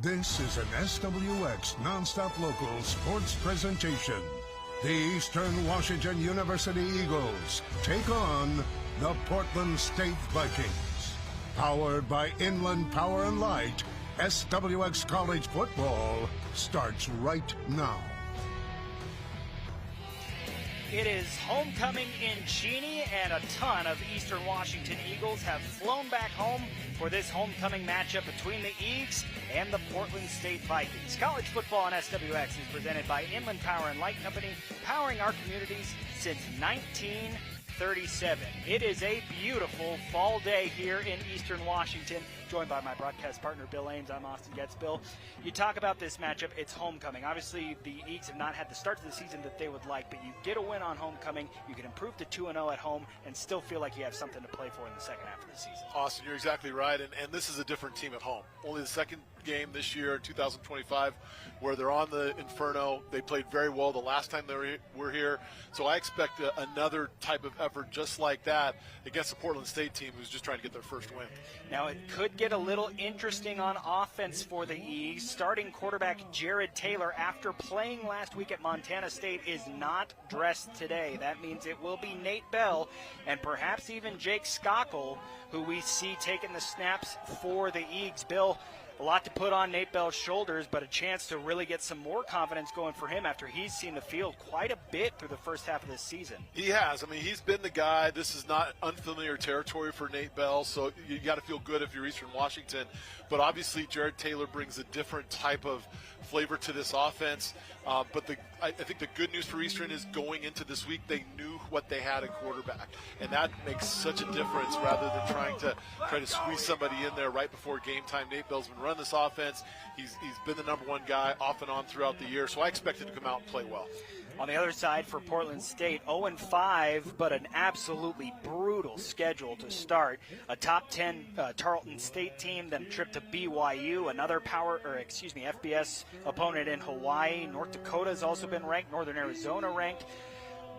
This is an SWX Nonstop Local sports presentation. The Eastern Washington University Eagles take on the Portland State Vikings. Powered by Inland Power and Light, SWX College Football starts right now. It is homecoming in Cheney, and a ton of Eastern Washington Eagles have flown back home for this homecoming matchup between the Eags and the Portland State Vikings. College football on SWX is presented by Inland Power and Light Company, powering our communities since 1937. It is a beautiful fall day here in Eastern Washington. Joined by my broadcast partner, Bill Ames. I'm Austin Getz. Bill, you talk about this matchup, it's homecoming. Obviously, the Eagles have not had the start to the season that they would like, but you get a win on homecoming, you can improve to 2-0 at home, and still feel like you have something to play for in the second half of the season. Austin, you're exactly right, and this is a different team at home. Only the second game this year, 2025, where they're on the Inferno. They played very well the last time they were here, so I expect another type of effort just like that against the Portland State team who's just trying to get their first win. Now, it could get a little interesting on offense for the Eagles. Starting quarterback Jared Taylor, after playing last week at Montana State, is not dressed today. That means it will be Nate Bell and perhaps even Jake Skockle, who we see taking the snaps for the Eagles. Bill, a lot to put on Nate Bell's shoulders, but a chance to really get some more confidence going for him after he's seen the field quite a bit through the first half of this season. He has. I mean, he's been the guy. This is not unfamiliar territory for Nate Bell, so you got to feel good if you're Eastern Washington. But obviously, Jared Taylor brings a different type of flavor to this offense. But I think the good news for Eastern is going into this week, they knew what they had at quarterback. And that makes such a difference rather than trying to squeeze somebody in there right before game time. Nate Bell's been running this offense. He's been the number one guy off and on throughout the year. So I expect him to come out and play well. On the other side for Portland State, 0-5, but an absolutely brutal schedule to start. A top 10 Tarleton State team, then a trip to BYU, another FBS opponent in Hawaii. North Dakota's also been ranked, Northern Arizona ranked.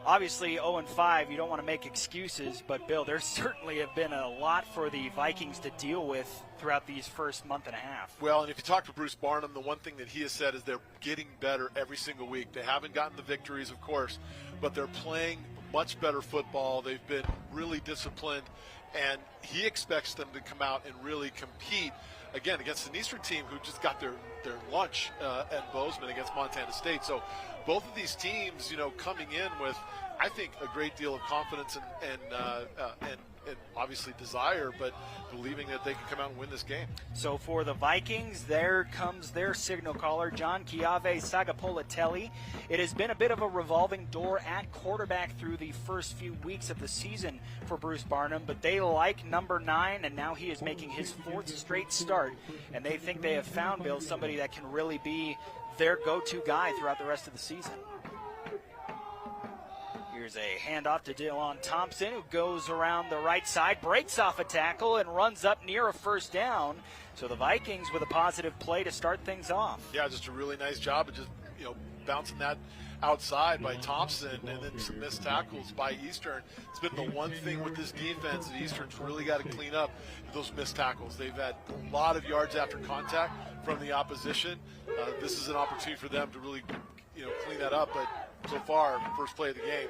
Obviously, 0-5, you don't want to make excuses, but Bill, there certainly have been a lot for the Vikings to deal with throughout these first month and a half. Well, and if you talk to Bruce Barnum, the one thing that he has said is they're getting better every single week. They haven't gotten the victories, of course, but they're playing much better football. They've been really disciplined, and he expects them to come out and really compete, again, against an Eastern team who just got their lunch at Bozeman against Montana State. So both of these teams, coming in with, I think, a great deal of confidence and obviously desire, but believing that they can come out and win this game. So for the Vikings, there comes their signal caller, John Chiave Sagapolatelli. It has been a bit of a revolving door at quarterback through the first few weeks of the season for Bruce Barnum, but they like number 9, and now he is making his 4th straight start, and they think they have found, Bill, somebody that can really be their go-to guy throughout the rest of the season. Here's a handoff to Dylan Thompson, who goes around the right side, breaks off a tackle, and runs up near a first down. So the Vikings with a positive play to start things off. Yeah, just a really nice job of just, bouncing that outside by Thompson, and then some missed tackles by Eastern. It's been the one thing with this defense that Eastern's really got to clean up, those missed tackles. They've had a lot of yards after contact from the opposition. This is an opportunity for them to really, clean that up, but so far, first play of the game.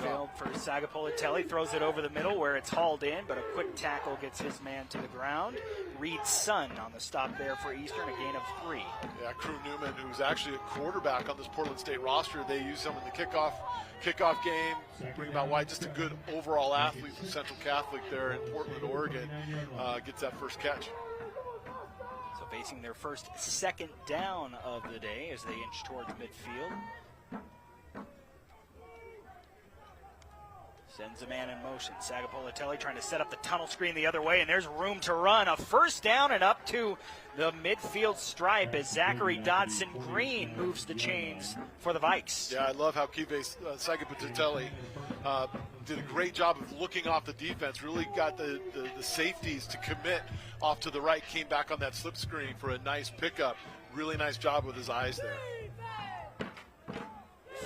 Field for Sagapolatelli, throws it over the middle where it's hauled in, but a quick tackle gets his man to the ground. Reed's son on the stop there for Eastern, a gain of 3. Yeah, Crew Newman, who's actually a quarterback on this Portland State roster. They use him in the kickoff game, bring him out wide. Just a good overall athlete from Central Catholic there in Portland, Oregon, gets that first catch. So facing their first second down of the day as they inch towards midfield. Sends a man in motion. Sagapolatelli trying to set up the tunnel screen the other way, and there's room to run. A first down and up to the midfield stripe as Zachary Dodson Green moves the chains for the Vikes. Yeah, I love how Sagapolatelli did a great job of looking off the defense, really got the safeties to commit off to the right, came back on that slip screen for a nice pickup. Really nice job with his eyes there.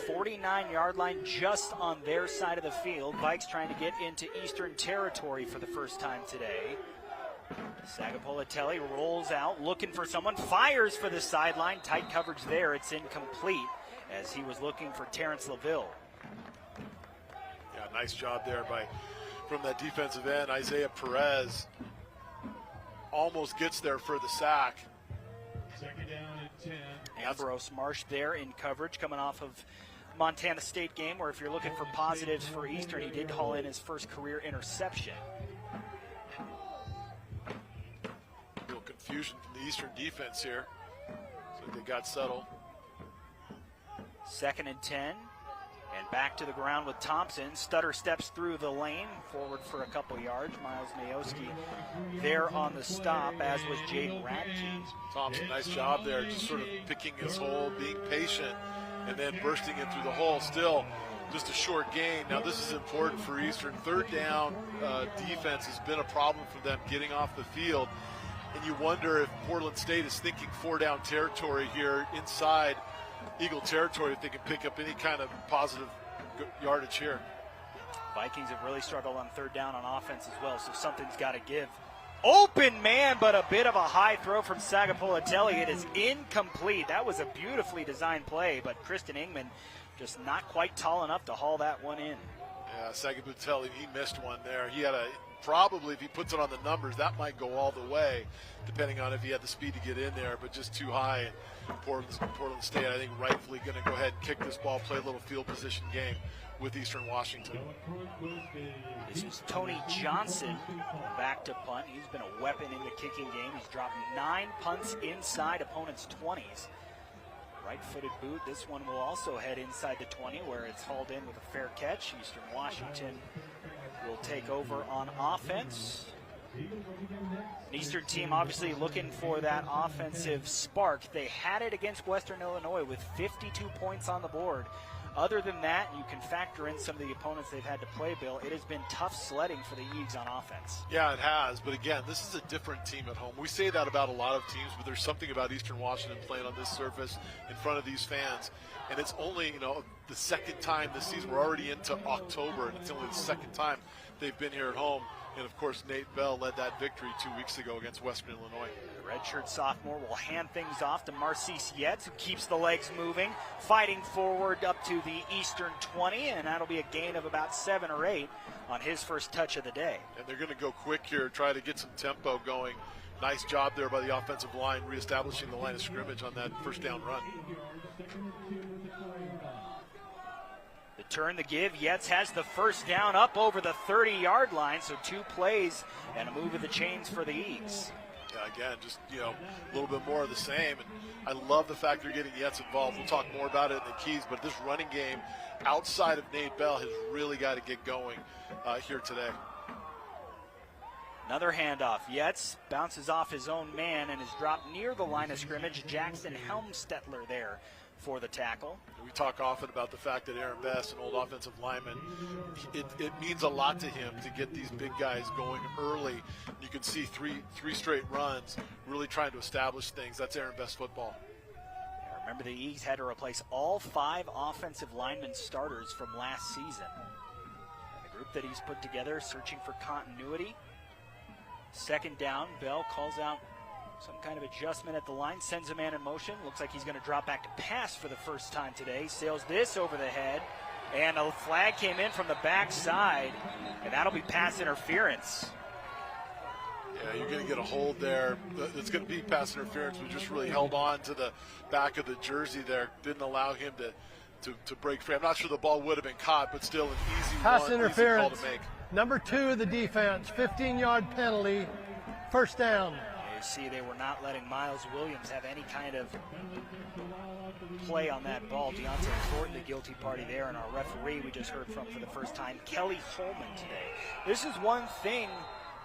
49-yard line just on their side of the field. Vikes trying to get into Eastern territory for the first time today. Sagapolatelli rolls out, looking for someone, fires for the sideline. Tight coverage there. It's incomplete as he was looking for Terrence LaVille. Yeah, nice job there from that defensive end. Isaiah Perez almost gets there for the sack. Second down and 10. Ambrose Marsh there in coverage, coming off of Montana State game, where if you're looking for positives for Eastern, he did haul in his first career interception. Little confusion from the Eastern defense here. So they got settled. 2nd and 10. And back to the ground with Thompson. Stutter steps through the lane, forward for a couple yards. Miles Mayoski there on the stop, as was Jaden Radke. Thompson, nice job there, just sort of picking his hole, being patient, and then bursting it through the hole. Still, just a short gain. Now, this is important for Eastern. Third down defense has been a problem for them getting off the field. And you wonder if Portland State is thinking 4-down territory here inside Eagle territory, if they can pick up any kind of positive yardage here. Vikings have really struggled on 3rd down on offense as well, so something's got to give. Open man, but a bit of a high throw from Sagapolatelli. It is incomplete. That was a beautifully designed play, but Kristen Ingman just not quite tall enough to haul that one in. Yeah, Sagapolatelli, he missed one there. He had probably, if he puts it on the numbers, that might go all the way, depending on if he had the speed to get in there, but just too high. Portland State, I think, rightfully going to go ahead and kick this ball, play a little field position game with Eastern Washington. This is Tony Johnson back to punt. He's been a weapon in the kicking game. He's dropped 9 punts inside opponents' 20s. Right-footed boot. This one will also head inside the 20, where it's hauled in with a fair catch. Eastern Washington will take over on offense. An Eastern team obviously looking for that offensive spark. They had it against Western Illinois with 52 points on the board. Other than that, you can factor in some of the opponents they've had to play, Bill. It has been tough sledding for the Eags on offense. Yeah, it has. But again, this is a different team at home. We say that about a lot of teams, but there's something about Eastern Washington playing on this surface in front of these fans. And it's only, the second time this season. We're already into October, and it's only the second time they've been here at home. And, of course, Nate Bell led that victory 2 weeks ago against Western Illinois. The redshirt sophomore will hand things off to Marcise Yetz, who keeps the legs moving, fighting forward up to the Eastern 20, and that'll be a gain of about 7 or 8 on his first touch of the day. And they're going to go quick here, try to get some tempo going. Nice job there by the offensive line, reestablishing the line of scrimmage on that first down run. The turn, the give. Yetz has the first down up over the 30-yard line, so 2 plays and a move of the chains for the Eags. Yeah, again, just, a little bit more of the same. And I love the fact they're getting Yetz involved. We'll talk more about it in the keys, but this running game outside of Nate Bell has really got to get going here today. Another handoff. Yetz bounces off his own man and is dropped near the line of scrimmage. Jackson Helmstetler there for the tackle. We talk often about the fact that Aaron Best, an old offensive lineman, it means a lot to him to get these big guys going early. You can see three straight runs, really trying to establish things. That's Aaron Best football. Yeah, remember, the Eags had to replace all 5 offensive lineman starters from last season. And the group that he's put together, searching for continuity. 2nd down, Bell calls out some kind of adjustment at the line, sends a man in motion. Looks like he's going to drop back to pass for the first time today. Sails this over the head, and a flag came in from the backside, and that'll be pass interference. Yeah, you're going to get a hold there. It's going to be pass interference. We just really held on to the back of the jersey there. Didn't allow him to break free. I'm not sure the ball would have been caught, but still an easy pass interference. Easy call to make. Number 2 of the defense, 15-yard penalty, first down. You see they were not letting Miles Williams have any kind of play on that ball. Deontay Thornton, the guilty party there, and our referee we just heard from for the first time, Kelly Holman today. This is one thing,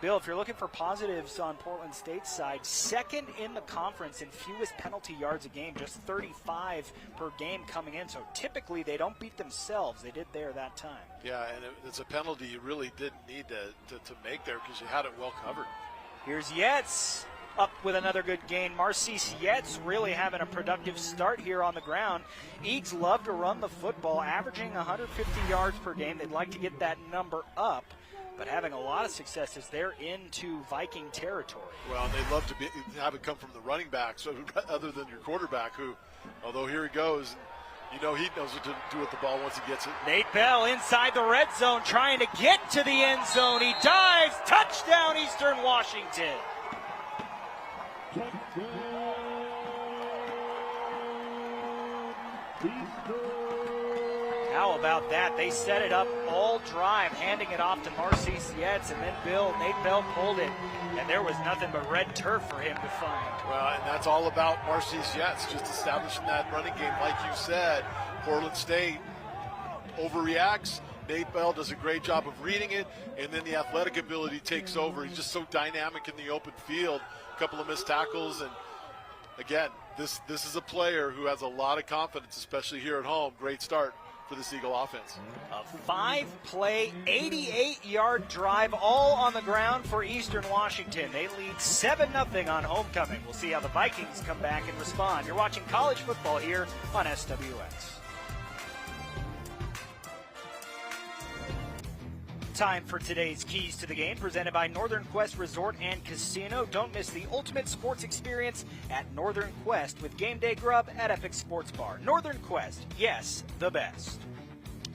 Bill, if you're looking for positives on Portland State's side, 2nd in the conference in fewest penalty yards a game, just 35 per game coming in. So typically they don't beat themselves. They did there that time. Yeah, and it's a penalty you really didn't need to make there because you had it well covered. Here's Yetz up with another good gain. Marcise Yetz really having a productive start here on the ground. Eags love to run the football, averaging 150 yards per game. They'd like to get that number up. but having a lot of success as they're into Viking territory. Well, and they love to have it come from the running back, so other than your quarterback, who, although here he goes, you know he knows what to do with the ball once he gets it. Nate Bell inside the red zone trying to get to the end zone. He dives. Touchdown, Eastern Washington. How about that? They set it up all drive, handing it off to Marcis Yetz, and then Nate Bell pulled it, and there was nothing but red turf for him to find. Well, and that's all about Marcis Yetz, just establishing that running game. Like you said, Portland State overreacts. Nate Bell does a great job of reading it, and then the athletic ability takes over. He's just so dynamic in the open field. A couple of missed tackles, and again, this is a player who has a lot of confidence, especially here at home. Great start for this Eagle offense. A 5-play, 88-yard drive, all on the ground for Eastern Washington. They lead 7-0 on homecoming. We'll see how the Vikings come back and respond. You're watching college football here on SWX. Time for today's Keys to the Game, presented by Northern Quest Resort and Casino. Don't miss the ultimate sports experience at Northern Quest with Game Day Grub at Epic Sports Bar. Northern Quest, yes, the best.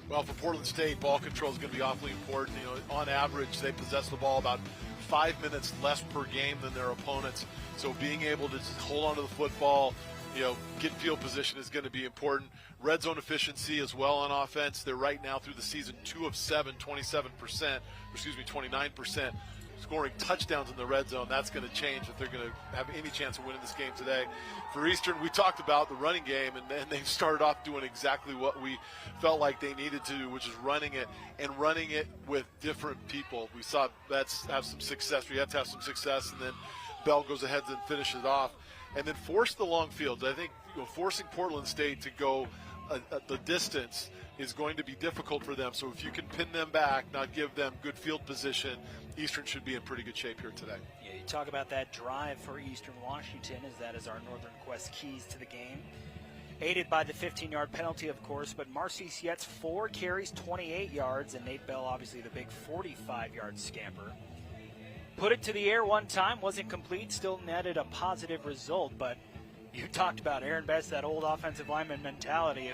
Well, for Portland State, ball control is going to be awfully important. You know, on average, they possess the ball about 5 minutes less per game than their opponents. So being able to just hold on to the football, you know, get field position is going to be important. Red zone efficiency as well on offense. They're right now through the season 2 of 7, 29%, scoring touchdowns in the red zone. That's going to change if they're going to have any chance of winning this game today. For Eastern, we talked about the running game, and then they started off doing exactly what we felt like they needed to do, which is running it with different people. We saw Betts have some success. We had to have some success, and then Bell goes ahead and finishes it off. And then force the long fields. I think forcing Portland State to go the distance is going to be difficult for them. So if you can pin them back, not give them good field position, Eastern should be in pretty good shape here today. Yeah, you talk about that drive for Eastern Washington, as that is our Northern Quest keys to the game. Aided by the 15-yard penalty, of course, but Marcis Yetz 4 carries, 28 yards, and Nate Bell, obviously the big 45-yard scamper. Put it to the air one time, wasn't complete, still netted a positive result, but you talked about Aaron Betts, that old offensive lineman mentality.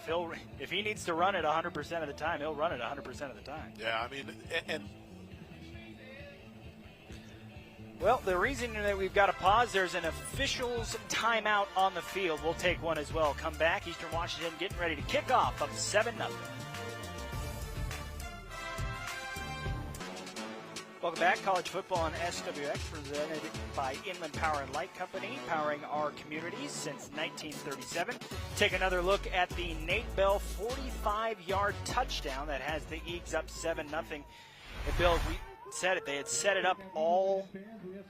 If he needs to run it 100% of the time, he'll run it 100% of the time. Yeah, I mean, and well, the reason that we've got to pause, there's an official's timeout on the field. We'll take one as well. Come back, Eastern Washington getting ready to kick off up 7-0. Welcome back. College football on SWX, presented by Inland Power and Light Company, powering our communities since 1937. Take another look at the Nate Bell 45-yard touchdown that has the Eagles up 7-0. And Bill, we said it. They had set it up all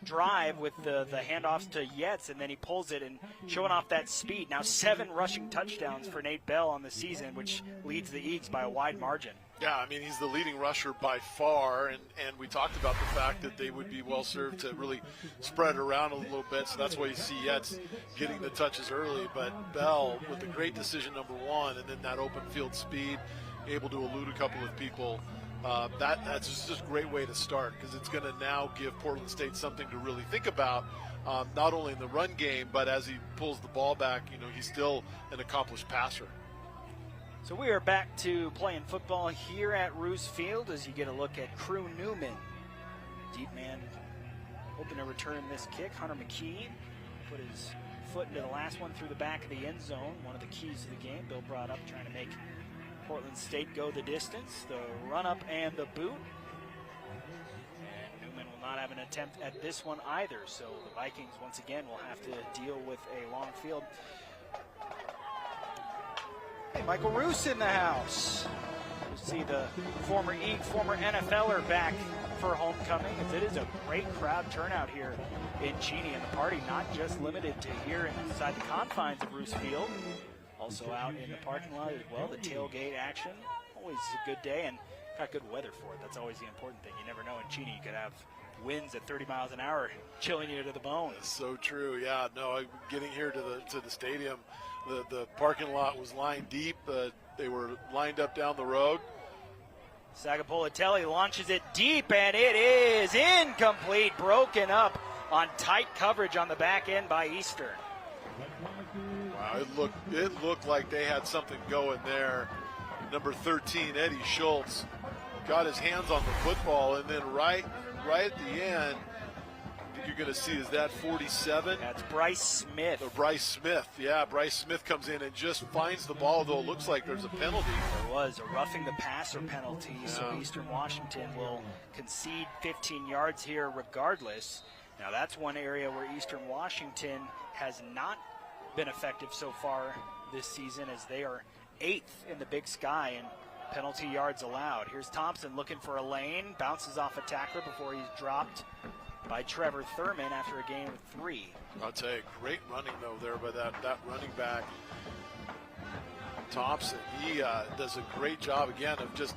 drive with the handoffs to Yetz, and then he pulls it and showing off that speed. Now 7 rushing touchdowns for Nate Bell on the season, which leads the Eagles by a wide margin. Yeah, I mean, he's the leading rusher by far, and we talked about the fact that they would be well-served to really spread it around a little bit, so that's why you see Yetz getting the touches early. But Bell, with the great decision number 1, and then that open field speed, able to elude a couple of people, that's just a great way to start, because it's going to now give Portland State something to really think about, not only in the run game, but as he pulls the ball back, you know, he's still an accomplished passer. So we are back to playing football here at Roos Field as you get a look at Crew Newman. Deep man hoping to return this kick. Hunter McKee put his foot into the last one through the back of the end zone. One of the keys to the game. Bill brought up trying to make Portland State go the distance. The run up and the boot. And Newman will not have an attempt at this one either. So the Vikings once again will have to deal with a long field. Hey, Michael Roos in the house. We'll see the former NFLer back for homecoming, as it is a great crowd turnout here in Cheney, and the party not just limited to here inside the confines of Roos Field, also out in the parking lot as well. The tailgate action, always a good day, and got good weather for it. That's always the important thing. You never know, in Cheney you could have winds at 30 miles an hour chilling you to the bone. That's so true. Yeah, no, getting here to the stadium, the parking lot was lined deep. They were lined up down the road. Sagapolitelli launches it deep, and it is incomplete, broken up on tight coverage on the back end by Eastern. Wow, it looked like they had something going there. Number 13, Eddie Schultz, got his hands on the football, and then right at the end, you're going to see, is that 47? That's Bryce Smith. Bryce Smith, yeah. Bryce Smith comes in and just finds the ball, though it looks like there's a penalty. There was a roughing the passer penalty, yeah. So Eastern Washington will concede 15 yards here regardless. Now that's one area where Eastern Washington has not been effective so far this season, as they are 8th in the Big Sky in penalty yards allowed. Here's Thompson looking for a lane, bounces off a tackler before he's dropped by Trevor Thurman after a gain of 3. I'll tell you, great running though there by that running back Thompson. He does a great job again of just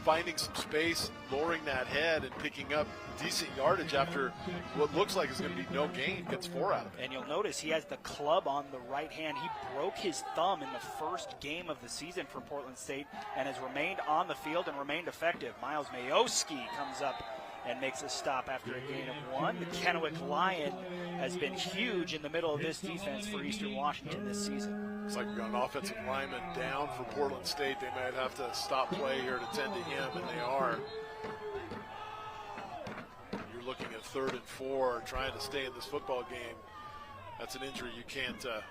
finding some space, lowering that head, and picking up decent yardage after what looks like is going to be no gain. Gets 4 out of it. And you'll notice he has the club on the right hand. He broke his thumb in the first game of the season for Portland State and has remained on the field and remained effective. Miles Mayoski comes up and makes a stop after a gain of 1. The Kennewick Lion has been huge in the middle of this defense for Eastern Washington this season. Looks like we've got an offensive lineman down for Portland State. They might have to stop play here to tend to him, and they are. You're looking at 3rd and 4, trying to stay in this football game. That's an injury you can't have,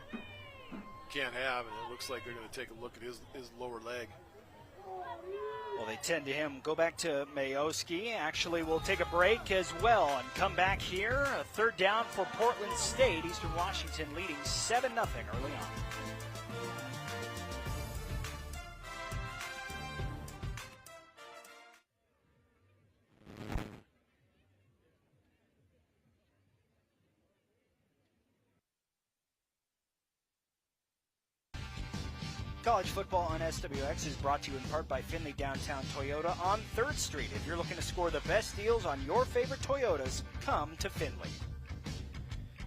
and it looks like they're going to take a look at his lower leg. Well, they tend to him. Go back to Mayoski. Actually, we'll take a break as well and come back here. A 3rd down for Portland State. Eastern Washington leading 7-0 early on. College football on SWX is brought to you in part by Findlay Downtown Toyota on 3rd Street. If you're looking to score the best deals on your favorite Toyotas, come to Findlay.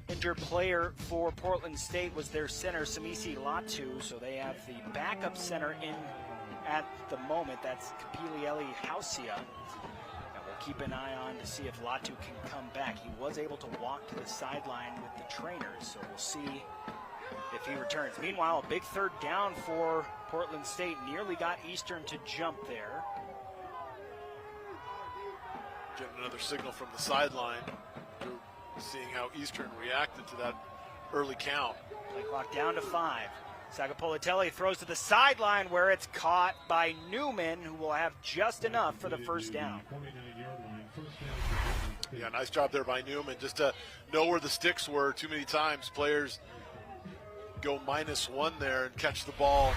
Injured player for Portland State was their center, Samisi Latu, so they have the backup center in at the moment. That's Kapilieli Hausia. And we'll keep an eye on to see if Latu can come back. He was able to walk to the sideline with the trainers, so we'll see if he returns. Meanwhile, a big 3rd down for Portland State. Nearly got Eastern to jump there. Getting another signal from the sideline. Seeing how Eastern reacted to that early count. Play clock down to 5. Sagapolitelli throws to the sideline where it's caught by Newman, who will have just enough for the 1st down. Yeah, nice job there by Newman. Just to know where the sticks were. Too many times players go -1 there and catch the ball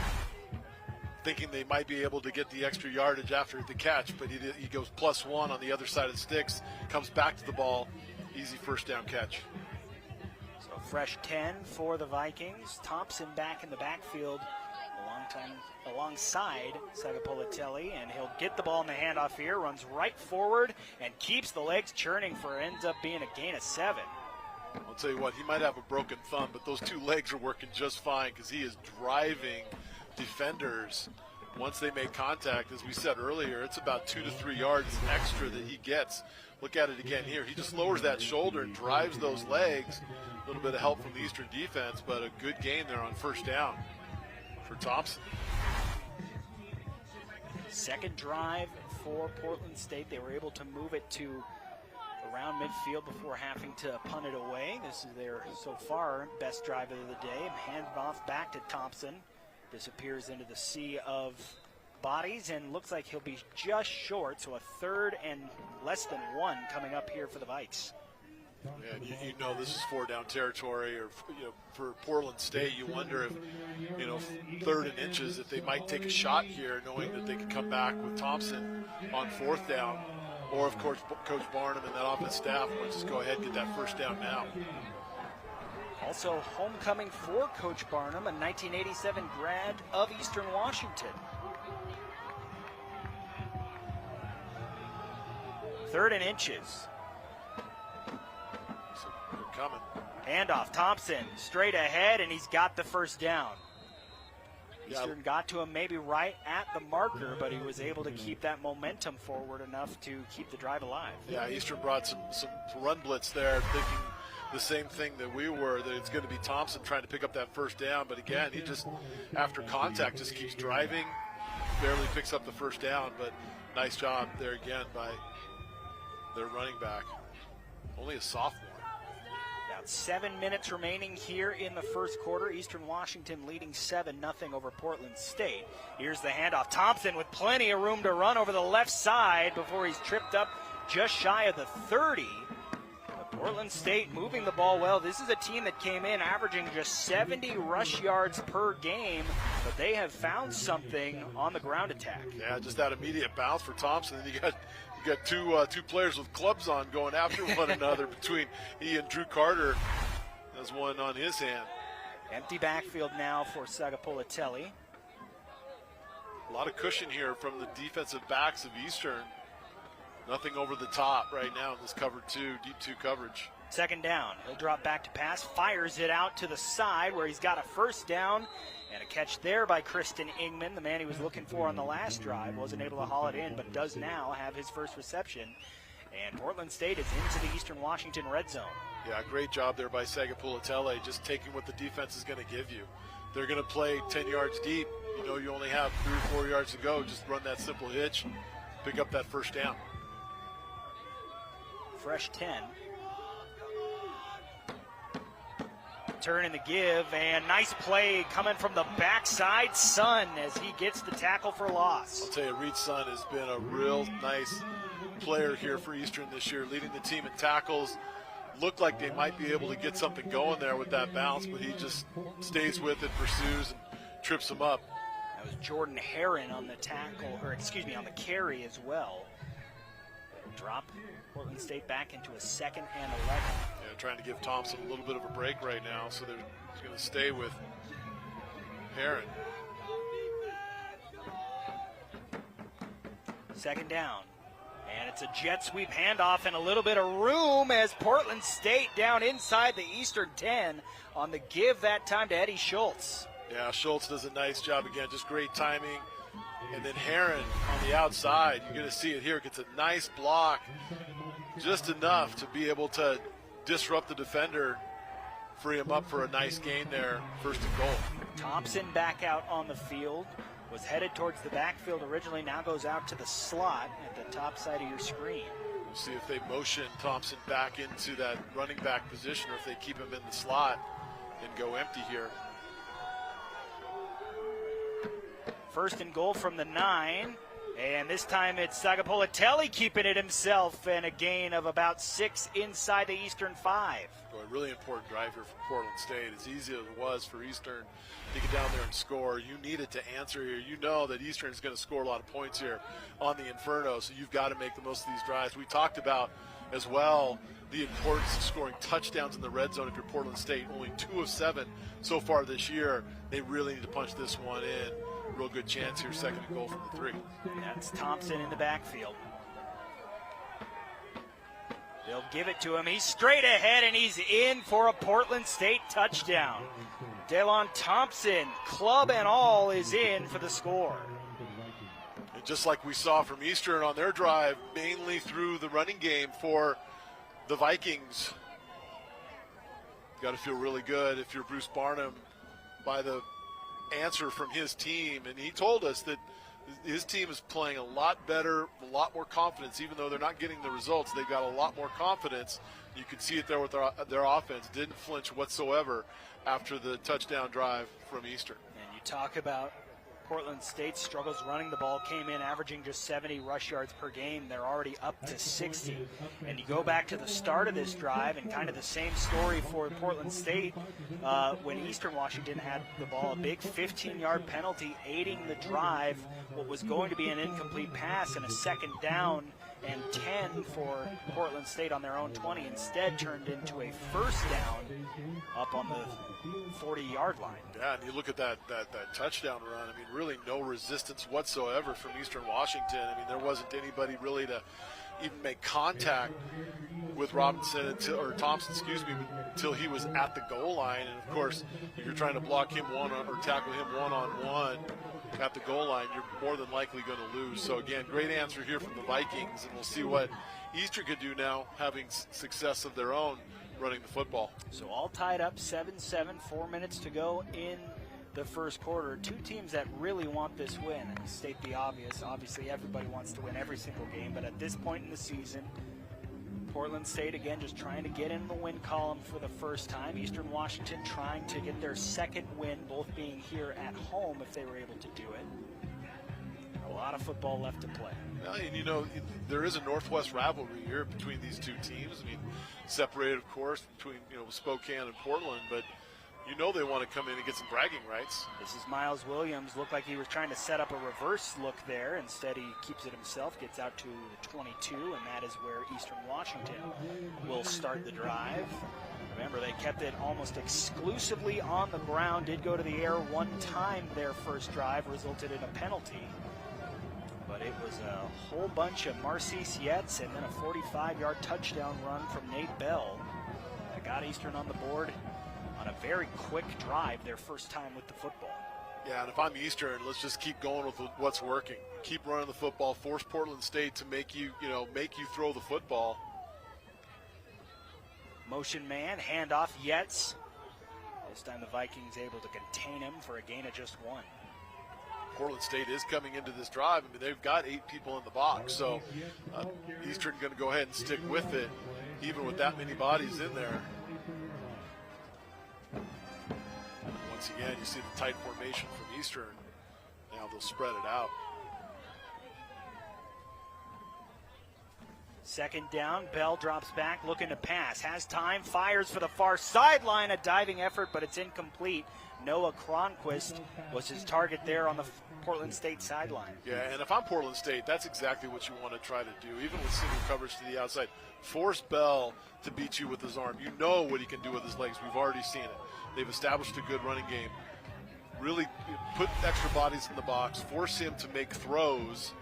thinking they might be able to get the extra yardage after the catch, but he goes +1 on the other side of the sticks, comes back to the ball, easy 1st down catch. So fresh 10 for the Vikings. Thompson back in the backfield alongside Sagapolitelli, and he'll get the ball in the handoff here, runs right forward and keeps the legs churning for ends up being a gain of 7. I'll tell you what, he might have a broken thumb, but those 2 legs are working just fine because he is driving defenders. Once they make contact, as we said earlier, it's about 2 to 3 yards extra that he gets. Look at it again here. He just lowers that shoulder and drives those legs. A little bit of help from the Eastern defense, but a good gain there on 1st down for Thompson. 2nd drive for Portland State. They were able to move it to around midfield before having to punt it away. This is their, so far, best drive of the day. Handed off back to Thompson. Disappears into the sea of bodies and looks like he'll be just short. So a 3rd and less than 1 coming up here for the Vikes. Yeah, you know this is 4 down territory, or for Portland State, you wonder if 3rd and inches, if they might take a shot here, knowing that they could come back with Thompson on 4th down. Or, of course, Coach Barnum and that offense staff will just go ahead and get that 1st down now. Also homecoming for Coach Barnum, a 1987 grad of Eastern Washington. 3rd and inches. So they're coming. Handoff, Thompson straight ahead, and he's got the 1st down. Eastern got to him maybe right at the marker, but he was able to keep that momentum forward enough to keep the drive alive. Yeah, Eastern brought some run blitz there, thinking the same thing that we were, that it's going to be Thompson trying to pick up that first down. But again, he just, after contact, just keeps driving, barely picks up the first down. But nice job there again by their running back. Only a sophomore. About 7 minutes remaining here in the first quarter. Eastern Washington leading 7-0 over Portland State. Here's the handoff. Thompson with plenty of room to run over the left side before he's tripped up just shy of the 30. But Portland State moving the ball well. This is a team that came in averaging just 70 rush yards per game, but they have found something on the ground attack. Yeah, just that immediate bounce for Thompson. And you got two players with clubs on going after one another between he and Drew Carter. Has one on his hand. Empty backfield now for Sagapolitelli. A lot of cushion here from the defensive backs of Eastern. Nothing over the top right now in this cover two, deep two coverage. Second down. He'll drop back to pass, fires it out to the side where he's got a first down. And a catch there by Kristen Ingman, the man he was looking for on the last drive. Wasn't able to haul it in, but does now have his first reception. And Portland State is into the Eastern Washington red zone. Yeah, great job there by Sagapolitelli, just taking what the defense is going to give you. They're going to play 10 yards deep. You know you only have 3 or 4 yards to go. Just run that simple hitch, pick up that first down. Fresh 10. Turn in the give, and nice play coming from the backside. Sun as he gets the tackle for loss. I'll tell you, Reed Sun has been a real nice player here for Eastern this year, leading the team in tackles. Looked like they might be able to get something going there with that bounce, but he just stays with it, pursues, and trips him up. That was Jordan Herron on the tackle, or excuse me, on the carry as well. Drop Portland State back into a 2nd and 11. Yeah, trying to give Thompson a little bit of a break right now, so they're going to stay with Herron. 2nd down. And it's a jet sweep handoff and a little bit of room as Portland State down inside the Eastern 10 on the give that time to Eddie Schultz. Yeah, Schultz does a nice job again, just great timing. And then Herron on the outside, you're going to see it here, gets a nice block, just enough to be able to disrupt the defender, free him up for a nice gain there, 1st and goal. Thompson back out on the field, was headed towards the backfield originally, now goes out to the slot at the top side of your screen. We'll see if they motion Thompson back into that running back position or if they keep him in the slot and go empty here. 1st and goal from the 9, and this time it's Sagapolitelli keeping it himself, and a gain of about 6 inside the Eastern 5. Boy, a really important drive here for Portland State. As easy as it was for Eastern to get down there and score, you needed to answer here. You know that Eastern is going to score a lot of points here on the Inferno, so you've got to make the most of these drives. We talked about as well the importance of scoring touchdowns in the red zone if you're Portland State. Only 2 of 7 so far this year. They really need to punch this one in. Real good chance here, 2nd and goal from the 3. That's Thompson in the backfield. They'll give it to him. He's straight ahead, and he's in for a Portland State touchdown. Delon Thompson, club and all, is in for the score. And just like we saw from Eastern on their drive, mainly through the running game for the Vikings. Got to feel really good if you're Bruce Barnum by the answer from his team, and he told us that his team is playing a lot better, a lot more confidence. Even though they're not getting the results, they've got a lot more confidence. You can see it there with their offense. Didn't flinch whatsoever after the touchdown drive from Eastern. And you talk about Portland State's struggles running the ball, came in averaging just 70 rush yards per game. They're already up to 60. And you go back to the start of this drive, and kind of the same story for Portland State when Eastern Washington had the ball. A big 15-yard penalty aiding the drive. What was going to be an incomplete pass and a 2nd down and 10 for Portland State on their own 20 instead turned into a 1st down up on the 40-yard line. Yeah, and you look at that touchdown run. I mean, really no resistance whatsoever from Eastern Washington. I mean, there wasn't anybody really to even make contact with Robinson or Thompson, until he was at the goal line. And of course, if you're trying to block him or tackle him one-on-one at the goal line, you're more than likely going to lose. So again, great answer here from the Vikings, and we'll see what Eastern could do now, having success of their own running the football. So all tied up 7-7, 4 minutes to go in the first quarter. Two teams that really want this win. And state the obvious. Obviously, everybody wants to win every single game, but at this point in the season, Portland State, again, just trying to get in the win column for the first time. Eastern Washington trying to get their second win, both being here at home if they were able to do it. A lot of football left to play. And there is a Northwest rivalry here between these two teams. I mean, separated, of course, between Spokane and Portland, but they want to come in and get some bragging rights. This is Miles Williams. Looked like he was trying to set up a reverse look there. Instead, he keeps it himself, gets out to the 22, and that is where Eastern Washington will start the drive. Remember, they kept it almost exclusively on the ground. Did go to the air one time their first drive, resulted in a penalty. But it was a whole bunch of Marcis Yetz and then a 45-yard touchdown run from Nate Bell that got Eastern on the board on a very quick drive, their first time with the football. Yeah, and if I'm Eastern, let's just keep going with what's working. Keep running the football, force Portland State to make you throw the football. Motion man, handoff Yetz. This time the Vikings able to contain him for a gain of just one. Portland State is coming into this drive. I mean, they've got 8 people in the box, so Eastern going to go ahead and stick with it, even with that many bodies in there. Once again, you see the tight formation from Eastern. Now they'll spread it out. Second down, Bell drops back, looking to pass. Has time, fires for the far sideline. A diving effort, but it's incomplete. Noah Cronquist was his target there on the Portland State sideline. Yeah, and if I'm Portland State, that's exactly what you want to try to do, even with single coverage to the outside. Force Bell to beat you with his arm. You know what he can do with his legs. We've already seen it. They've established a good running game. Really put extra bodies in the box, force him to make throws.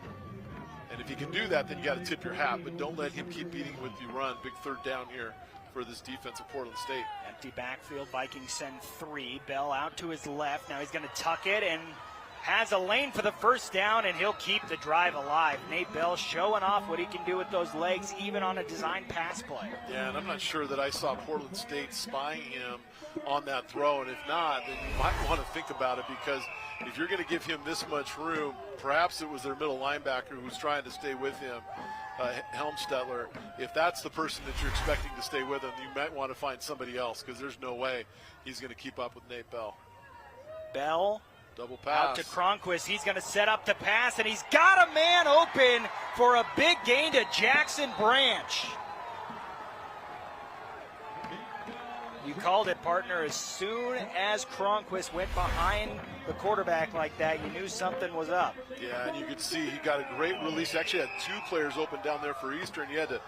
And if he can do that, then you got to tip your hat, but don't let him keep beating with you run. Big third down here for this defense of Portland State. Empty backfield, Vikings send 3. Bell out to his left. Now he's going to tuck it and has a lane for the first down, and he'll keep the drive alive. Nate Bell showing off what he can do with those legs, even on a design pass play. Yeah, and I'm not sure that I saw Portland State spying him on that throw, and if not, then you might want to think about it, because if you're going to give him this much room, perhaps it was their middle linebacker who was trying to stay with him, Helmstetler. If that's the person that you're expecting to stay with him, you might want to find somebody else, because there's no way he's going to keep up with Nate Bell. Bell double pass out to Cronquist. He's going to set up the pass, and he's got a man open for a big gain to Jackson Branch. You called it, partner. As soon as Cronquist went behind the quarterback like that, you knew something was up. Yeah, and you could see he got a great release. Actually had 2 players open down there for Eastern. He had to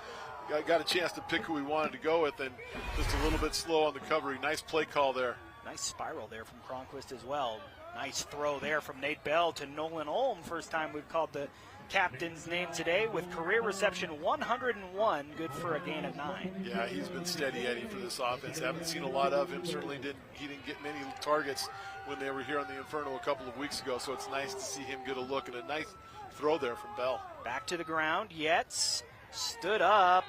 got a chance to pick who he wanted to go with, and just a little bit slow on the recovery. Nice play call there. Nice spiral there from Cronquist as well. Nice throw there from Nate Bell to Nolan Olm. First time we've called the captain's name today, with career reception 101, good for a gain of 9. Yeah, he's been steady Eddie for this offense. Haven't seen a lot of him. Certainly he didn't get many targets when they were here on the Inferno a couple of weeks ago, so it's nice to see him get a look, and a nice throw there from Bell. Back to the ground, Yetz stood up.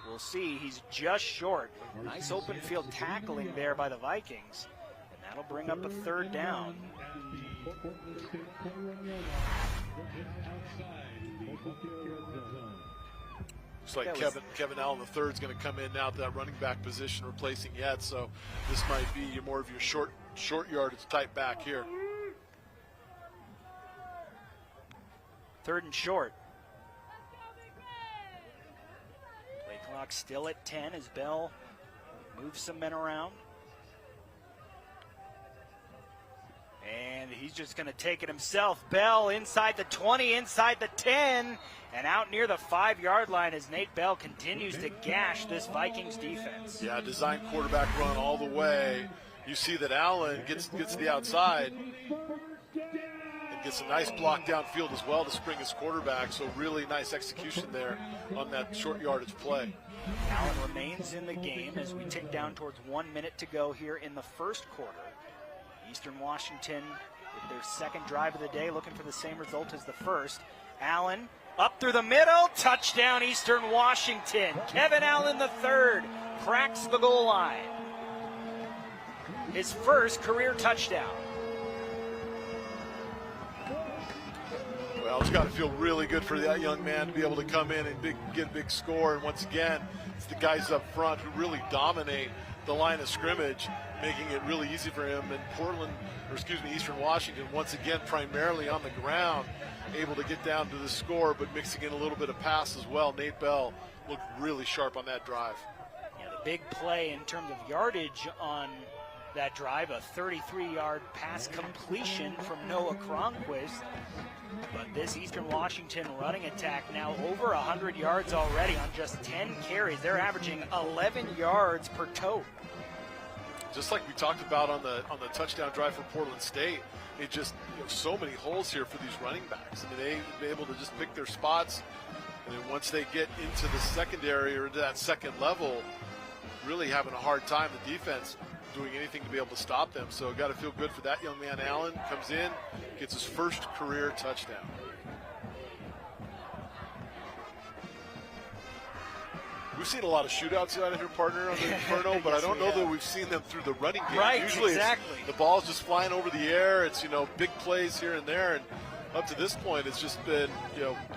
We'll see, he's just short. Nice open field tackling there by the Vikings, and that'll bring up a third down. Looks like Kevin Allen III is going to come in now to that running back position, replacing Yet. So this might be more of your short yardage type back here. Third and short. Play clock still at 10 as Bell moves some men around. And he's just going to take it himself. Bell inside the 20, inside the 10, and out near the 5-yard line as Nate Bell continues to gash this Vikings defense. Yeah, design quarterback run all the way. You see that Allen gets to the outside. And Gets a nice block downfield as well to spring his quarterback, so really nice execution there on that short yardage play. Allen remains in the game as we tick down towards 1 minute to go here in the first quarter. Eastern Washington with their second drive of the day, looking for the same result as the first. Allen up through the middle, touchdown Eastern Washington. Kevin Allen III cracks the goal line. His first career touchdown. Well, it's got to feel really good for that young man to be able to come in and get a big score. And once again, it's the guys up front who really dominate the line of scrimmage, making it really easy for him. And Eastern Washington, once again, primarily on the ground, able to get down to the score, but mixing in a little bit of pass as well. Nate Bell looked really sharp on that drive. Yeah, the big play in terms of yardage on that drive, a 33-yard pass completion from Noah Cronquist. But this Eastern Washington running attack now over 100 yards already on just 10 carries. They're averaging 11 yards per tote. Just like we talked about on the touchdown drive for Portland State, it just so many holes here for these running backs. I mean, they've been able to just pick their spots, and then once they get into the secondary or into that second level, really having a hard time, the defense doing anything to be able to stop them. So got to feel good for that young man. Allen comes in, gets his first career touchdown. We've seen a lot of shootouts out of here, partner, on the Inferno, but Yes, I don't know that we've seen them through the running game. Right, Usually exactly. the ball's just flying over the air. It's, big plays here and there. And up to this point, it's just been,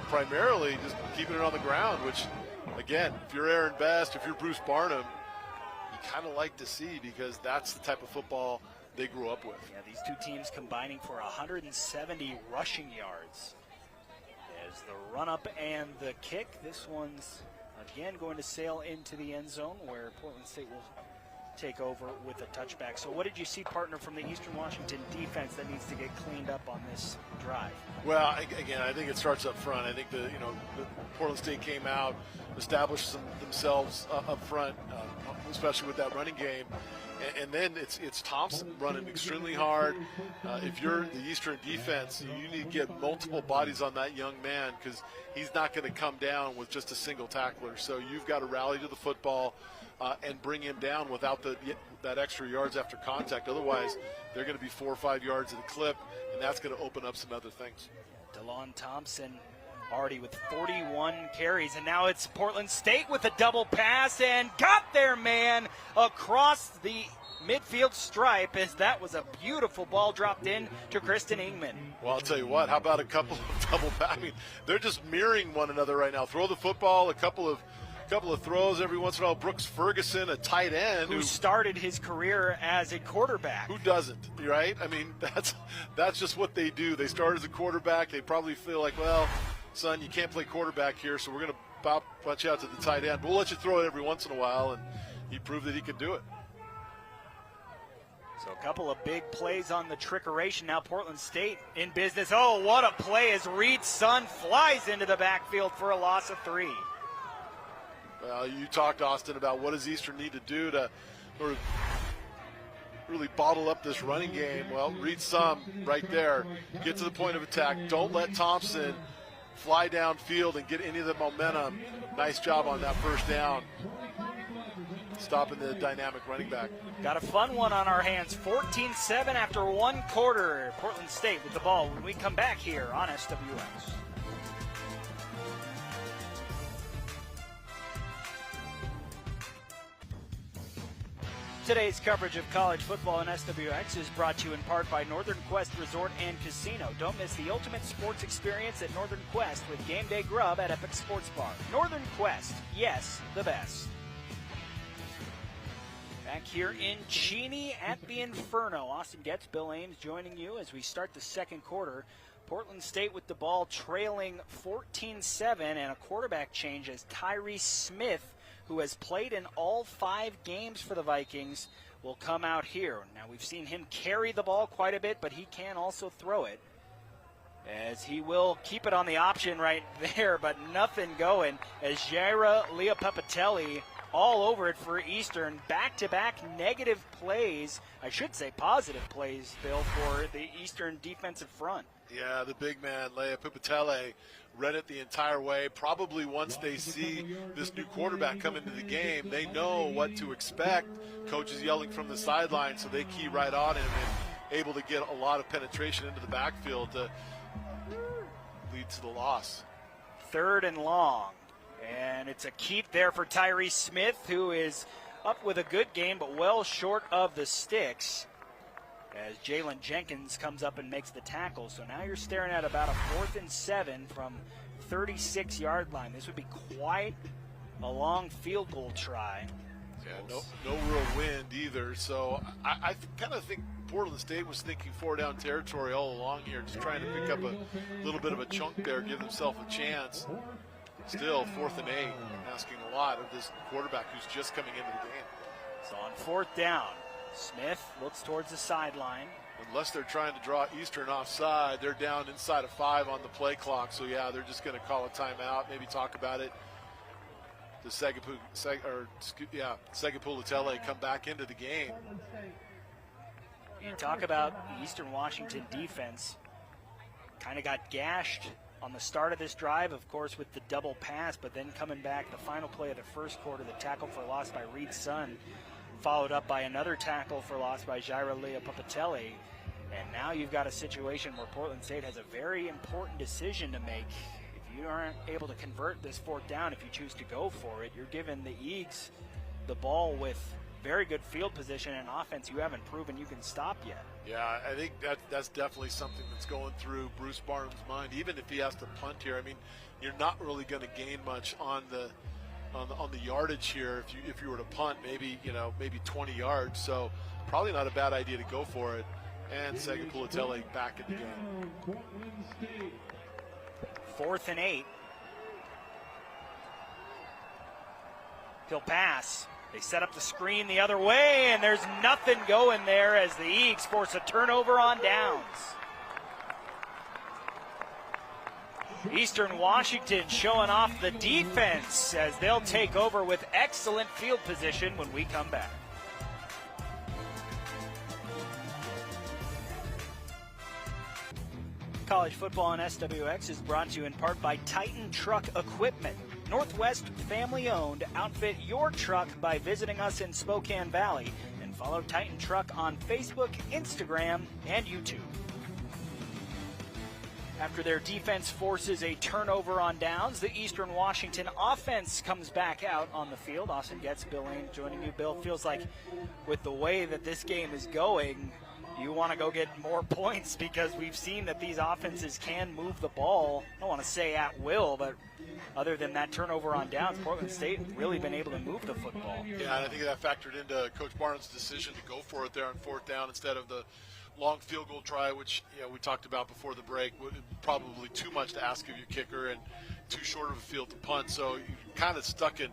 primarily just keeping it on the ground, which, again, if you're Aaron Best, if you're Bruce Barnum, you kind of like to see, because that's the type of football they grew up with. Yeah, these two teams combining for 170 rushing yards. There's the run-up and the kick. This one's, again, going to sail into the end zone, where Portland State will take over with a touchback. So what did you see, partner, from the Eastern Washington defense that needs to get cleaned up on this drive? Well, again, I think it starts up front. I think the Portland State came out, established themselves up front, especially with that running game. And then it's Thompson running extremely hard. If you're the Eastern defense, you need to get multiple bodies on that young man, because he's not going to come down with just a single tackler. So you've got to rally to the football and bring him down without that extra yards after contact. Otherwise, they're going to be 4 or 5 yards at a clip, and that's going to open up some other things. DeLon Thompson already with 41 carries, and now it's Portland State with a double pass, and got their man across the midfield stripe, as that was a beautiful ball dropped in to Kristen Ingman. Well, I'll tell you what, how about a couple of double pass? I mean, they're just mirroring one another right now. Throw the football, a couple of throws every once in a while. Brooks Ferguson, a tight end who started his career as a quarterback. Who doesn't, right? I mean, that's just what they do. They start as a quarterback. They probably feel like, well, son, you can't play quarterback here, so we're going to punch you out to the tight end. We'll let you throw it every once in a while, and he proved that he could do it. So a couple of big plays on the trickeration. Now Portland State in business. Oh, what a play as Reed's son flies into the backfield for a loss of 3. Well, you talked, Austin, about what does Eastern need to do to sort of really bottle up this running game. Well, read some right there. Get to the point of attack. Don't let Thompson fly downfield and get any of the momentum. Nice job on that first down, stopping the dynamic running back. Got a fun one on our hands. 14-7 after 1 quarter. Portland State with the ball when we come back here on SWX. Today's coverage of college football on SWX is brought to you in part by Northern Quest Resort and Casino. Don't miss the ultimate sports experience at Northern Quest with game day grub at Epic Sports Bar. Northern Quest, yes, the best. Back here in Cheney at the Inferno. Austin Getz, Bill Ames joining you as we start the second quarter. Portland State with the ball trailing 14-7, and a quarterback change as Tyree Smith, who has played in all 5 games for the Vikings, will come out here. Now, we've seen him carry the ball quite a bit, but he can also throw it, as he will keep it on the option right there, but nothing going, as Jaira Leopepatelli all over it for Eastern. Back-to-back negative plays, I should say positive plays, Bill, for the Eastern defensive front. Yeah, the big man, Lea Pupatele, read it the entire way. Probably once they see this new quarterback come into the game, they know what to expect. Coach is yelling from the sideline, so they key right on him and able to get a lot of penetration into the backfield to lead to the loss. 3rd and long, and it's a keep there for Tyree Smith, who is up with a good game, but well short of the sticks, as Jalen Jenkins comes up and makes the tackle. So now you're staring at about a 4th and 7 from 36-yard line. This would be quite a long field goal try. Yeah, no real wind either. So I kind of think Portland State was thinking 4-down territory all along here, just trying to pick up a little bit of a chunk there, give themselves a chance. Still 4th and 8, asking a lot of this quarterback who's just coming into the game. So on 4th down, Smith looks towards the sideline. Unless they're trying to draw Eastern offside, they're down inside of 5 on the play clock. So, yeah, they're just going to call a timeout, maybe talk about it. The Segapulitele come back into the game. You talk about Eastern Washington defense. Kind of got gashed on the start of this drive, of course, with the double pass, but then coming back, the final play of the first quarter, the tackle for loss by Reed Sun, followed up by another tackle for loss by Jaira Lea Pupatele. And now you've got a situation where Portland State has a very important decision to make. If you aren't able to convert this 4th down, if you choose to go for it, you're giving the Eags the ball with very good field position and offense you haven't proven you can stop yet. Yeah, I think that's definitely something that's going through Bruce Barnum's mind. Even if he has to punt here, I mean, you're not really going to gain much on the yardage here. If you were to punt, maybe 20 yards. So probably not a bad idea to go for it. And Segapulitele back in the game. 4th and 8. He'll pass. They set up the screen the other way, and there's nothing going there as the Eags force a turnover on downs. Eastern Washington showing off the defense as they'll take over with excellent field position when we come back. College football on SWX is brought to you in part by Titan Truck Equipment. Northwest family-owned. Outfit your truck by visiting us in Spokane Valley, and follow Titan Truck on Facebook, Instagram, and YouTube. After their defense forces a turnover on downs, the Eastern Washington offense comes back out on the field. Austin Getz, Bill Lane joining you. Bill, feels like with the way that this game is going, you want to go get more points because we've seen that these offenses can move the ball. I don't want to say at will, but other than that turnover on downs, Portland State really been able to move the football. Yeah, and I think that factored into Coach Barnes' decision to go for it there on 4th down instead of the long field goal try, which we talked about before the break. Probably too much to ask of your kicker and too short of a field to punt. So you kind of stuck in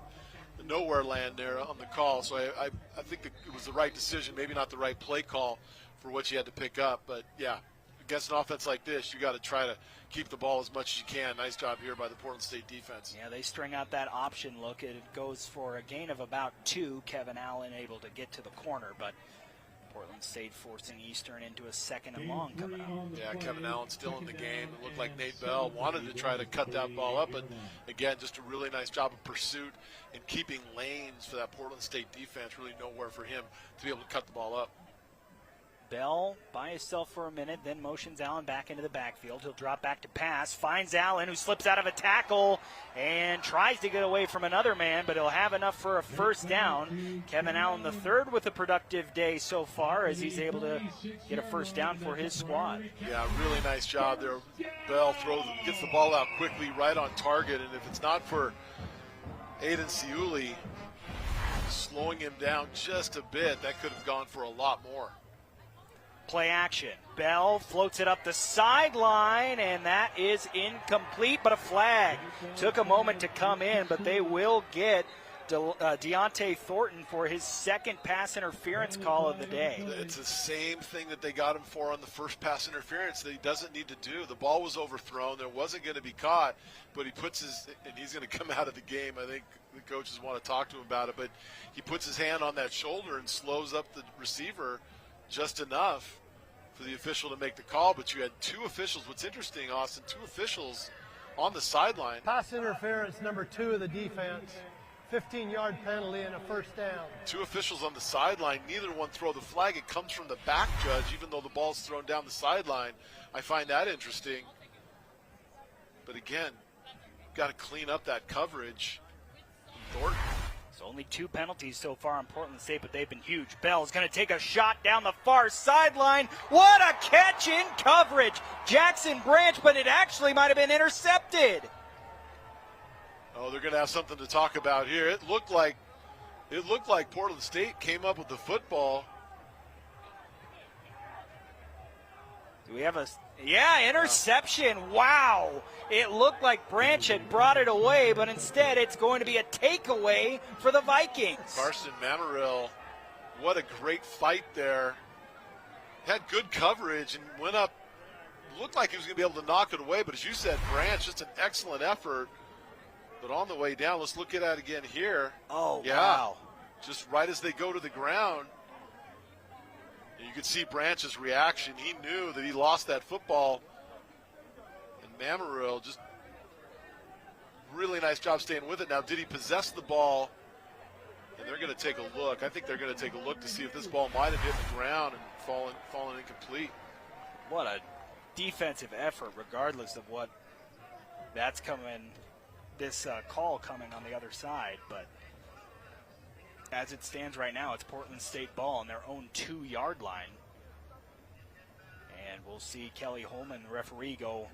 nowhere land there on the call. So I think that it was the right decision, maybe not the right play call for what you had to pick up. But, yeah, against an offense like this, you got to try to keep the ball as much as you can. Nice job here by the Portland State defense. Yeah, they string out that option look. It goes for a gain of about 2. Kevin Allen able to get to the corner, but Portland State forcing Eastern into a 2nd and long coming out. Yeah, Kevin Allen still in the game. It looked like Nate Bell wanted to try to cut that ball up, but again, just a really nice job of pursuit and keeping lanes for that Portland State defense. Really nowhere for him to be able to cut the ball up. Bell by himself for a minute, then motions Allen back into the backfield. He'll drop back to pass, finds Allen, who slips out of a tackle and tries to get away from another man, but he'll have enough for a 1st down. Kevin Allen, the 3rd, with a productive day so far as he's able to get a 1st down for his squad. Yeah, really nice job there. Bell gets the ball out quickly, right on target, and if it's not for Aiden Ciuli slowing him down just a bit, that could have gone for a lot more. Play action. Bell floats it up the sideline, and that is incomplete, but a flag. Took a moment to come in, but they will get Deontay Thornton for his 2nd pass interference call of the day. It's the same thing that they got him for on the first pass interference that he doesn't need to do. The ball was overthrown. There wasn't going to be caught, but he puts and he's going to come out of the game. I think the coaches want to talk to him about it, but he puts his hand on that shoulder and slows up the receiver just enough for the official to make the call, but you had two officials. What's interesting, Austin, two officials on the sideline. Pass interference, number 2 of the defense. 15-yard penalty and a first down. Two officials on the sideline, neither one throw the flag. It comes from the back judge, even though the ball's thrown down the sideline. I find that interesting. But again, got to clean up that coverage. Thornton. So only 2 penalties so far on Portland State, but they've been huge. Bell's going to take a shot down the far sideline. What a catch in coverage. Jackson Branch, but it actually might have been intercepted. Oh, they're going to have something to talk about here. It looked like Portland State came up with the football. Do we have a interception? Wow. It looked like Branch had brought it away, but instead it's going to be a takeaway for the Vikings. Carson Mammarell, what a great fight there. Had good coverage and went up. Looked like he was going to be able to knock it away, but as you said, Branch, just an excellent effort. But on the way down, let's look at that again here. Oh, yeah, wow. Just right as they go to the ground. You could see Branch's reaction. He knew that he lost that football. And Mammarell just really nice job staying with it. Now, did he possess the ball? And they're going to take a look. I think they're going to take a look to see if this ball might have hit the ground and fallen incomplete. What a defensive effort, regardless of what that's coming, this call coming on the other side. But as it stands right now, it's Portland State ball on their own 2-yard line. And we'll see Kelly Holman, the referee, go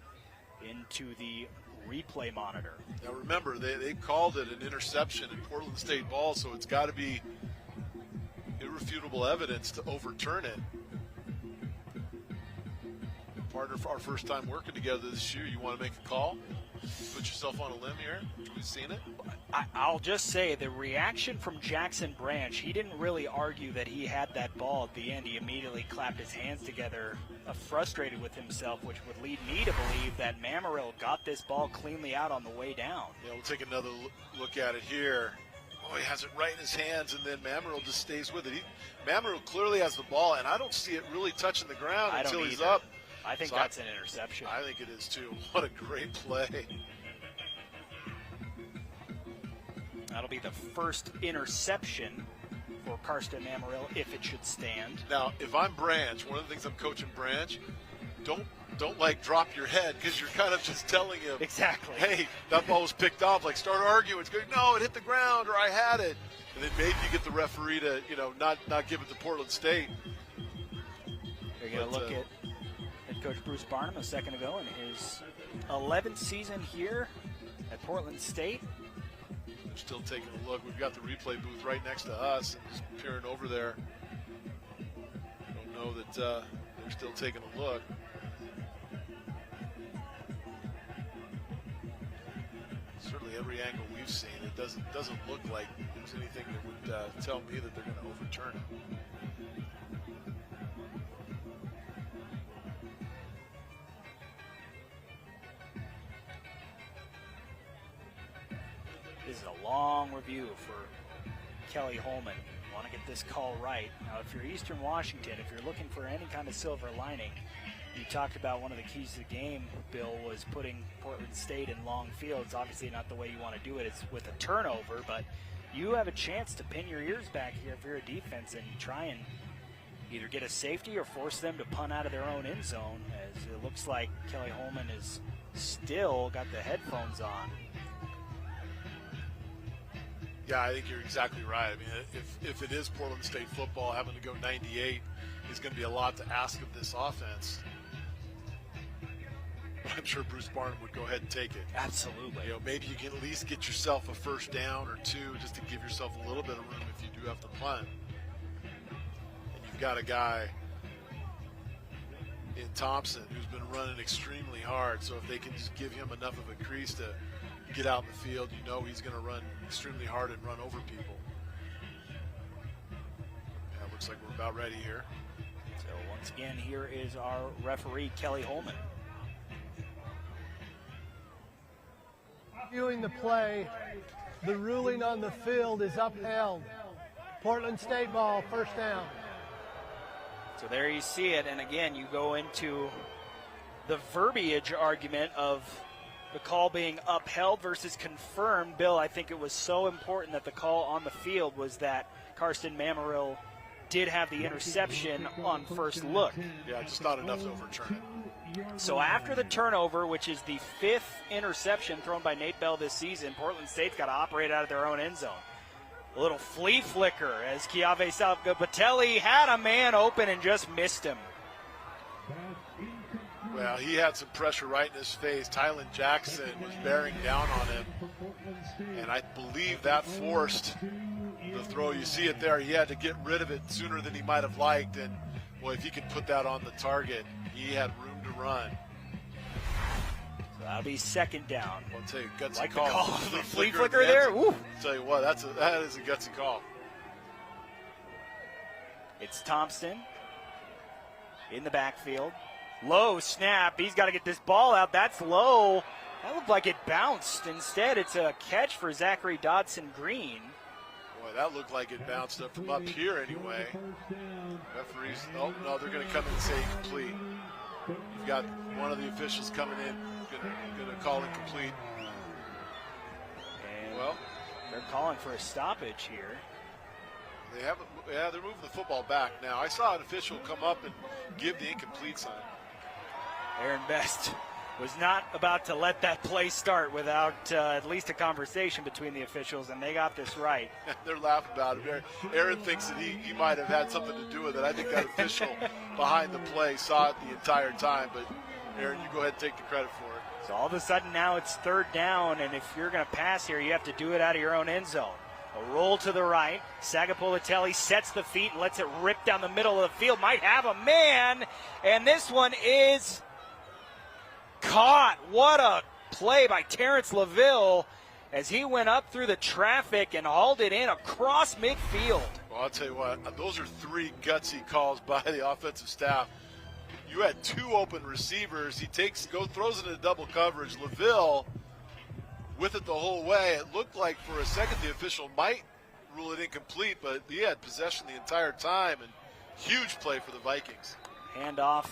into the replay monitor. Now remember, they called it an interception in Portland State ball, so it's got to be irrefutable evidence to overturn it. Partner, for our first time working together this year, you want to make a call? Put yourself on a limb here? We've seen it. I'll just say the reaction from Jackson Branch, he didn't really argue that he had that ball at the end. He immediately clapped his hands together, frustrated with himself, which would lead me to believe that Mammarell got this ball cleanly out on the way down. Yeah, we'll take another look at it here. Oh, he has it right in his hands, and then Mammarell just stays with it. Mammarell clearly has the ball, and I don't see it really touching the ground until he's up. I think that's an interception. I think it is too. What a great play. That'll be the first interception for Karsten Mammarell if it should stand. Now, if I'm Branch, one of the things I'm coaching Branch, don't like drop your head, because you're kind of just telling him, exactly, hey, that ball was picked off. Like, start arguing. It's going, no, it hit the ground, or I had it. And then maybe you get the referee to, not give it to Portland State. You're going to look at Coach Bruce Barnum a second ago in his 11th season here at Portland State. They're still taking a look. We've got the replay booth right next to us, and just peering over there. Don't know that they're still taking a look. Certainly every angle we've seen, it doesn't look like there's anything that would tell me that they're going to overturn it. This is a long review for Kelly Holman. Want to get this call right. Now, if you're Eastern Washington, if you're looking for any kind of silver lining, you talked about one of the keys to the game, Bill, was putting Portland State in long fields. Obviously not the way you want to do it. It's with a turnover, but you have a chance to pin your ears back here if you're a defense and try and either get a safety or force them to punt out of their own end zone, as it looks like Kelly Holman is still got the headphones on. Yeah, I think you're exactly right. I mean, if it is Portland State football, having to go 98 is going to be a lot to ask of this offense. But I'm sure Bruce Barnum would go ahead and take it. Absolutely. Maybe you can at least get yourself a first down or two just to give yourself a little bit of room if you do have to punt. And you've got a guy in Thompson who's been running extremely hard, so if they can just give him enough of a crease to get out in the field, he's going to run extremely hard and run over people. Yeah, looks like we're about ready here. So once again, here is our referee, Kelly Holman. Viewing the play, the ruling on the field is upheld. Portland State ball, first down. So there you see it, and again, you go into the verbiage argument of the call being upheld versus confirmed. Bill, I think it was so important that the call on the field was that Karsten Mammaril did have the interception on first look. Yeah, just not enough to overturn it. So after the turnover, which is the 5th interception thrown by Nate Bell this season, Portland State's got to operate out of their own end zone. A little flea flicker as Kiave Salvapatelli had a man open and just missed him. Well, he had some pressure right in his face. Tylen Jackson was bearing down on him, and I believe that forced the throw. You see it there. He had to get rid of it sooner than he might have liked, and, well, if he could put that on the target, he had room to run. So that'll be second down. I'll tell you, gutsy like call. The call. The flea flicker there? Woo. I'll tell you what, that is a gutsy call. It's Thompson in the backfield. Low snap. He's got to get this ball out. That's low. That looked like it bounced. Instead, it's a catch for Zachary Dodson-Green. Boy, that looked like it bounced up from up here anyway. Referees, oh, no, they're going to come in and say complete. You've got one of the officials coming in, going to call incomplete. And well, they're calling for a stoppage here. They haven't. Yeah, they're moving the football back now. I saw an official come up and give the incomplete sign. Aaron Best was not about to let that play start without at least a conversation between the officials, and they got this right. They're laughing about it. Aaron thinks that he might have had something to do with it. I think that official behind the play saw it the entire time, but Aaron, you go ahead and take the credit for it. So all of a sudden now it's third down, and if you're going to pass here, you have to do it out of your own end zone. A roll to the right. Sagapolatelli sets the feet and lets it rip down the middle of the field. Might have a man, and this one is caught. What a play by Terrence LaVille as he went up through the traffic and hauled it in across midfield. Well, I'll tell you what, those are 3 gutsy calls by the offensive staff. You had 2 open receivers. He throws it into double coverage. LaVille with it the whole way. It looked like for a second the official might rule it incomplete, but he had possession the entire time, and huge play for the Vikings. Handoff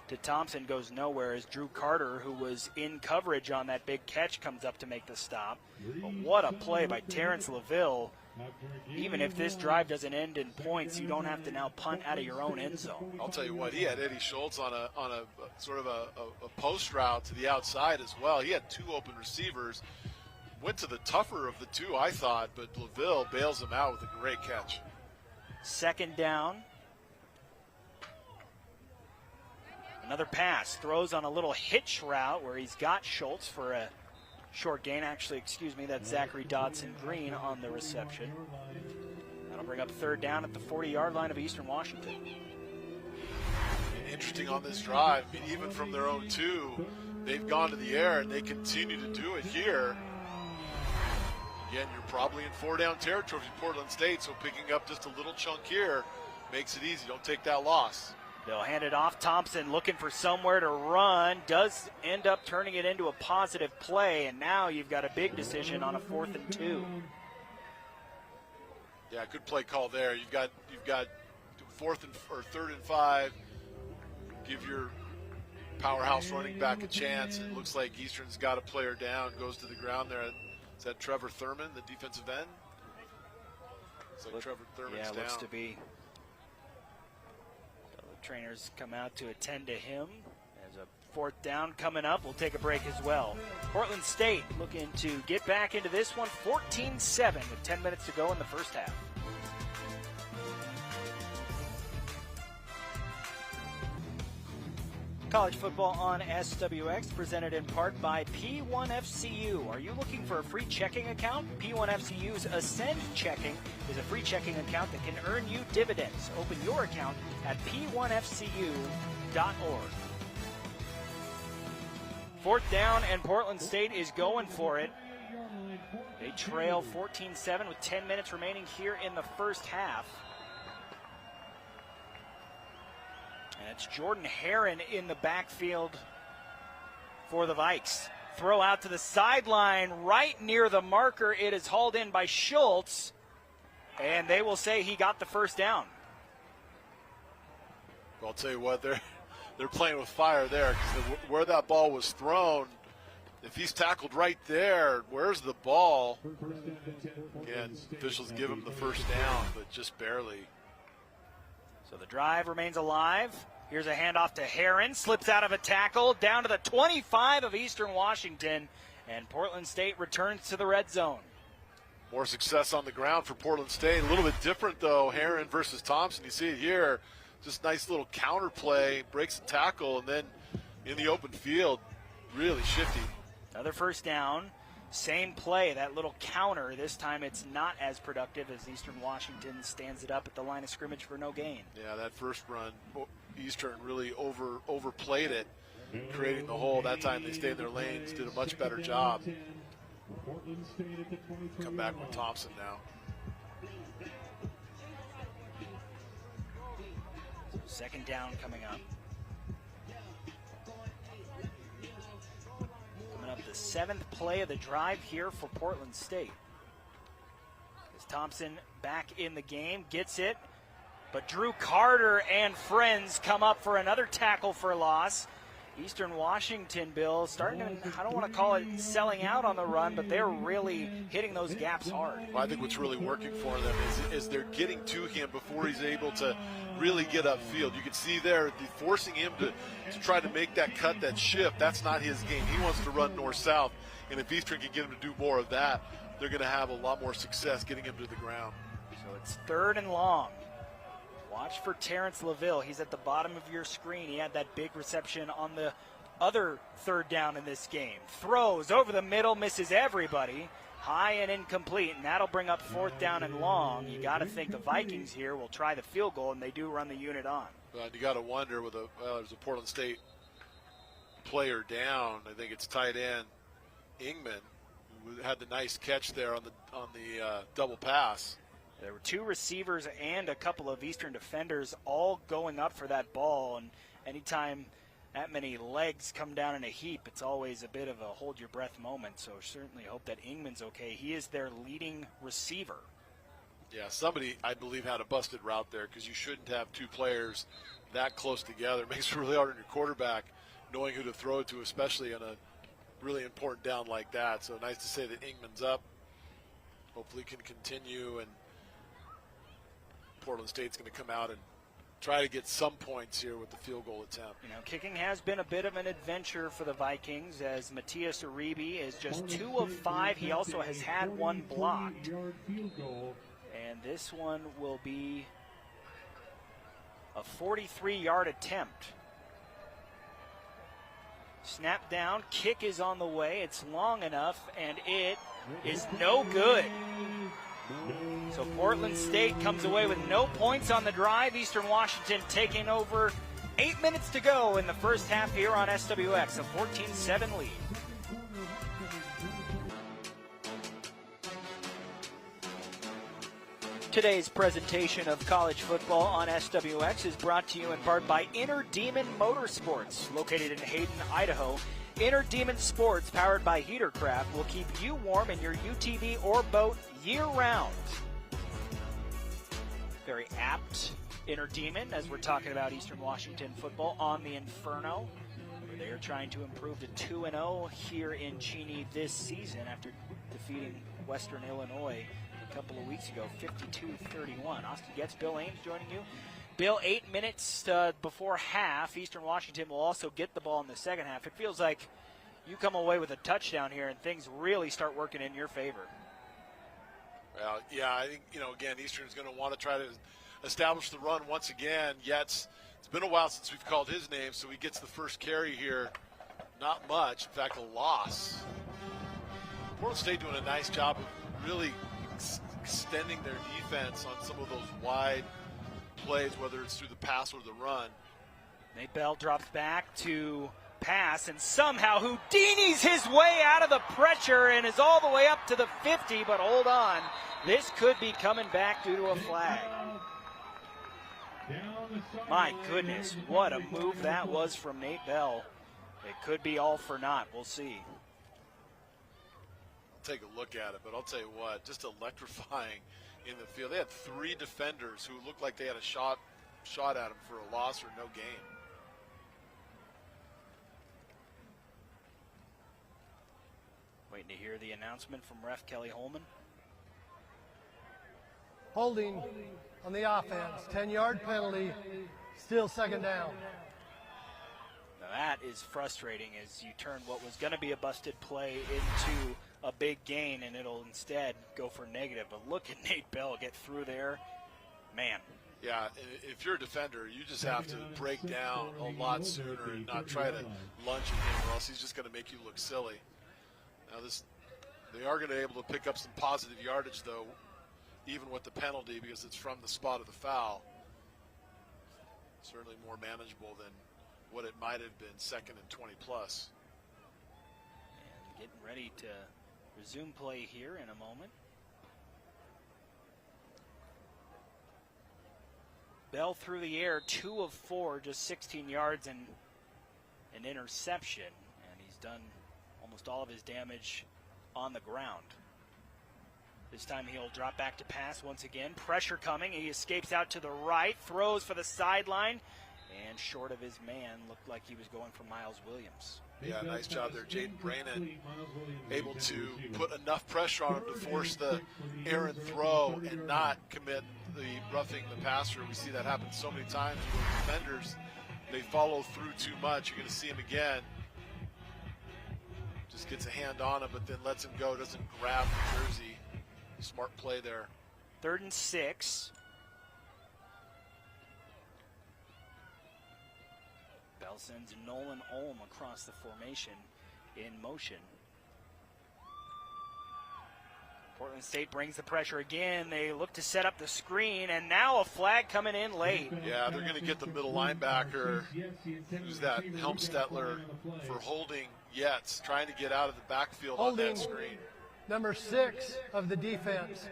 to Thompson goes nowhere as Drew Carter, who was in coverage on that big catch, comes up to make the stop. But what a play by Terrence LaVille. Even if this drive doesn't end in points, you don't have to now punt out of your own end zone. I'll tell you what, he had Eddie Schultz on a sort of a post route to the outside as well. He had 2 open receivers. Went to the tougher of the 2, I thought, but LaVille bails him out with a great catch. Second down. Another pass. Throws on a little hitch route where he's got Schultz for a short gain. Actually, excuse me, that's Zachary Dodson-Green on the reception. That'll bring up third down at the 40-yard line of Eastern Washington. Interesting on this drive, I mean, even from their own 2, they've gone to the air, and they continue to do it here. Again, you're probably in 4-down territory for Portland State, so picking up just a little chunk here makes it easy. Don't take that loss. They'll hand it off. Thompson looking for somewhere to run. Does end up turning it into a positive play, and now you've got a big decision on a 4th and 2. Yeah, good play call there. You've got 3rd and 5. Give your powerhouse running back a chance. It looks like Eastern's got a player down, goes to the ground there. Is that Trevor Thurman, the defensive end? It's like Trevor Thurman's down. Looks to be. The trainers come out to attend to him. There's a 4th down coming up. We'll take a break as well. Portland State looking to get back into this one, 14-7 with 10 minutes to go in the first half. College football on SWX, presented in part by P1FCU. Are you looking for a free checking account? P1FCU's Ascend Checking is a free checking account that can earn you dividends. Open your account at P1FCU.org. 4th down, and Portland State is going for it. They trail 14-7 with 10 minutes remaining here in the first half. And it's Jordan Herron in the backfield for the Vikes. Throw out to the sideline right near the marker. It is hauled in by Schultz, and they will say he got the first down. Well, I'll tell you what, they're playing with fire there, because where that ball was thrown, if he's tackled right there, where's the ball? Again, officials give him the first down, but just barely. So the drive remains alive. Here's a handoff to Heron, slips out of a tackle, down to the 25 of Eastern Washington, and Portland State returns to the red zone. More success on the ground for Portland State. A little bit different, though, Heron versus Thompson. You see it here. Just nice little counter play, breaks the tackle, and then in the open field, really shifty. Another first down. Same play, that little counter. This time it's not as productive as Eastern Washington stands it up at the line of scrimmage for no gain. Yeah, that first run, Eastern really overplayed it, creating the hole. That time they stayed in their lanes, did a much better job. Come back with Thompson now. Second down coming up. Coming up, the 7th play of the drive here for Portland State. As Thompson back in the game, gets it, but Drew Carter and friends come up for another tackle for loss. Eastern Washington, Bill, starting to, I don't want to call it selling out on the run, but they're really hitting those gaps hard. Well, I think what's really working for them is they're getting to him before he's able to really get upfield. You can see there, forcing him to try to make that cut, that shift. That's not his game. He wants to run north-south, and if Eastern can get him to do more of that, they're going to have a lot more success getting him to the ground. So it's 3rd and long. Watch for Terrence LaVille. He's at the bottom of your screen. He had that big reception on the other 3rd down in this game. Throws over the middle, misses everybody. High and incomplete, and that'll bring up 4th down and long. You got to think the Vikings here will try the field goal, and they do run the unit on. Well, you got to wonder with there's a Portland State player down. I think it's tight end Ingman, who had the nice catch there on the double pass. There were 2 receivers and a couple of Eastern defenders all going up for that ball, and anytime that many legs come down in a heap, it's always a bit of a hold-your-breath moment, so certainly hope that Ingman's okay. He is their leading receiver. Yeah, somebody, I believe, had a busted route there, because you shouldn't have 2 players that close together. It makes it really hard on your quarterback knowing who to throw it to, especially on a really important down like that. So nice to say that Ingman's up. Hopefully can continue, and Portland State's going to come out and try to get some points here with the field goal attempt. You know, kicking has been a bit of an adventure for the Vikings, as Matias Uribe is just 2 of 5. He also has had 1 blocked. And this one will be a 43-yard attempt. Snap down, kick is on the way. It's long enough, and it is no good. So Portland State comes away with no points on the drive. Eastern Washington taking over. 8 minutes to go in the first half here on SWX, a 14-7 lead. Today's presentation of college football on SWX is brought to you in part by Inner Demon Motorsports, located in Hayden, Idaho. Inner Demon Sports, powered by Heatercraft, will keep you warm in your UTV or boat year-round. Very apt, Inner Demon, as we're talking about Eastern Washington football on the Inferno. They are trying to improve to 2-0 here in Cheney this season after defeating Western Illinois a couple of weeks ago, 52-31. Austin Getz, Bill Ames joining you. Bill, 8 minutes before half, Eastern Washington will also get the ball in the second half. It feels like you come away with a touchdown here and things really start working in your favor. Well, yeah, I think, again, Eastern's going to want to try to establish the run once again. Yet it's been a while since we've called his name, so he gets the first carry here. Not much, in fact, a loss. Portland State doing a nice job of really extending their defense on some of those wide plays, whether it's through the pass or the run. Nate Bell drops back to pass, and somehow Houdini's his way out of the pressure and is all the way up to the 50, but hold on. This could be coming back due to a flag. My goodness, what a move that was from Nate Bell. It could be all for naught. We'll see. Take a look at it, but I'll tell you what, just electrifying in the field. They had 3 defenders who looked like they had a shot shot at him for a loss or no gain. Waiting to hear the announcement from ref Kelly Holman. Holding on the offense. 10-yard penalty. Still second down. Now that is frustrating as you turn what was going to be a busted play into a big gain, and it'll instead go for negative. But look at Nate Bell get through there. Man. Yeah, if you're a defender, you just have to break down a lot sooner and not try to lunge at him, or else he's just going to make you look silly. Now they are going to be able to pick up some positive yardage, though, even with the penalty, because it's from the spot of the foul. Certainly more manageable than what it might have been, 2nd and 20 plus. And getting ready to resume play here in a moment. Bell through the air, 2 of 4, just 16 yards and an interception. And he's done almost all of his damage on the ground. This time he'll drop back to pass once again. Pressure coming. He escapes out to the right, throws for the sideline, and short of his man, looked like he was going for Miles Williams. Yeah, nice job there. Jaden Brannon able to put enough pressure on him to force the errant throw and not commit the roughing the passer. We see that happen so many times with defenders. They follow through too much. You're going to see him again. Just gets a hand on him, but then lets him go, doesn't grab the jersey. Smart play there. 3rd and 6. Bell sends Nolan Olm across the formation in motion. Portland State brings the pressure again. They look to set up the screen, and now a flag coming in late. Yeah, they're going to get the middle linebacker, who's that Helmstetler, for holding Yates, trying to get out of the backfield on that screen. Number 6 of the defense.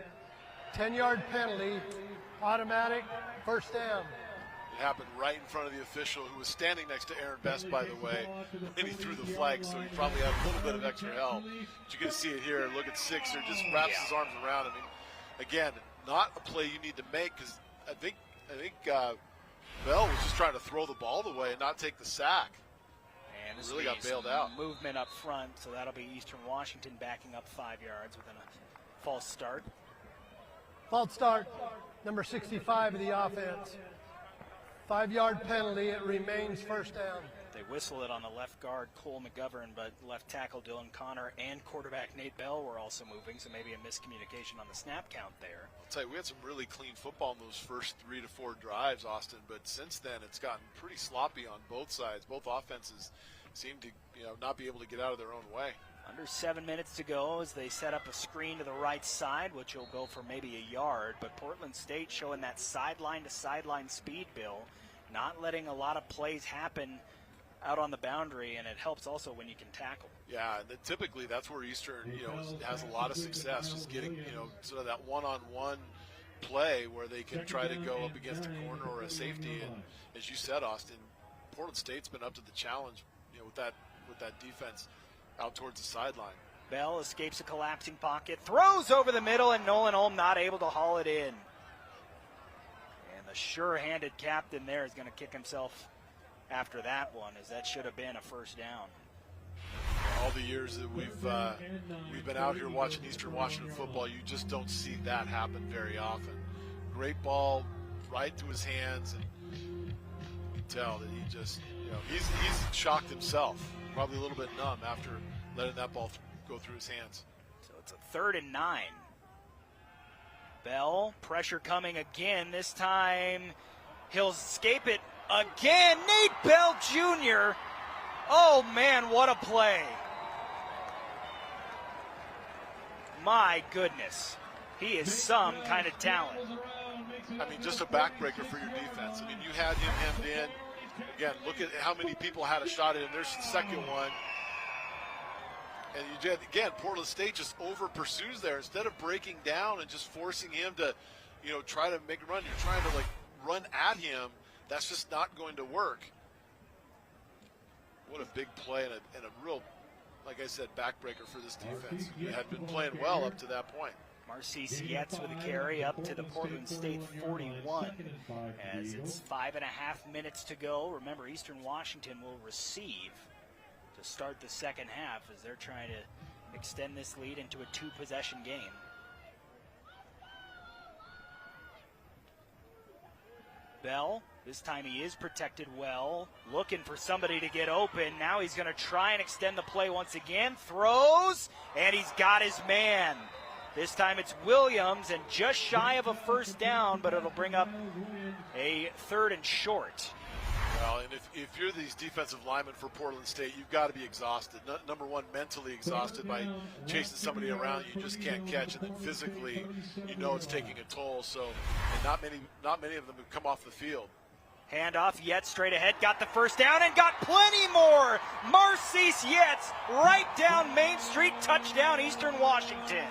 10-yard penalty. Automatic first down. It happened right in front of the official, who was standing next to Aaron Best, by the way, and he threw the flag, so he probably had a little bit of extra help. But you're going to see it here. Look at Sixer, just wraps his arms around him. I mean, again, not a play you need to make, because I think Bell was just trying to throw the ball away and not take the sack. And this really got bailed out. Movement up front, so that'll be Eastern Washington backing up 5 yards within a false start. False start. Number 65 of the offense. 5-yard penalty. It remains first down. They whistle it on the left guard, Cole McGovern, but left tackle Dylan Connor and quarterback Nate Bell were also moving, so maybe a miscommunication on the snap count there. I'll tell you, we had some really clean football in those first 3 to 4 drives, Austin, but since then it's gotten pretty sloppy on both sides. Both offenses seem to not be able to get out of their own way. Under 7 minutes to go as they set up a screen to the right side, which will go for maybe a yard. But Portland State showing that sideline-to-sideline speed, Bill, not letting a lot of plays happen out on the boundary, and it helps also when you can tackle. Yeah, and typically that's where Eastern, has a lot of success, just getting, sort of that one-on-one play where they can try to go up against a corner or a safety. And as you said, Austin, Portland State's been up to the challenge, with that defense out towards the sideline. Bell escapes a collapsing pocket, throws over the middle, and Nolan Holm not able to haul it in. And the sure-handed captain there is going to kick himself after that one, as that should have been a first down. All the years that we've been out here watching Eastern Washington football, you just don't see that happen very often. Great ball right to his hands, and you can tell that he just, he's shocked himself. Probably a little bit numb after letting that ball go through his hands. So it's a 3rd and 9. Bell, pressure coming again. This time he'll escape it again. Nate Bell Jr. Oh, man, what a play. My goodness. He is some kind of talent. I mean, just a backbreaker for your defense. I mean, you had him hemmed in. Again, look at how many people had a shot at him. There's the second one. And you did, again, Portland State just over pursues there. Instead of breaking down and just forcing him to, try to make a run, you're trying to, run at him. That's just not going to work. What a big play and a real, like I said, backbreaker for this defense. He had been playing well up to that point. Marcise Yetz with a carry up to the Portland State 41 as it's 5.5 minutes to go. Remember, Eastern Washington will receive to start the second half as they're trying to extend this lead into a two-possession game. Bell, this time he is protected well, looking for somebody to get open. Now he's going to try and extend the play once again, throws, and he's got his man. This time it's Williams, and just shy of a first down, but it'll bring up a 3rd and short. Well, and if you're these defensive linemen for Portland State, you've got to be exhausted. Number one, mentally exhausted by chasing somebody around you just can't catch, and then physically, you know it's taking a toll. So, and not many of them have come off the field. Handoff, Yetz straight ahead, got the first down and got plenty more. Marcise Yetz right down Main Street, touchdown Eastern Washington.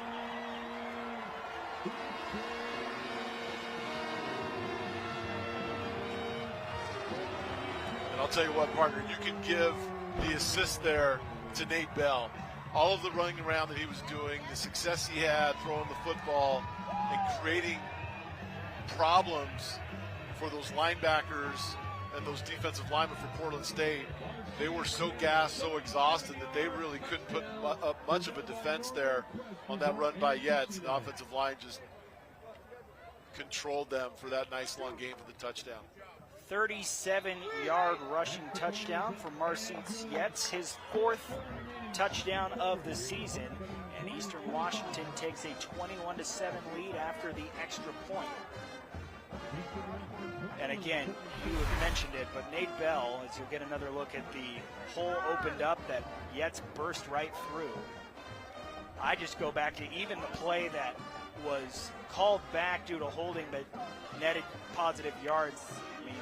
I'll tell you what, partner, you can give the assist there to Nate Bell. All of the running around that he was doing, the success he had throwing the football and creating problems for those linebackers and those defensive linemen for Portland State. They were so gassed, so exhausted that they really couldn't put up much of a defense there on that run by Yetz. The offensive line just controlled them for that nice long game for the touchdown. 37-yard rushing touchdown for Marcise Yetz, his 4th touchdown of the season, and Eastern Washington takes a 21-7 lead after the extra point. And again, you have mentioned it, but Nate Bell, as you'll get another look at the hole opened up that Yetz burst right through. I just go back to even the play that was called back due to holding but netted positive yards. I mean,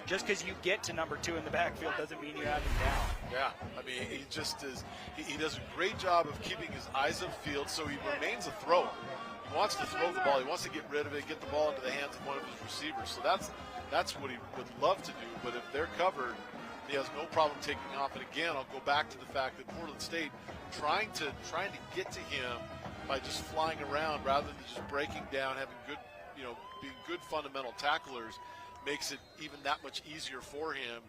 just because you get to number 2 in the backfield doesn't mean you have him down. Yeah, I mean, he just is. He does a great job of keeping his eyes upfield, so he remains a thrower. He wants to throw the ball. He wants to get rid of it, get the ball into the hands of one of his receivers. So that's what he would love to do. But if they're covered, he has no problem taking off. And again, I'll go back to the fact that Portland State trying to get to him by just flying around rather than just breaking down, having good, being good fundamental tacklers, makes it even that much easier for him.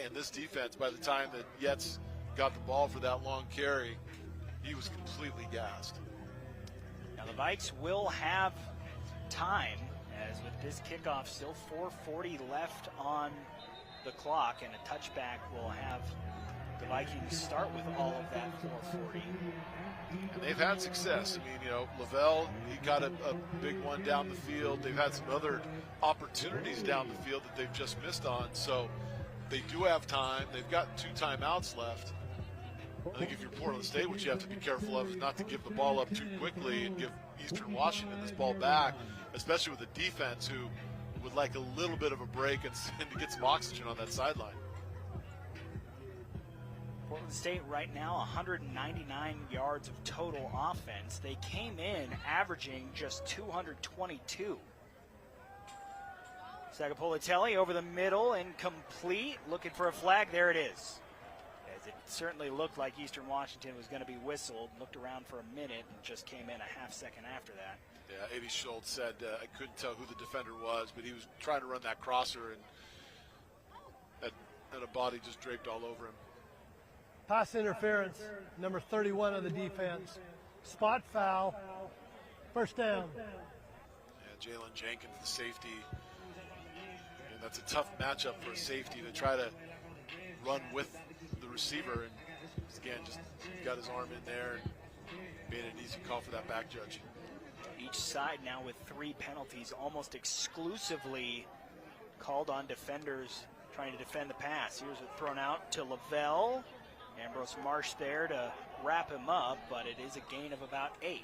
And this defense, by the time that Yetz got the ball for that long carry, he was completely gassed. Now the Vikes will have time, as with this kickoff still 4:40 left on the clock, and a touchback will have the Vikings start with all of that 4:40. And they've had success. I mean, Lavelle, he got a big one down the field. They've had some other opportunities down the field that they've just missed on. So they do have time. They've got 2 timeouts left. I think if you're Portland State, what you have to be careful of is not to give the ball up too quickly and give Eastern Washington this ball back, especially with a defense who would like a little bit of a break and to get some oxygen on that sideline. Portland State right now 199 yards of total offense. They came in averaging just 222. Sagapolitelli over the middle, incomplete, looking for a flag. There it is. As it certainly looked like Eastern Washington was going to be whistled, looked around for a minute and just came in a half second after that. Yeah, Eddie Schultz said I couldn't tell who the defender was, but he was trying to run that crosser and had a body just draped all over him. Pass interference, number 31 of the defense. Spot foul, first down. Yeah, Jalen Jenkins, the safety. And that's a tough matchup for a safety to try to run with the receiver. And again, just got his arm in there and made an easy call for that back judge. Each side now with 3 penalties, almost exclusively called on defenders trying to defend the pass. Here's it thrown out to Lavelle. Ambrose Marsh there to wrap him up, but it is a gain of about 8.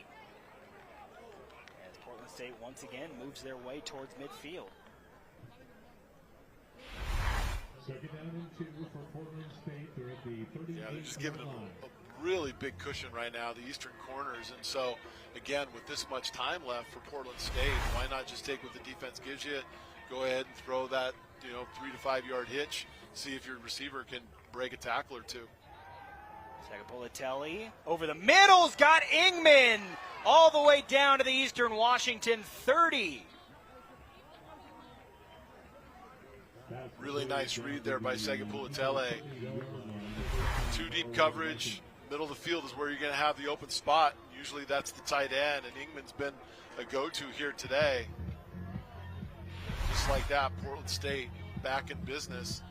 As Portland State once again moves their way towards midfield. Second down and 2 for Portland State. They're at the 38. Yeah, they're just giving them a really big cushion right now, the eastern corners. And so, again, with this much time left for Portland State, why not just take what the defense gives you, go ahead and throw that 3 to 5 yard hitch, see if your receiver can break a tackle or two. Segapolitelli over the middle's got Ingman all the way down to the Eastern Washington 30. Really nice read there by Segapolitelli. Two deep coverage. Middle of the field is where you're going to have the open spot. Usually that's the tight end, and Ingman's been a go-to here today. Just like that, Portland State back in business.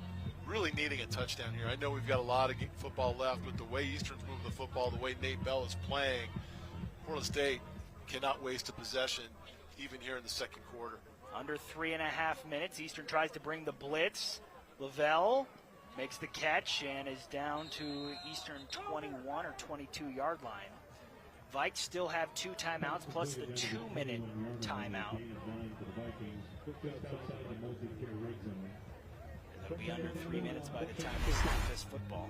Really needing a touchdown here. I know we've got a lot of football left, but the way Eastern's moving the football, the way Nate Bell is playing, Portland State cannot waste a possession even here in the second quarter. Under 3.5 minutes, Eastern tries to bring the blitz. Lavelle makes the catch and is down to Eastern 21 or 22-yard line. Vikes still have 2 timeouts plus the 2-minute timeout. It'll be under 3 minutes by the time we snap this football.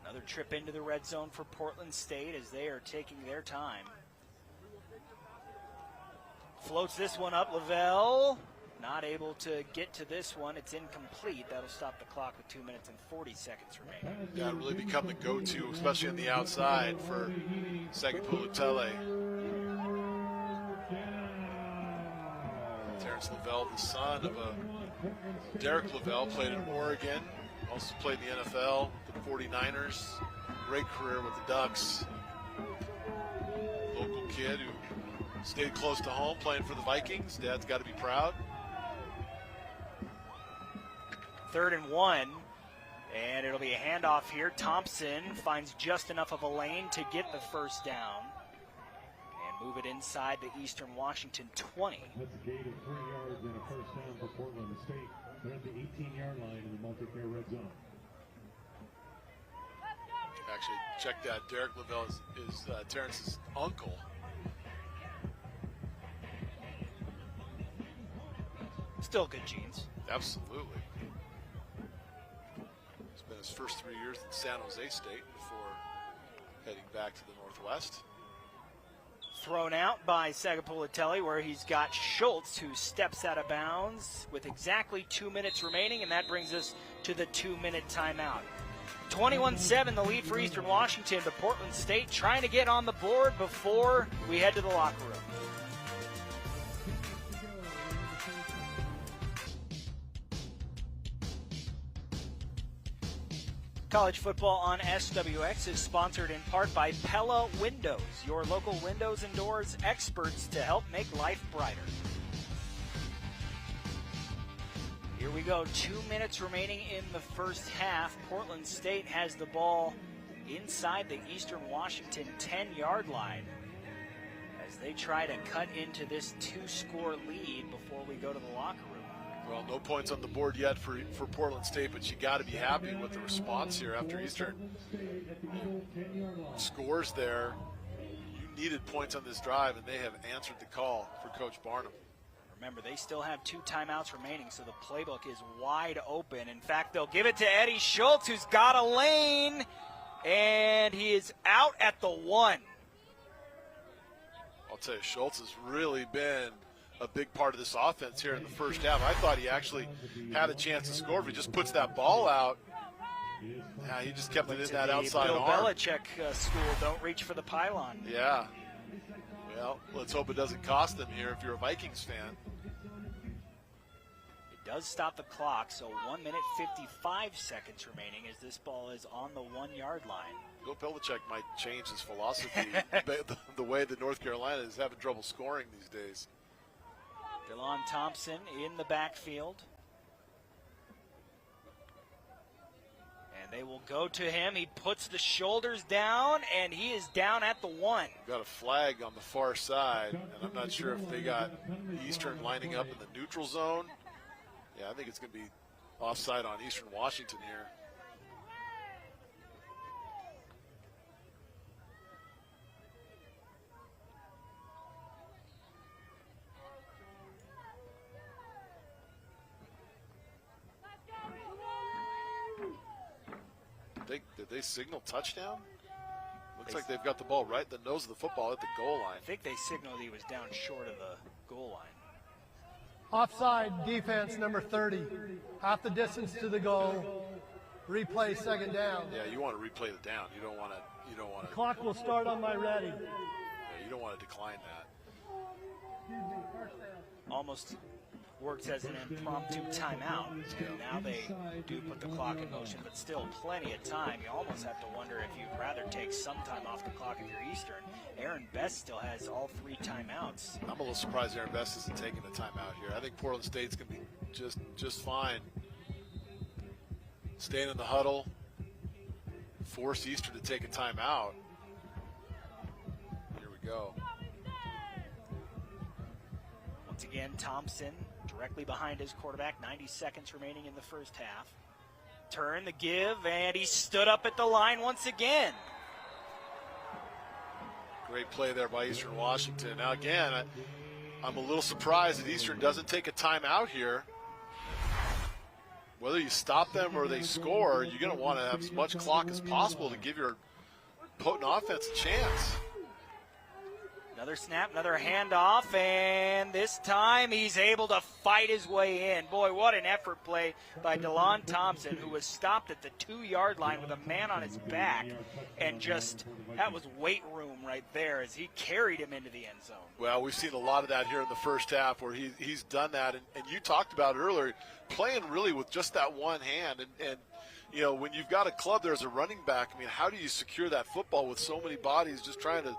Another trip into the red zone for Portland State as they are taking their time. Floats this one up, Lavelle. Not able to get to this one. It's incomplete. That'll stop the clock with 2 minutes and 40 seconds remaining. Yeah, really become the go-to, especially on the outside for Segapolitelli. Terrence Lavelle, the son of Derek Lavelle, played in Oregon. Also played in the NFL, the 49ers. Great career with the Ducks. Local kid who stayed close to home playing for the Vikings. Dad's got to be proud. 3rd and 1, and it'll be a handoff here. Thompson finds just enough of a lane to get the first down and move it inside the Eastern Washington 20. That's a gain of 3 yards and a first down for Portland State. They're at the 18-yard line in the multi-care red zone. Actually, check that. Derek Lavelle is Terrence's uncle. Still good genes. Absolutely. It's been his first 3 years in San Jose State before heading back to the Northwest. Thrown out by Segapolitelli, where he's got Schultz, who steps out of bounds with exactly 2 minutes remaining, and that brings us to the 2-minute timeout. 21-7 the lead for Eastern Washington, but Portland State trying to get on the board before we head to the locker room. College football on SWX is sponsored in part by Pella Windows, your local windows and doors experts to help make life brighter. Here we go, 2 minutes remaining in the first half. Portland State has the ball inside the Eastern Washington 10-yard line as they try to cut into this 2-score lead before we go to the locker room. Well, no points on the board yet for Portland State, but you got to be happy with the response here after Eastern scores there. You needed points on this drive, and they have answered the call for Coach Barnum. Remember, they still have 2 timeouts remaining, so the playbook is wide open. In fact, they'll give it to Eddie Schultz, who's got a lane, and he is out at the 1. I'll tell you, Schultz has really been a big part of this offense here in the first half. I thought he actually had a chance to score if he just puts that ball out. Yeah, he just kept it in that outside Bill arm. Belichick school, don't reach for the pylon. Yeah. Well, let's hope it doesn't cost them here if you're a Vikings fan. It does stop the clock, so 1 minute 55 seconds remaining as this ball is on the 1-yard line. Bill Belichick might change his philosophy the way that North Carolina is having trouble scoring these days. DeLon Thompson in the backfield. And they will go to him. He puts the shoulders down, and he is down at the 1. Got a flag on the far side, and I'm not sure if they got Eastern lining up in the neutral zone. Yeah, I think it's going to be offside on Eastern Washington here. Did they signal touchdown? Looks like they've got the ball right in the nose of the football at the goal line. I think they signaled he was down short of the goal line. Offside defense number 30. Half the distance to the goal. Replay second down. Yeah, you want to replay the down. You don't want to. Clock will start on my ready. Yeah, you don't want to decline that. Almost works as an impromptu timeout. And now they do put the clock in motion, but still plenty of time. You almost have to wonder if you'd rather take some time off the clock if you're Eastern. Aaron Best still has all 3 timeouts. I'm a little surprised Aaron Best isn't taking the timeout here. I think Portland State's going to be just fine. Staying in the huddle, force Eastern to take a timeout. Here we go. Once again, Thompson directly behind his quarterback, 90 seconds remaining in the first half. Turn, the give, and he stood up at the line once again. Great play there by Eastern Washington. Now again, I'm a little surprised that Eastern doesn't take a timeout here. Whether you stop them or they score, you're going to want to have as much clock as possible to give your potent offense a chance. Another snap, another handoff, and this time he's able to fight his way in. Boy, what an effort play by DeLon Thompson, who was stopped at the 2-yard line with a man on his back, and that was weight room right there as he carried him into the end zone. Well, we've seen a lot of that here in the first half where he's done that, and you talked about it earlier, playing really with just that one hand, and you know, when you've got a club there as a running back, I mean, how do you secure that football with so many bodies just trying to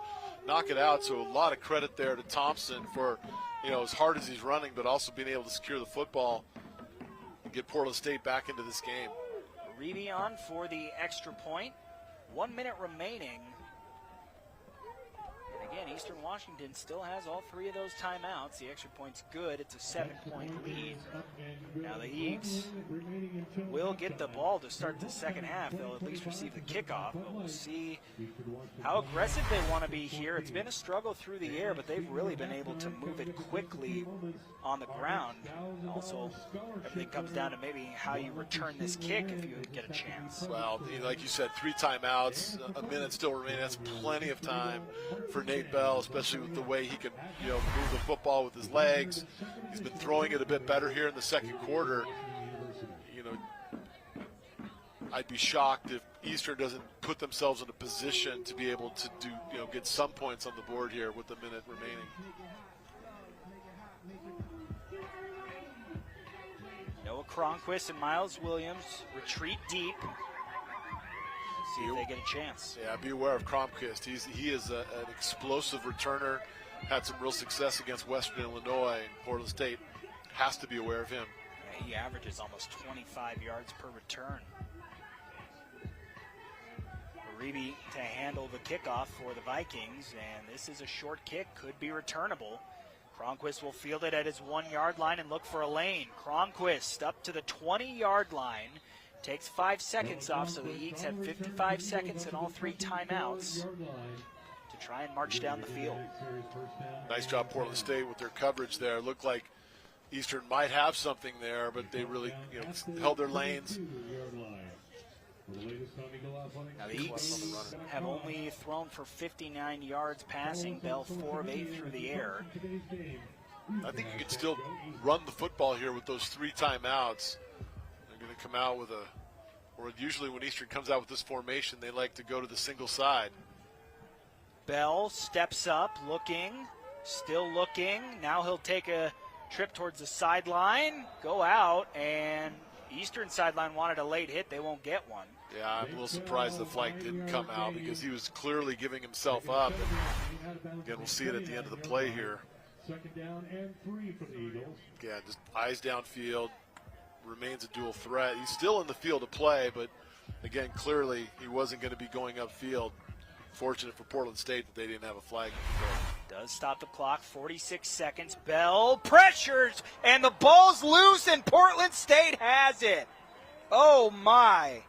knock it out? So a lot of credit there to Thompson for, you know, as hard as he's running, but also being able to secure the football and get Portland State back into this game. Reedy on for the extra point. 1 minute remaining. And again, Eastern Washington still has all 3 of those timeouts. The extra point's good. It's a 7-point lead. Now the Eagles will get the ball to start the second half. They'll at least receive the kickoff, but we'll see how aggressive they want to be here. It's been a struggle through the air, but they've really been able to move it quickly on the ground. Also, everything comes down to maybe how you return this kick if you get a chance. Well, like you said, 3 timeouts, a minute still remaining. That's plenty of time for Nate Bell, especially with the way he can, you know, move the football with his legs. He's been throwing it a bit better here in the second quarter. You know, I'd be shocked if Eastern doesn't put themselves in a position to be able to do, you know, get some points on the board here with a minute remaining. Noah Cronquist and Miles Williams retreat deep. See if they get a chance. Yeah, be aware of Cronquist. He is an explosive returner. Had some real success against Western Illinois, and Portland State has to be aware of him. Yeah, he averages almost 25 yards per return. Uribe to handle the kickoff for the Vikings, and this is a short kick, could be returnable. Cronquist will field it at his 1-yard line and look for a lane. Cronquist up to the 20-yard line. Takes 5 seconds off, so the Eagles have 55 seconds and all 3 timeouts to try and march down the field. Nice job, Portland State, with their coverage there. Looked like Eastern might have something there, but they really, you know, held their lanes. Now the Eagles have only thrown for 59 yards passing. Bell 4 of 8 through the air. I think you can still run the football here with those 3 timeouts. They're going to come out with or usually when Eastern comes out with this formation, they like to go to the single side. Bell steps up, looking, still looking. Now he'll take a trip towards the sideline, go out, and Eastern sideline wanted a late hit. They won't get one. Yeah, I'm a little surprised the flight didn't come out because he was clearly giving himself up. And again, we'll see it at the end of the play here. Second down and 3 for the Eagles. Yeah, just eyes downfield, remains a dual threat. He's still in the field of play, but again, clearly he wasn't going to be going upfield. Fortunate for Portland State that they didn't have a flag. Does stop the clock, 46 seconds. Bell pressures, and the ball's loose, and Portland State has it. Oh, my.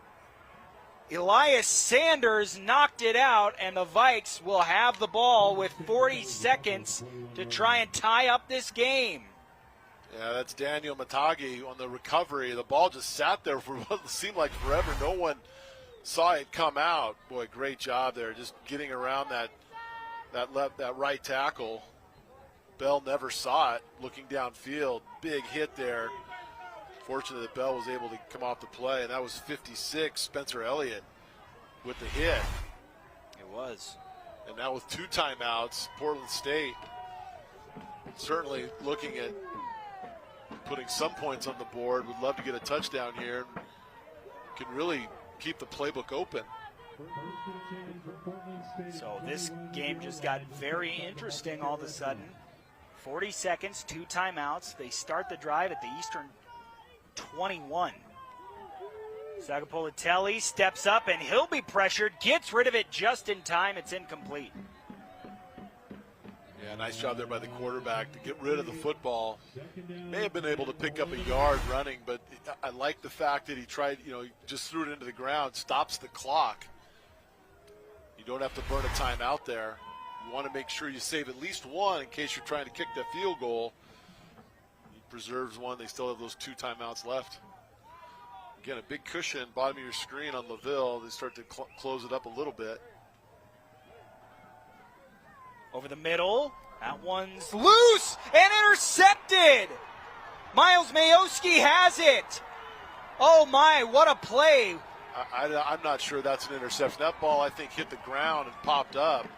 Elias Sanders knocked it out, and the Vikes will have the ball with 40 seconds to try and tie up this game. Yeah, that's Daniel Matagi on the recovery. The ball just sat there for what seemed like forever. No one saw it come out. Boy, great job there, just getting around that right tackle. Bell never saw it, looking downfield. Big hit there. Fortunately, that Bell was able to come off the play, and that was 56, Spencer Elliott with the hit. It was. And now with 2 timeouts, Portland State certainly looking at putting some points on the board. Would love to get a touchdown here. Can really keep the playbook open. So this game just got very interesting all of a sudden. 40 seconds, 2 timeouts. They start the drive at the Eastern 21. Sagapolitelli steps up, and he'll be pressured. Gets rid of it just in time. It's incomplete. Yeah, nice job there by the quarterback to get rid of the football. May have been able to pick up a yard running, but I like the fact that he tried, he just threw it into the ground, stops the clock. You don't have to burn a timeout there. You want to make sure you save at least one in case you're trying to kick that field goal. He preserves one. They still have those 2 timeouts left. Again, a big cushion, bottom of your screen on LaVille. They start to close it up a little bit. Over the middle. That one's loose and intercepted. Miles Mayoski has it. Oh, my, what a play. I'm not sure that's an interception. That ball, I think, hit the ground and popped up.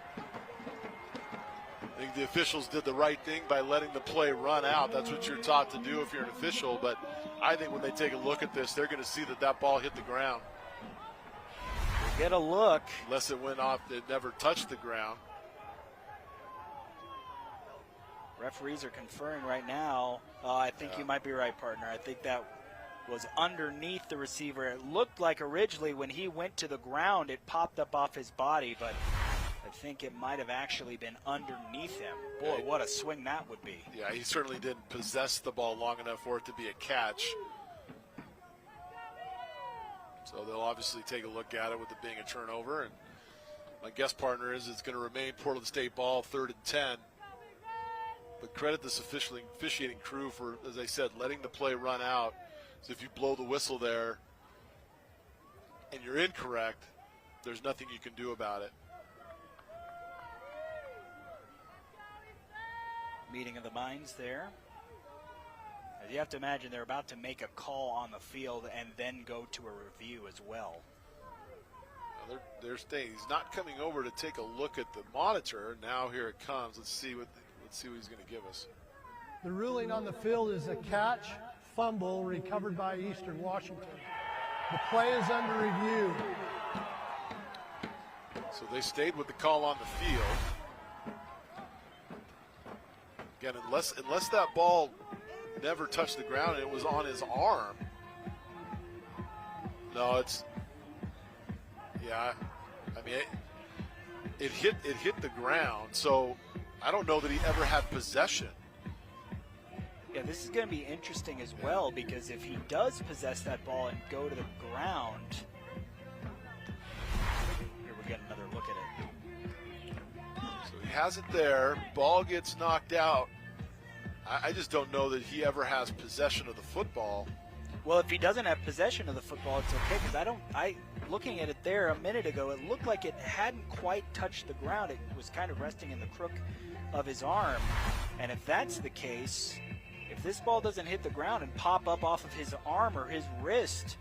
I think the officials did the right thing by letting the play run out. That's what you're taught to do if you're an official. But I think when they take a look at this, they're going to see that ball hit the ground. We'll get a look. Unless it went off, it never touched the ground. Referees are conferring right now. I think you might be right, partner. I think that was underneath the receiver. It looked like originally when he went to the ground, it popped up off his body, but I think it might have actually been underneath him. Boy, what a swing that would be. Yeah, he certainly didn't possess the ball long enough for it to be a catch. So they'll obviously take a look at it with it being a turnover. And my guess, partner, is it's going to remain Portland State ball, 3rd and 10. But credit this officiating crew for, as I said, letting the play run out. So if you blow the whistle there and you're incorrect, there's nothing you can do about it. Meeting of the minds there. You have to imagine they're about to make a call on the field and then go to a review as well. They're staying. He's not coming over to take a look at the monitor. Now here it comes. Let's see what he's going to give us. The ruling on the field is a catch, fumble, recovered by Eastern Washington. The play is under review. So they stayed with the call on the field. Again, unless that ball never touched the ground and it was on his arm. No, it's, yeah, I mean, it hit the ground, so I don't know that he ever had possession. Yeah, this is going to be interesting as well, because if he does possess that ball and go to the ground, here we get another look at it. So he has it there, ball gets knocked out. I just don't know that he ever has possession of the football. Well, if he doesn't have possession of the football, it's okay, because looking at it there a minute ago, it looked like it hadn't quite touched the ground. It was kind of resting in the crook of his arm. And if that's the case, if this ball doesn't hit the ground and pop up off of his arm or his wrist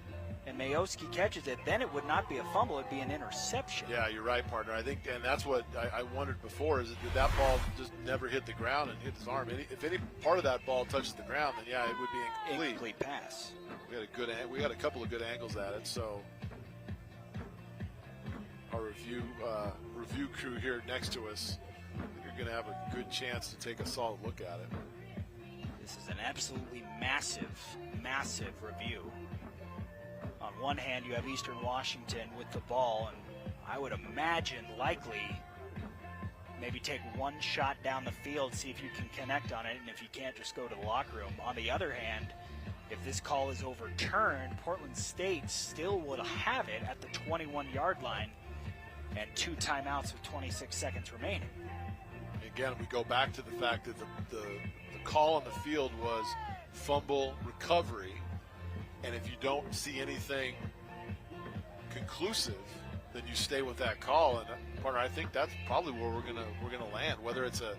and Mayoski catches it, then it would not be a fumble, it'd be an interception. Yeah, you're right, partner. I think, and that's what I wondered before, is did that ball just never hit the ground and hit his arm? If any part of that ball touches the ground, then yeah, it would be incomplete. Incomplete pass. We had a couple of good angles at it, so our review crew here next to us, you're going to have a good chance to take a solid look at it. This is an absolutely massive, massive review. On one hand, you have Eastern Washington with the ball, and I would imagine likely maybe take one shot down the field, see if you can connect on it, and if you can't, just go to the locker room. On the other hand, if this call is overturned, Portland State still would have it at the 21-yard line and 2 timeouts with 26 seconds remaining. Again, we go back to the fact that the call on the field was fumble recovery, and if you don't see anything conclusive, then you stay with that call. And partner, I think that's probably where we're gonna land. Whether it's a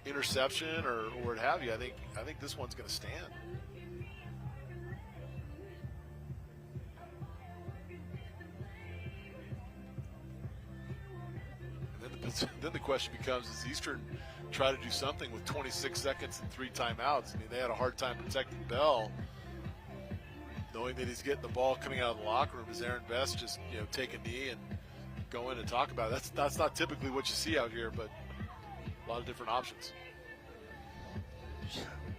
interception or what have you, I think this one's gonna stand. Then the question becomes, does Eastern try to do something with 26 seconds and 3 timeouts? I mean, they had a hard time protecting Bell, knowing that he's getting the ball coming out of the locker room. Does Aaron Best just take a knee and go in and talk about it? That's not typically what you see out here, but a lot of different options.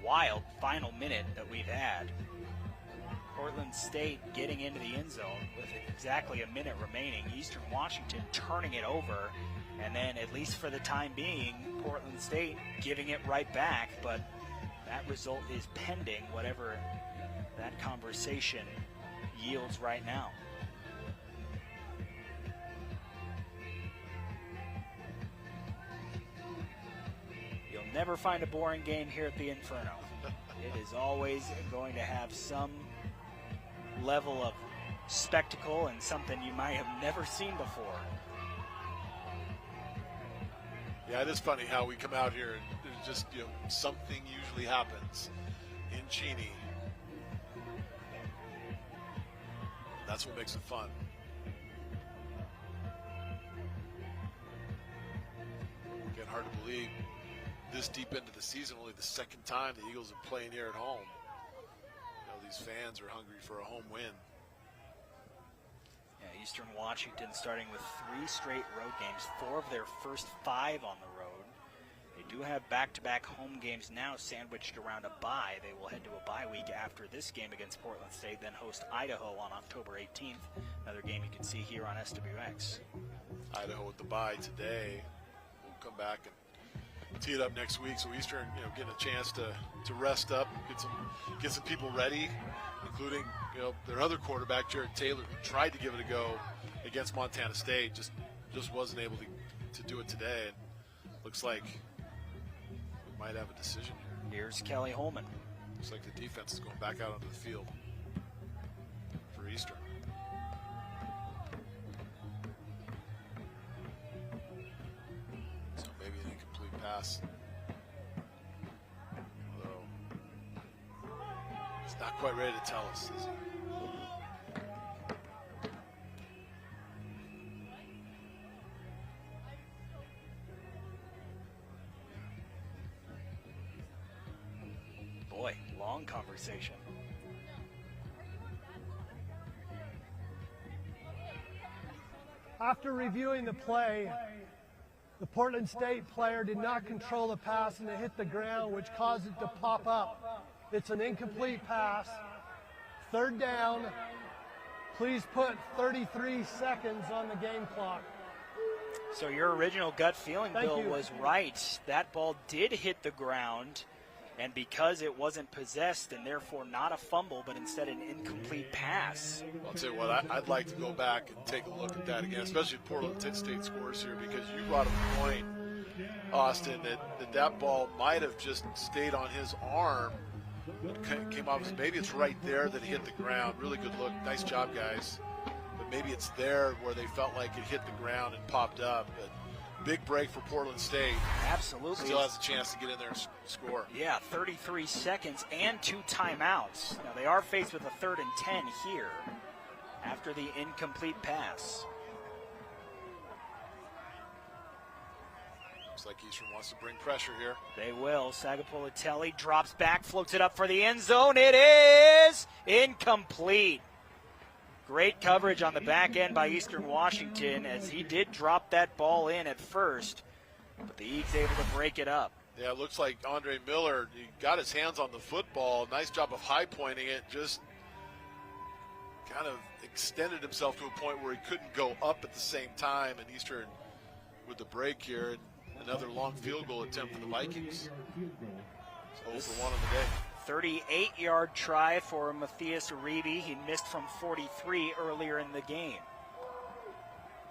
Wild final minute that we've had. Portland State getting into the end zone with exactly a minute remaining. Eastern Washington turning it over. And then, at least for the time being, Portland State giving it right back. But that result is pending, whatever that conversation yields right now. You'll never find a boring game here at the Inferno. It is always going to have some level of spectacle and something you might have never seen before. Yeah, it is funny how we come out here and there's just, something usually happens in Cheney. That's what makes it fun. Again, hard to believe this deep into the season, only the second time the Eagles are playing here at home. These fans are hungry for a home win. Yeah, Eastern Washington starting with 3 straight road games, 4 of their first 5 on the road. They do have back-to-back home games now sandwiched around a bye. They will head to a bye week after this game against Portland State, then host Idaho on October 18th. Another game you can see here on SWX. Idaho with the bye today. We'll come back and tee it up next week. So Eastern, getting a chance to rest up, get some people ready, including their other quarterback, Jared Taylor, who tried to give it a go against Montana State, just wasn't able to do it today. And looks like we might have a decision here. Here's Kelly Holman. Looks like the defense is going back out onto the field for Eastern. So maybe an incomplete pass. Although he's not quite ready to tell us, is he? Boy, long conversation. After reviewing the play, the Portland State player did not control the pass and it hit the ground, which caused it to pop up. It's an incomplete pass. 3rd down. Please put 33 seconds on the game clock. So your original gut feeling, Thank Bill, you. was right. That ball did hit the ground, and because it wasn't possessed and therefore not a fumble, but instead an incomplete pass. I'll tell you what, I'd like to go back and take a look at that again, especially if Portland State scores here, because you brought up a point, Austin, that ball might have just stayed on his arm. It came off, maybe it's right there that it hit the ground. Really good look. Nice job, guys. But maybe it's there where they felt like it hit the ground and popped up. But big break for Portland State. Absolutely. Still has a chance to get in there and score. Yeah, 33 seconds and 2 timeouts. Now they are faced with a 3rd and 10 here after the incomplete pass. Looks like Eastern wants to bring pressure here. They will. Sagapolatelli drops back, floats it up for the end zone. It is incomplete. Great coverage on the back end by Eastern Washington, as he did drop that ball in at first, but the Eagles able to break it up. Yeah, it looks like Andre Miller, he got his hands on the football. Nice job of high pointing it. Just kind of extended himself to a point where he couldn't go up at the same time. And Eastern with the break here, and another long field goal attempt for the Vikings. It's 0 for 1 on the day. 38-yard try for Matthias Uribe. He missed from 43 earlier in the game.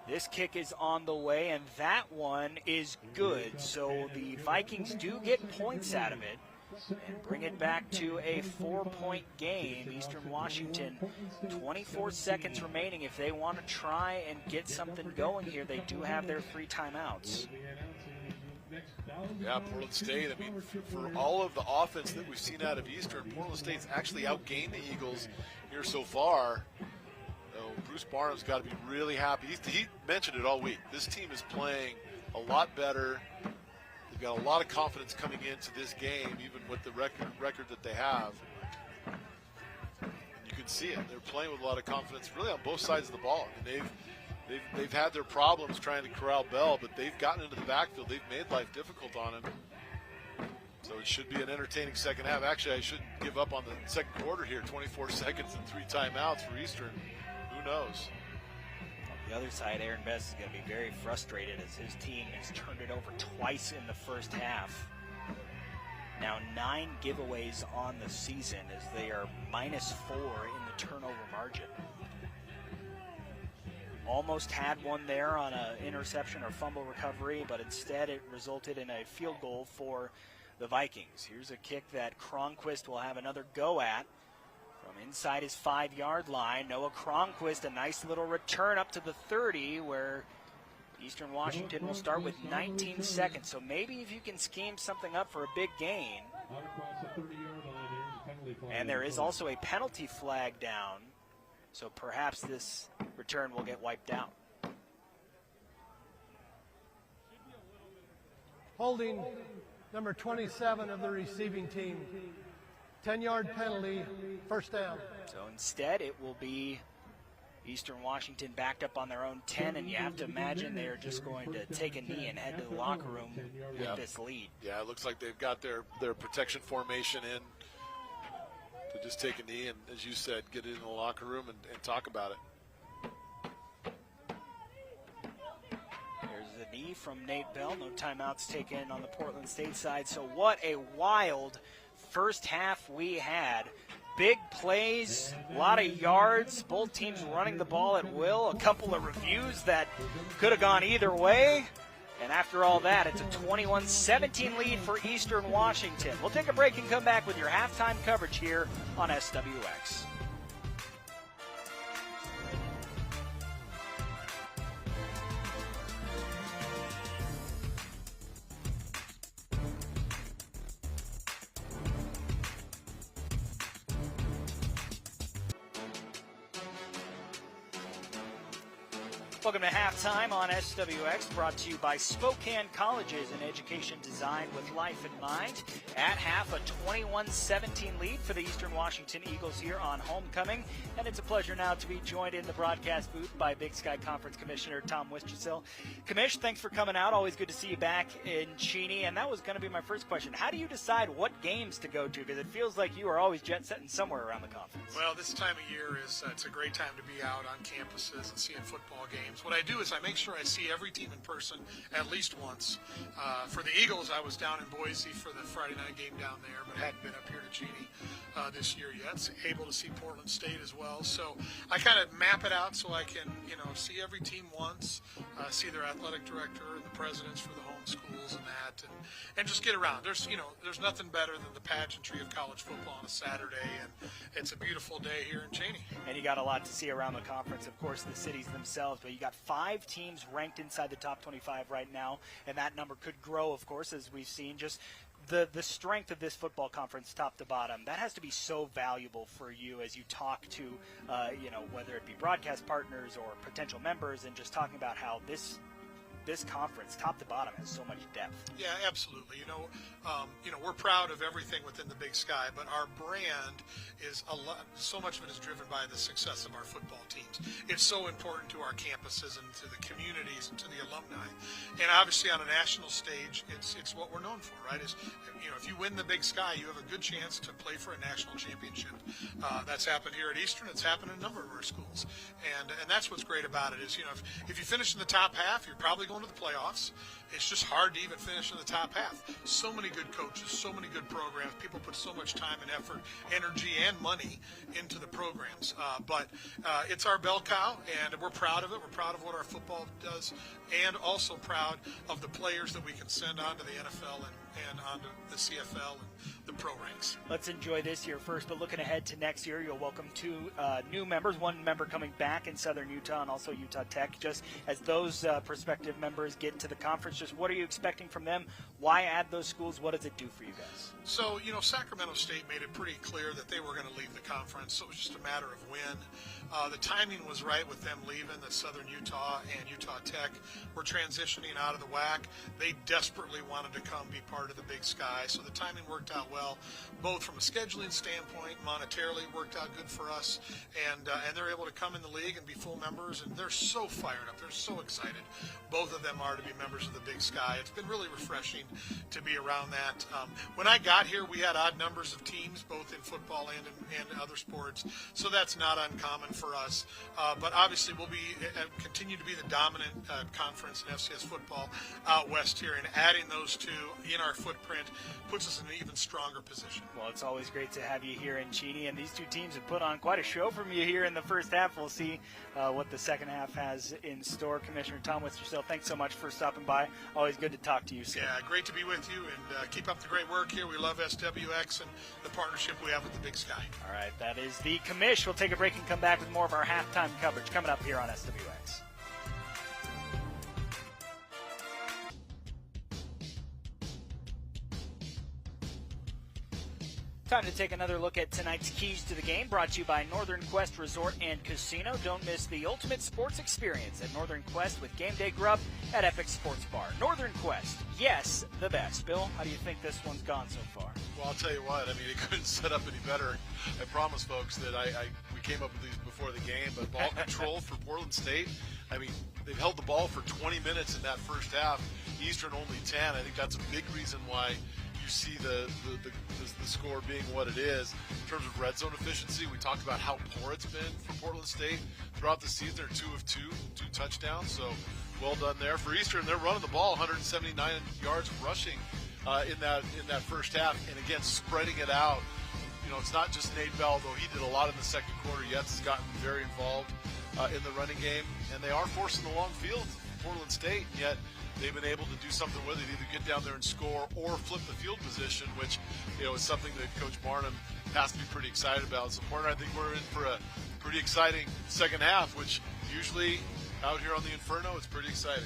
This kick is on the way, and that one is good. So the Vikings do get points out of it. and bring it back to a 4-point game. Eastern Washington, 24 seconds remaining. If they want to try and get something going here, they do have their 3 timeouts. Yeah, Portland State, I mean, for all of the offense that we've seen out of Eastern, Portland State's actually outgained the Eagles here so far. Bruce Barnum's got to be really happy. He mentioned it all week. This team is playing a lot better. They've got a lot of confidence coming into this game, even with the record that they have. And you can see it. They're playing with a lot of confidence, really on both sides of the ball. I mean, they've had their problems trying to corral Bell, but they've gotten into the backfield. They've made life difficult on him. So it should be an entertaining second half. Actually, I shouldn't give up on the second quarter here. 24 seconds and 3 timeouts for Eastern. Who knows? On the other side, Aaron Best is going to be very frustrated as his team has turned it over twice in the first half. Now 9 giveaways on the season as they are -4 in the turnover margin. Almost had one there on an interception or fumble recovery, but instead it resulted in a field goal for the Vikings. Here's a kick that Cronquist will have another go at from inside his 5-yard line. Noah Cronquist, a nice little return up to the 30, where Eastern Washington will start with 19 seconds. So maybe if you can scheme something up for a big gain. And there is also a penalty flag down, so perhaps this return will get wiped out. Holding number 27 of the receiving team. 10-yard penalty, first down. So instead it will be Eastern Washington backed up on their own 10, and you have to imagine they are just going to take a knee and head to the locker room with this lead. Yeah, it looks like they've got their protection formation in to just take a knee and, as you said, get it in the locker room and talk about it. There's a knee from Nate Bell. No timeouts taken on the Portland State side. So what a wild first half we had. Big plays, a lot of yards, both teams running the ball at will, a couple of reviews that could have gone either way. And after all that, it's a 21-17 lead for Eastern Washington. We'll take a break and come back with your halftime coverage here on SWX. Welcome to Halftime on SWX, brought to you by Spokane Colleges, an education designed with life in mind. At half, a 21-17 lead for the Eastern Washington Eagles here on homecoming. And it's a pleasure now to be joined in the broadcast booth by Big Sky Conference Commissioner Tom Wistrcill. Commish, thanks for coming out. Always good to see you back in Cheney. And that was going to be my first question. How do you decide what games to go to? Because it feels like you are always jet-setting somewhere around the conference. Well, this time of year is it's a great time to be out on campuses and seeing football games. What I do is I make sure I see every team in person at least once. For the Eagles, I was down in Boise for the Friday night game down there, but hadn't been up here to Cheney this year yet. So able to see Portland State as well. So I kind of map it out so I can, see every team once, see their athletic director and the presidents for the home schools and that, and just get around. There's nothing better than the pageantry of college football on a Saturday, and it's a beautiful day here in Cheney. And you got a lot to see around the conference, of course, the cities themselves, but you got 5 teams ranked inside the top 25 right now, and that number could grow, of course, as we've seen. Just the strength of this football conference, top to bottom, that has to be so valuable for you as you talk to, whether it be broadcast partners or potential members, and just talking about how this conference, top to bottom, has so much depth. Yeah, absolutely. We're proud of everything within the Big Sky, but our brand is so much of it is driven by the success of our football teams. It's so important to our campuses and to the communities and to the alumni. And obviously on a national stage, it's what we're known for, right? If you win the Big Sky, you have a good chance to play for a national championship. That's happened here at Eastern. It's happened in a number of our schools. And that's what's great about it is, if you finish in the top half, you're probably going to the playoffs. It's just hard to even finish in the top half. So many good coaches, so many good programs. People put so much time and effort, energy, and money into the programs. But it's our bell cow, and we're proud of it. We're proud of what our football does, and also proud of the players that we can send on to the NFL and onto the CFL and the pro ranks. Let's enjoy this year first, but looking ahead to next year, you'll welcome 2 new members, 1 member coming back in Southern Utah and also Utah Tech. Just as those prospective members get into the conference, just what are you expecting from them? Why add those schools? What does it do for you guys? So, Sacramento State made it pretty clear that they were going to leave the conference, so it was just a matter of when. The timing was right with them leaving. That Southern Utah and Utah Tech were transitioning out of the WAC. They desperately wanted to come be part of the Big Sky, so the timing worked out well, both from a scheduling standpoint, monetarily worked out good for us, and they're able to come in the league and be full members, and they're so fired up. They're so excited. Both of them are to be members of the Big Sky. It's been really refreshing to be around that. When I got here, we had odd numbers of teams, both in football and other sports, so that's not uncommon for us. But obviously, we'll continue to be the dominant conference in FCS football out west here, and adding those 2 in our footprint puts us in an even stronger position. Well, it's always great to have you here in Cheney, and these 2 teams have put on quite a show from you here in the first half. We'll see what the second half has in store. Commissioner Tom Wistersill, thanks so much for stopping by. Always good to talk to you, sir. Yeah, great to be with you, and keep up the great work here. We love SWX and the partnership we have with the Big Sky. All right, that is the commish. We'll take a break and come back with more of our halftime coverage coming up here on SWX. Time to take another look at tonight's keys to the game, brought to you by Northern Quest Resort and Casino. Don't miss the ultimate sports experience at Northern Quest with game day grub at Epic Sports Bar. Northern Quest, yes, the best. Bill, how do you think this one's gone so far? Well, I'll tell you what. I mean, it couldn't set up any better. I promise, folks, that we came up with these before the game. But ball control for Portland State. I mean, they've held the ball for 20 minutes in that first half. Eastern only 10. I think that's a big reason why you see the score being what it is. In terms of red zone efficiency, we talked about how poor it's been for Portland State throughout the season. They're 2 of 2 touchdowns, so well done there. For Eastern, they're running the ball 179 yards rushing in that first half, and again, spreading it out. It's not just Nate Bell, though he did a lot in the second quarter. Yates has gotten very involved in the running game, and they are forcing the long field, Portland State, yet they've been able to do something with it, either get down there and score or flip the field position, which is something that Coach Barnum has to be pretty excited about. So, partner, I think we're in for a pretty exciting second half, which usually out here on the Inferno, it's pretty exciting.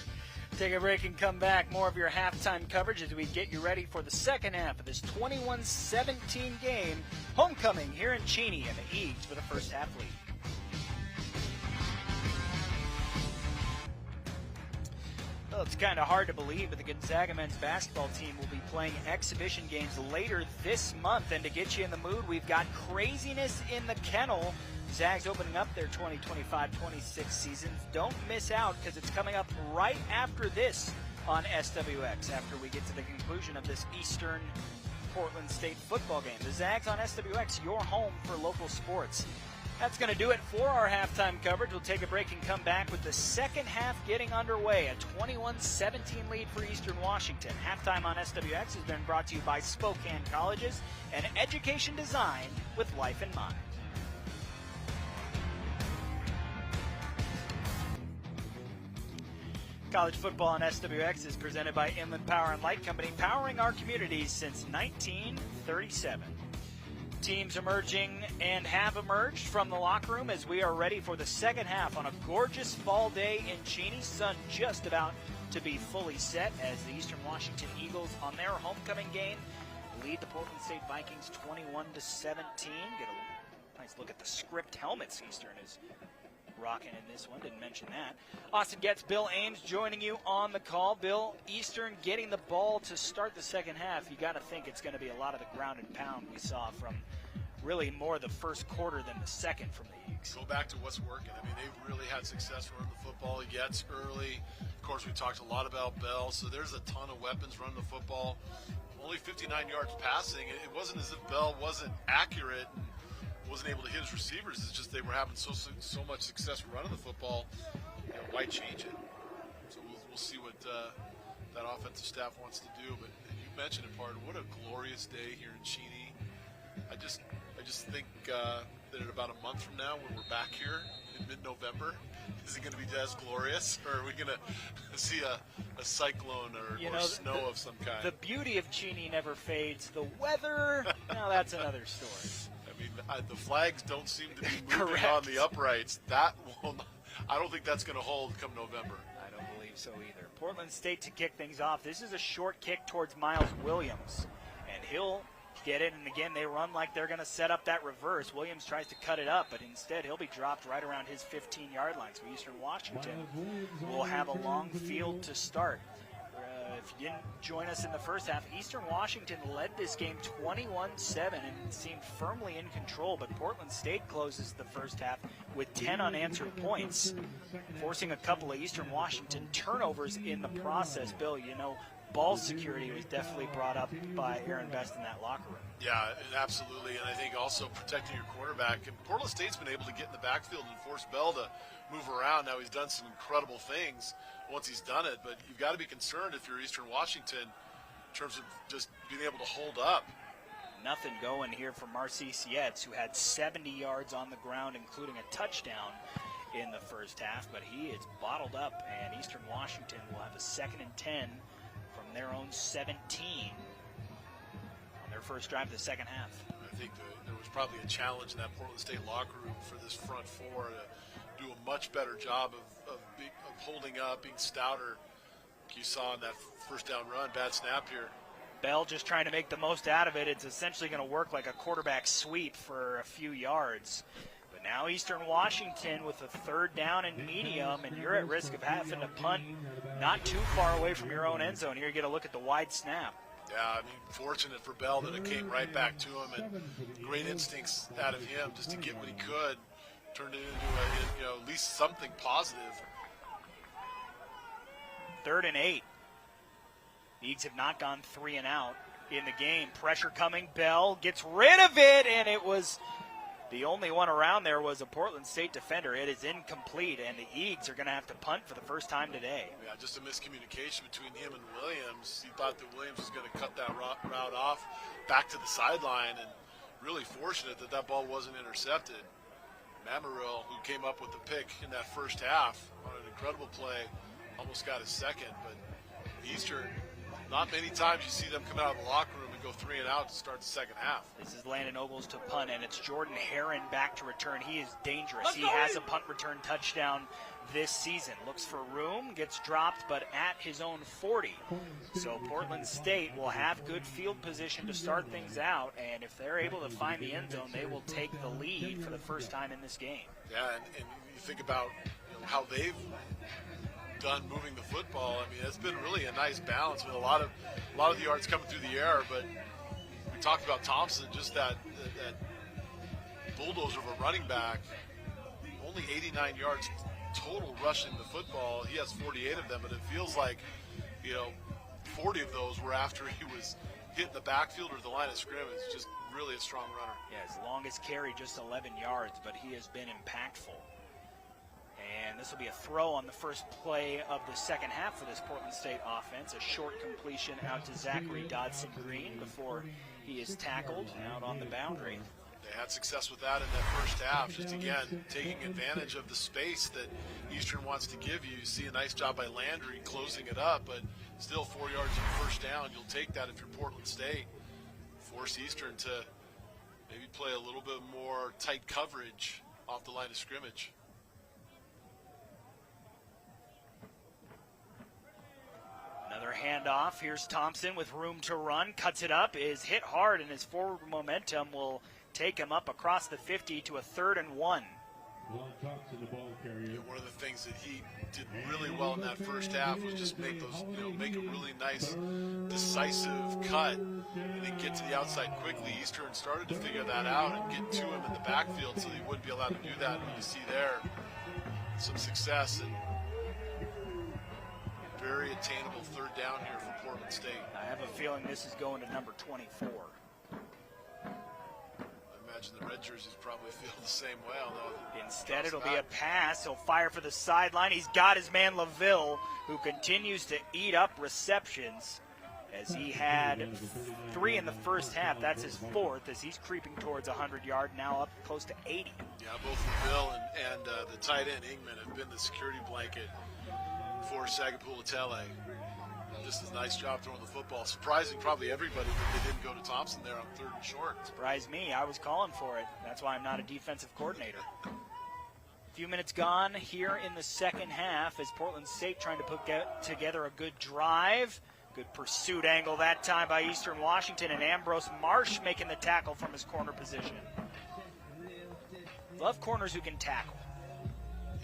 Take a break and come back. More of your halftime coverage as we get you ready for the second half of this 21-17 game. Homecoming here in Cheney, and the Eags for the first half lead. Well, it's kind of hard to believe, but the Gonzaga men's basketball team will be playing exhibition games later this month. And to get you in the mood, we've got craziness in the kennel. Zags opening up their 2025-26 season. Don't miss out, because it's coming up right after this on SWX, after we get to the conclusion of this Eastern Portland State football game. The Zags on SWX, your home for local sports. That's going to do it for our halftime coverage. We'll take a break and come back with the second half getting underway. A 21-17 lead for Eastern Washington. Halftime on SWX has been brought to you by Spokane Colleges and education design with life in mind. College football on SWX is presented by Inland Power and Light Company, powering our communities since 1937. Teams emerging and have emerged from the locker room as we are ready for the second half on a gorgeous fall day in Cheney. Sun just about to be fully set as the Eastern Washington Eagles on their homecoming game lead the Portland State Vikings 21-17. Get a nice look at the script helmets Eastern is rocking in this one. Didn't mention that. Austin Getz, Bill Ames joining you on the call. Bill, Eastern getting the ball to start the second half. You got to think it's going to be a lot of the ground and pound we saw from really more the first quarter than the second from the Eagles. Go back to what's working. I mean, they've really had success running the football. Getz early. Of course, we talked a lot about Bell, so there's a ton of weapons running the football. Only 59 yards passing. It wasn't as if Bell wasn't accurate and wasn't able to hit his receivers. It's just they were having so much success running the football. Why change it? So we'll see what that offensive staff wants to do. But you mentioned it, Pard. What a glorious day here in Cheney. I just think that in about a month from now, when we're back here in mid-November, is it going to be as glorious, or are we going to see a cyclone or snow of some kind? The beauty of Cheney never fades. The weather, now that's another story. I mean, the flags don't seem to be moving Correct. on the uprights. That will not, I don't think that's going to hold come November. I don't believe so either. Portland State to kick things off. This is a short kick towards Miles Williams, and he'll get it. And again, they run like they're going to set up that reverse. Williams tries to cut it up, but instead he'll be dropped right around his 15-yard line. So Eastern Washington will have a long field to start. If you didn't join us in the first half, Eastern Washington led this game 21-7 and seemed firmly in control, but Portland State closes the first half with 10 unanswered points, forcing a couple of Eastern Washington turnovers in the process. Bill, you know, ball security was definitely brought up by Aaron Best in that locker room. Yeah, absolutely, and I think also protecting your quarterback. And Portland State's been able to get in the backfield and force Bell to move around. Now he's done some incredible things once he's done it, but you've got to be concerned if you're Eastern Washington in terms of just being able to hold up. Nothing going here for Marcy Sietz, who had 70 yards on the ground, including a touchdown in the first half, but he is bottled up, and Eastern Washington will have a 2nd and 10 from their own 17 on their first drive of the second half. I think there was probably a challenge in that Portland State locker room for this front four to do a much better job of holding up, being stouter. You saw in that first down run, bad snap here. Bell just trying to make the most out of it. It's essentially going to work like a quarterback sweep for a few yards. But now Eastern Washington with a 3rd down and medium, and you're at risk of having to punt not too far away from your own end zone. Here you get a look at the wide snap. Yeah, I mean, fortunate for Bell that it came right back to him, and great instincts out of him just to get what he could, turned it into at least something positive. 3rd and 8. Eagles have not gone 3 and out in the game. Pressure coming. Bell gets rid of it, and it was the only one around there was a Portland State defender. It is incomplete, and the Eagles are going to have to punt for the first time today. Yeah, just a miscommunication between him and Williams. He thought that Williams was going to cut that route off back to the sideline, and really fortunate that that ball wasn't intercepted. Mamarill, who came up with the pick in that first half on an incredible play, almost got his second, but Eastern, not many times you see them come out of the locker room and go 3 and out to start the second half. This is Landon Ogles to punt, and it's Jordan Herron back to return. He is dangerous. He has a punt return touchdown this season. Looks for room, gets dropped, but at his own 40. So Portland State will have good field position to start things out, and if they're able to find the end zone, they will take the lead for the first time in this game. Yeah, and you think about how they've done moving the football. I mean, it's been really a nice balance with a lot of the yards coming through the air. But we talked about Thompson, just that bulldozer of a running back. Only 89 yards total rushing the football. He has 48 of them, but it feels like 40 of those were after he was hitting the backfield or the line of scrimmage. Just really a strong runner. Yeah, his longest carry just 11 yards, but he has been impactful. And this will be a throw on the first play of the second half for this Portland State offense. A short completion out to Zachary Dodson-Green before he is tackled out on the boundary. They had success with that in that first half, just again taking advantage of the space that Eastern wants to give you. You see a nice job by Landry closing it up, but still 4 yards of first down. You'll take that if you're Portland State. Force Eastern to maybe play a little bit more tight coverage off the line of scrimmage. Another handoff. Here's Thompson with room to run. Cuts it up, is hit hard, and his forward momentum will take him up across the 50 to a 3rd and 1. One of the things that he did really well in that first half was just make those, make a really nice, decisive cut, and then get to the outside quickly. Eastern started to figure that out and get to him in the backfield, so he wouldn't be allowed to do that. And you see there some success and very attainable 3rd down here for Portland State. I have a feeling this is going to number 24. I imagine the red jerseys probably feel the same way, although instead it'll be a pass. He'll fire for the sideline. He's got his man LaVille, who continues to eat up receptions. as he had 3 in the first half. That's his 4th as he's creeping towards 100-yard, now up close to 80. Yeah, both Bill and the tight end Ingman have been the security blanket for Sagapulitele. Just a nice job throwing the football. Surprising probably everybody that they didn't go to Thompson there on 3rd and short. Surprised me. I was calling for it. That's why I'm not a defensive coordinator. A few minutes gone here in the second half as Portland State trying to put together a good drive. Good pursuit angle that time by Eastern Washington, and Ambrose Marsh making the tackle from his corner position. Love corners who can tackle.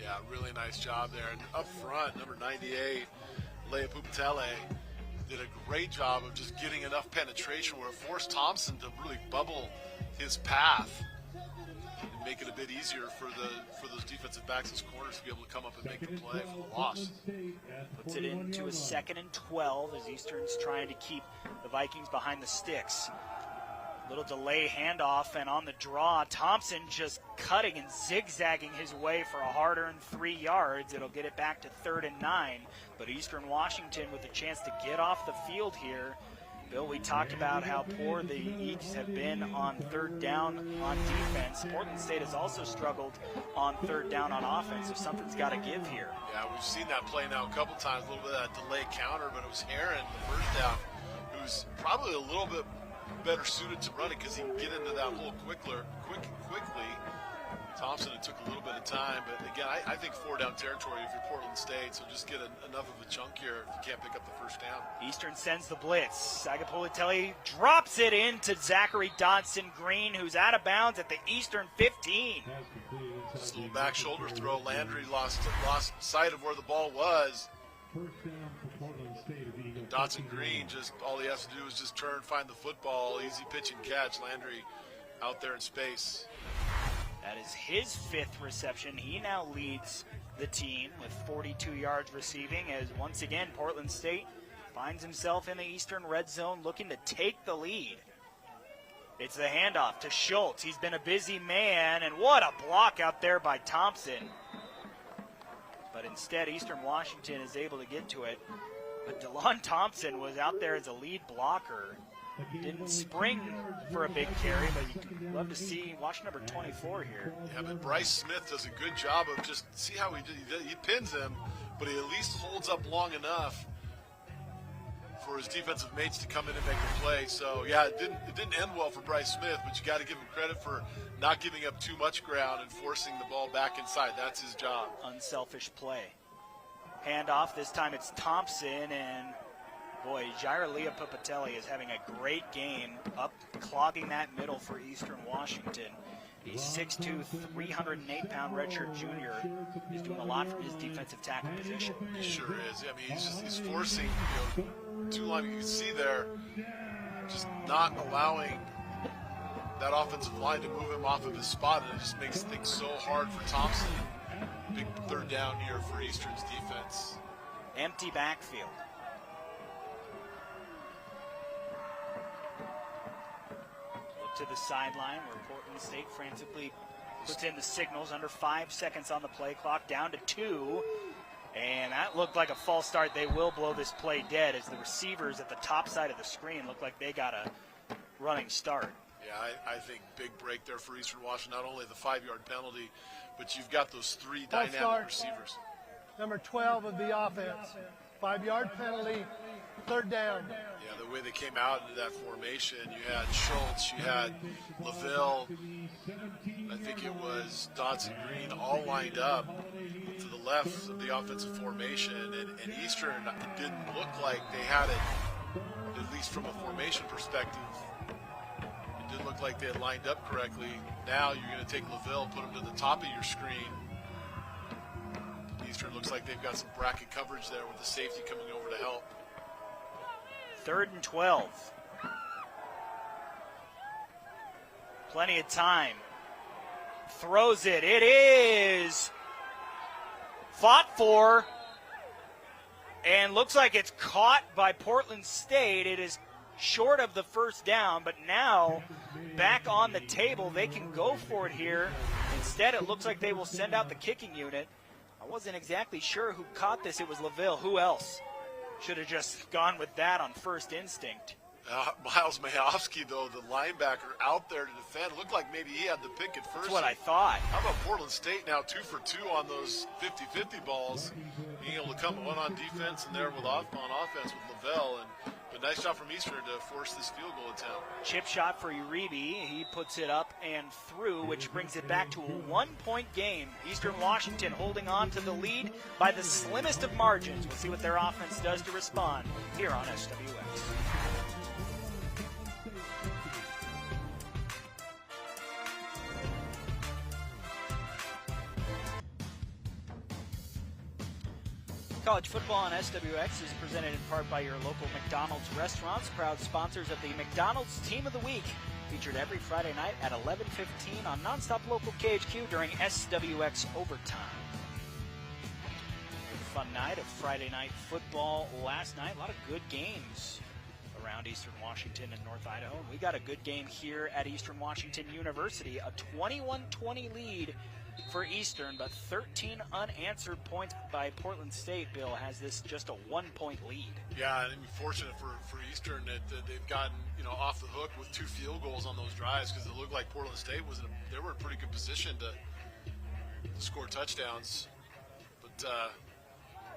Yeah, really nice job there. And up front, number 98, Leia Pupatele, did a great job of just getting enough penetration where it forced Thompson to really bubble his path and make it a bit easier for those defensive backs as corners to be able to come up and make the play for the loss. Puts it into a 2nd and 12 as Eastern's trying to keep the Vikings behind the sticks. Little delay handoff, and on the draw, Thompson just cutting and zigzagging his way for a hard-earned 3 yards. It'll get it back to 3rd and 9, but Eastern Washington with a chance to get off the field here. Bill, we talked about how poor the Eagles have been on 3rd down on defense. Portland State has also struggled on 3rd down on offense, so something's got to give here. Yeah, we've seen that play now a couple times, a little bit of that delay counter, but it was Heron, the first down, who's probably a little bit better suited to run it because he can get into that hole quickly. Thompson, it took a little bit of time, but again, I think 4-down territory if you're Portland State, so just get enough of a chunk here if you can't pick up the first down. Eastern sends the blitz. Sagapulitele drops it into Zachary Dodson-Green, who's out of bounds at the Eastern 15. Just a little back shoulder throw. Landry lost sight of where the ball was. Dodson-Green, just all he has to do is just turn, find the football, easy pitch and catch. Landry out there in space. That is his 5th reception. He now leads the team with 42 yards receiving as once again Portland State finds himself in the Eastern red zone looking to take the lead. It's the handoff to Schultz. He's been a busy man, and what a block out there by Thompson. But instead, Eastern Washington is able to get to it. But DeLon Thompson was out there as a lead blocker. Didn't spring for a big carry, but you'd love to see, watch number 24 here. Yeah, but Bryce Smith does a good job of just, see how he did. He pins him, but he at least holds up long enough for his defensive mates to come in and make the play. So, yeah, it didn't end well for Bryce Smith, but you got to give him credit for not giving up too much ground and forcing the ball back inside. That's his job. Unselfish play. Handoff, this time it's Thompson, and boy, Jair Leah Pupatele is having a great game up clogging that middle for Eastern Washington. The 6'2", 308-pound redshirt junior is doing a lot from his defensive tackle position. He sure is. I mean, he's forcing, too long. You can see there, just not allowing that offensive line to move him off of his spot, and it just makes things so hard for Thompson. Big 3rd down here for Eastern's defense. Empty backfield. Look to the sideline where Portland State frantically puts in the signals. Under 5 seconds on the play clock, down to 2. And that looked like a false start. They will blow this play dead as the receivers at the top side of the screen look like they got a running start. Yeah, I think big break there for Eastern Washington. Not only the 5-yard penalty, but you've got those 3 dynamic receivers. Number 12 of the offense. 5-yard penalty, 3rd down. Yeah, the way they came out into that formation, you had Schultz, you had LaVille, I think it was Dodson-Green, all lined up to the left of the offensive formation, and Eastern, it didn't look like they had it, at least from a formation perspective. It didn't look like they had lined up correctly. Now you're going to take LaVille, put him to the top of your screen. Eastern looks like they've got some bracket coverage there with the safety coming over to help. 3rd and 12. Plenty of time. Throws it. It is fought for. And looks like it's caught by Portland State. It is short of the 1st down, but now back on the table. They can go for it here. Instead, it looks like they will send out the kicking unit. I wasn't exactly sure who caught this. It was LaVille. Who else? Should have just gone with that on first instinct. Miles Mayovsky, though, the linebacker out there to defend, looked like maybe he had the pick at first. That's what I thought. How about Portland State now 2 for 2 on those 50-50 balls, being able to come one on defense and there on offense with Lavelle. But nice job from Eastern to force this field goal attempt. Chip shot for Uribe. He puts it up and through, which brings it back to a 1-point game. Eastern Washington holding on to the lead by the slimmest of margins. We'll see what their offense does to respond here on SWX. College football on SWX is presented in part by your local McDonald's restaurants, proud sponsors of the McDonald's Team of the Week, featured every Friday night at 11:15 on Nonstop Local KHQ during SWX Overtime. A fun night of Friday night football last night. A lot of good games around Eastern Washington and North Idaho. We got a good game here at Eastern Washington University, a 21-20 lead for Eastern, but 13 unanswered points by Portland State. Bill has this just a 1-point lead. Yeah, and fortunate for Eastern that they've gotten off the hook with 2 field goals on those drives, because it looked like Portland State they were in a pretty good position to score touchdowns. But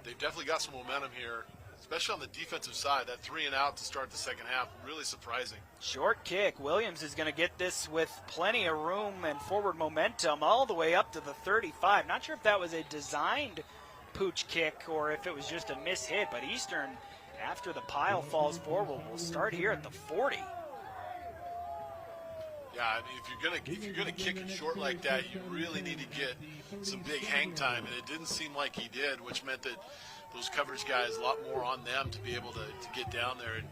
they've definitely got some momentum here, especially on the defensive side. That 3 and out to start the second half, really surprising. Short kick. Williams is going to get this with plenty of room and forward momentum all the way up to the 35. Not sure if that was a designed pooch kick or if it was just a mishit, but Eastern, after the pile falls forward, will start here at the 40. Yeah, I mean, if you're gonna kick it short like that, you really need to get some big hang time, and it didn't seem like he did, which meant that those coverage guys, a lot more on them to be able to get down there, and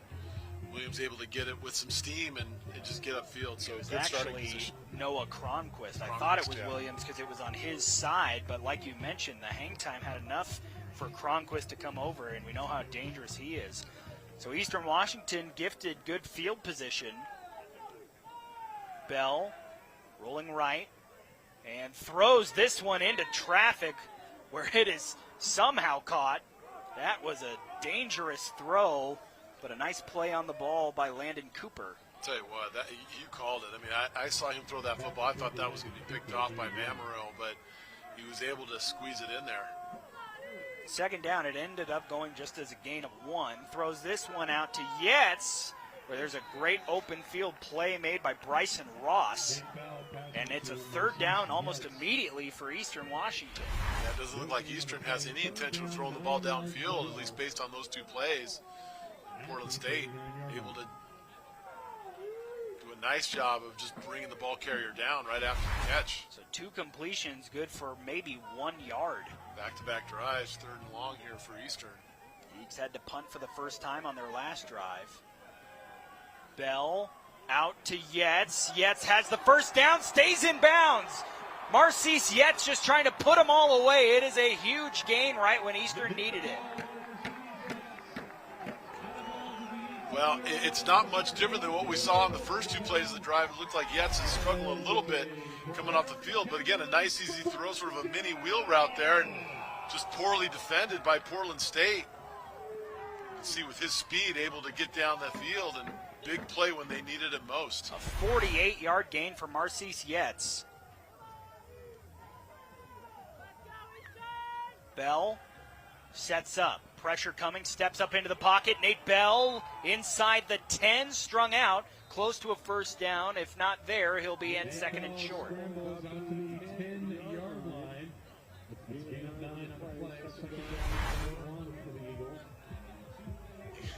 Williams able to get it with some steam and just get upfield. So it was good starting actually position. Noah Cronquist. I thought it was Williams because it was on his side, but like you mentioned, the hang time had enough for Cronquist to come over, and we know how dangerous he is. So Eastern Washington gifted good field position. Bell rolling right and throws this one into traffic where it is somehow caught. That was a dangerous throw, but a nice play on the ball by Landon Cooper. I'll tell you what, you called it. I mean, I saw him throw that football. I thought that was going to be picked off by Mamaro, but he was able to squeeze it in there. Second down, it ended up going just as a gain of 1. Throws this one out to Yetz, where there's a great open field play made by Bryson Ross. And it's a 3rd down almost immediately for Eastern Washington. Yeah, it doesn't look like Eastern has any intention of throwing the ball downfield, at least based on those 2 plays. Portland State able to do a nice job of just bringing the ball carrier down right after the catch. So 2 completions, good for maybe 1 yard. Back-to-back drives, 3rd and long here for Eastern. Eagles had to punt for the first time on their last drive. Bell out to Yetz. Yetz has the first down, stays in bounds. Marcise Yetz just trying to put them all away. It is a huge gain right when Eastern needed it. Well, it's not much different than what we saw in the first 2 plays of the drive. It looked like Yetz is struggling a little bit coming off the field. But again, a nice, easy throw, sort of a mini wheel route there, and just poorly defended by Portland State. You can see with his speed, able to get down the field, and big play when they needed it most. A 48-yard gain for Marcise Yetz. Bell sets up. Pressure coming, steps up into the pocket. Nate Bell inside the 10, strung out, close to a first down. If not there, he'll be in 2nd and short.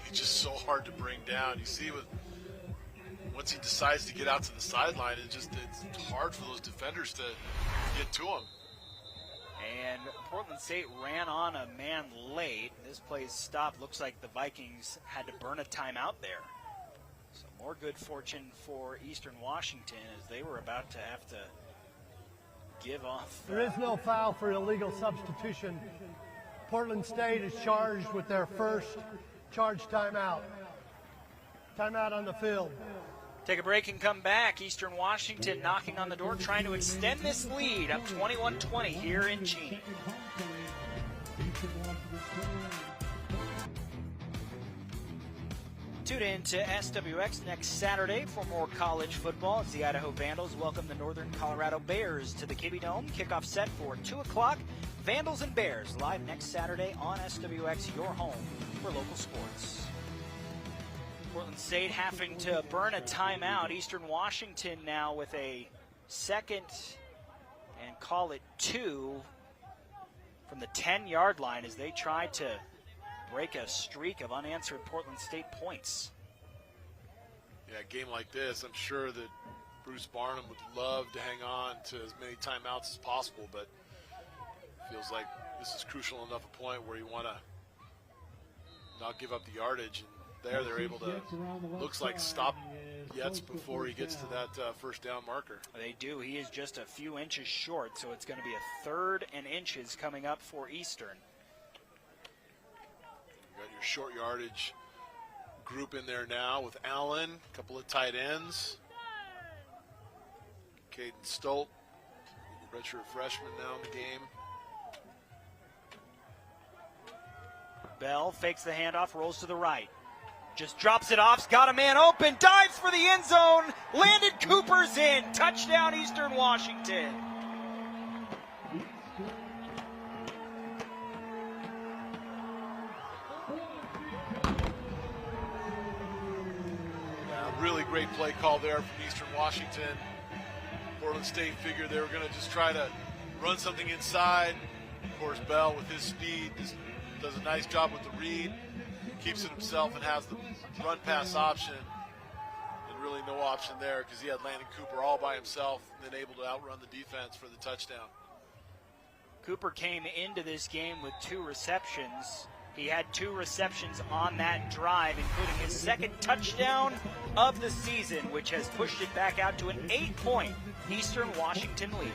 He's just so hard to bring down. You see, once he decides to get out to the sideline, it's hard for those defenders to get to him. And Portland State ran on a man late. This play stopped. Looks like the Vikings had to burn a timeout there. So more good fortune for Eastern Washington as they were about to have to give off. There is no foul for illegal substitution. Portland State is charged with their first charge timeout. Timeout on the field. Take a break and come back. Eastern Washington knocking on the door, trying to extend this lead up 21-20 here in Cheney. Tune in to SWX next Saturday for more college football as the Idaho Vandals welcome the Northern Colorado Bears to the Kibbe Dome. Kickoff set for 2 o'clock. Vandals and Bears live next Saturday on SWX, your home for local sports. Portland State having to burn a timeout. Eastern Washington now with a second and call it 2 from the 10-yard line as they try to break a streak of unanswered Portland State points. Yeah, a game like this, I'm sure that Bruce Barnum would love to hang on to as many timeouts as possible, but feels like this is crucial enough a point where you want to not give up the yardage. And there they're able to, looks like, stop Yates before he gets to that first down marker. They do. He is just a few inches short, so it's going to be a 3rd and inches coming up for Eastern. You got your short yardage group in there now with Allen, a couple of tight ends. Caden Stolt, redshirt freshman now in the game. Bell fakes the handoff, rolls to the right. Just drops it off, got a man open, dives for the end zone. Landon Cooper's in. Touchdown, Eastern Washington. Really great play call there from Eastern Washington. Portland State figured they were going to just try to run something inside. Of course, Bell with his speed just does a nice job with the read, keeps it himself and has the run pass option. And really no option there because he had Landon Cooper all by himself and then able to outrun the defense for the touchdown. Cooper came into this game with 2 receptions. He had 2 receptions on that drive, including his 2nd touchdown of the season, which has pushed it back out to an 8-point Eastern Washington lead.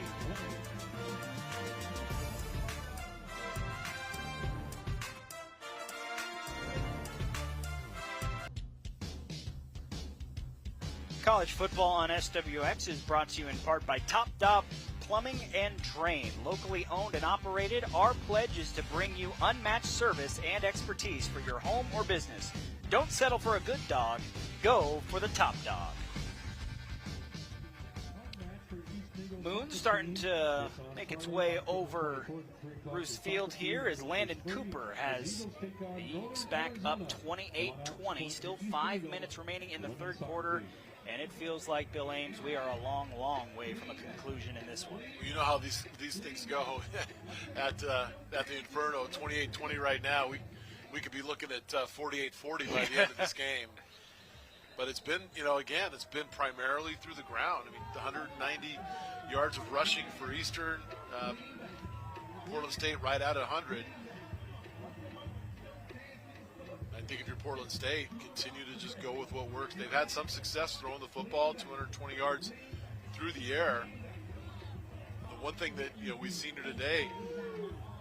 College football on SWX is brought to you in part by Top Dog Plumbing and Drain. Locally owned and operated, our pledge is to bring you unmatched service and expertise for your home or business. Don't settle for a good dog. Go for the top dog. Moon starting to make its way over Roos Field here as Landon Cooper has the Eagles back up 28-20. Still 5 minutes remaining in the 3rd quarter. And it feels like, Bill Ames, we are a long, long way from a conclusion in this one. You know how these things go at the Inferno, 28-20 right now. We could be looking at 48-40 by the end of this game. But it's been, again, it's been primarily through the ground. I mean, the 190 yards of rushing for Eastern, Portland State right at 100. I think if you're Portland State, continue to just go with what works. They've had some success throwing the football 220 yards through the air. The one thing that we've seen here today,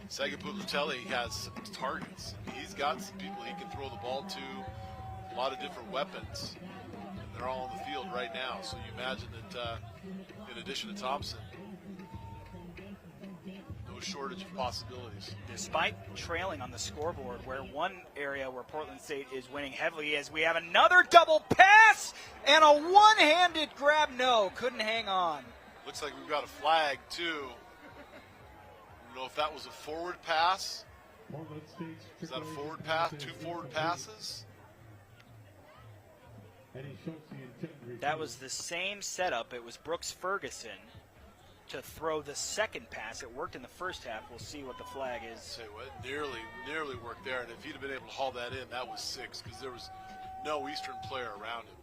Sagapulatelli has some targets. He's got some people he can throw the ball to, a lot of different weapons, and they're all on the field right now. So you imagine that in addition to Thompson, no shortage of possibilities. Despite trailing on the scoreboard, where one area where Portland State is winning heavily is we have another double pass and a one-handed grab. No, couldn't hang on. Looks like we've got a flag too. I don't know if that was a forward pass. Is that a forward pass? 2 forward passes? That was the same setup. It was Brooks Ferguson to throw the 2nd pass. It worked in the first half. We'll see what the flag is. Tell you what, nearly worked there. And if he'd have been able to haul that in, that was 6 because there was no Eastern player around him.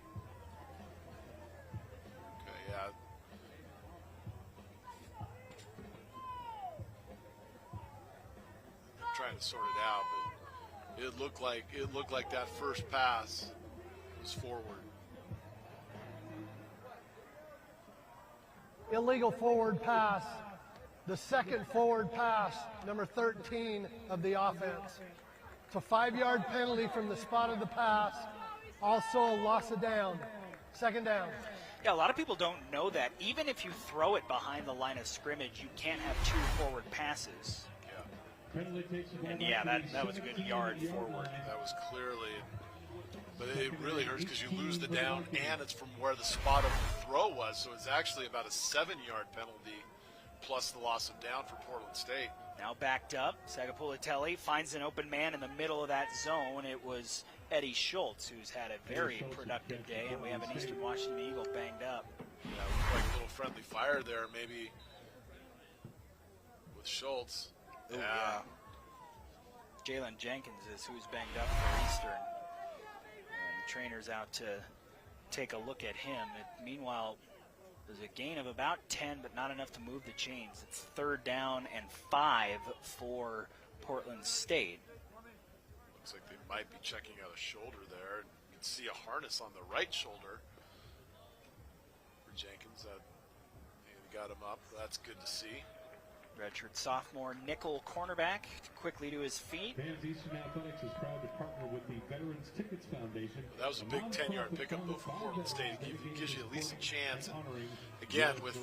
Okay, yeah. I'm trying to sort it out, but it looked like that first pass was forward. Illegal forward pass. The 2nd forward pass, number 13 of the offense. It's a 5-yard penalty from the spot of the pass. Also a loss of down. 2nd down. Yeah, a lot of people don't know that. Even if you throw it behind the line of scrimmage, you can't have 2 forward passes. Yeah. And yeah, that was a good yard forward. That was clearly, but it really hurts because you lose the down, and it's from where the spot of the throw was. So it's actually about a 7-yard penalty plus the loss of down for Portland State. Now backed up, Sagapulitelli finds an open man in the middle of that zone. It was Eddie Schultz, who's had a very productive day, and we have an Eastern Washington Eagle banged up. Yeah, like a little friendly fire there, maybe with Schultz. Ooh, yeah. Jalen Jenkins is who's banged up for Eastern. And the trainer's out to take a look at him. Meanwhile, there's a gain of about 10, but not enough to move the chains. It's 3rd down and 5 for Portland State. Looks like they might be checking out a shoulder there. You can see a harness on the right shoulder for Jenkins. They got him up. That's good to see. Redshirt sophomore nickel cornerback quickly to his feet. Eastern Athletics is proud to partner with the Veterans Tickets Foundation. Well, that was a big 10-yard pickup though for Portland State. It gives you at least a chance. And again, with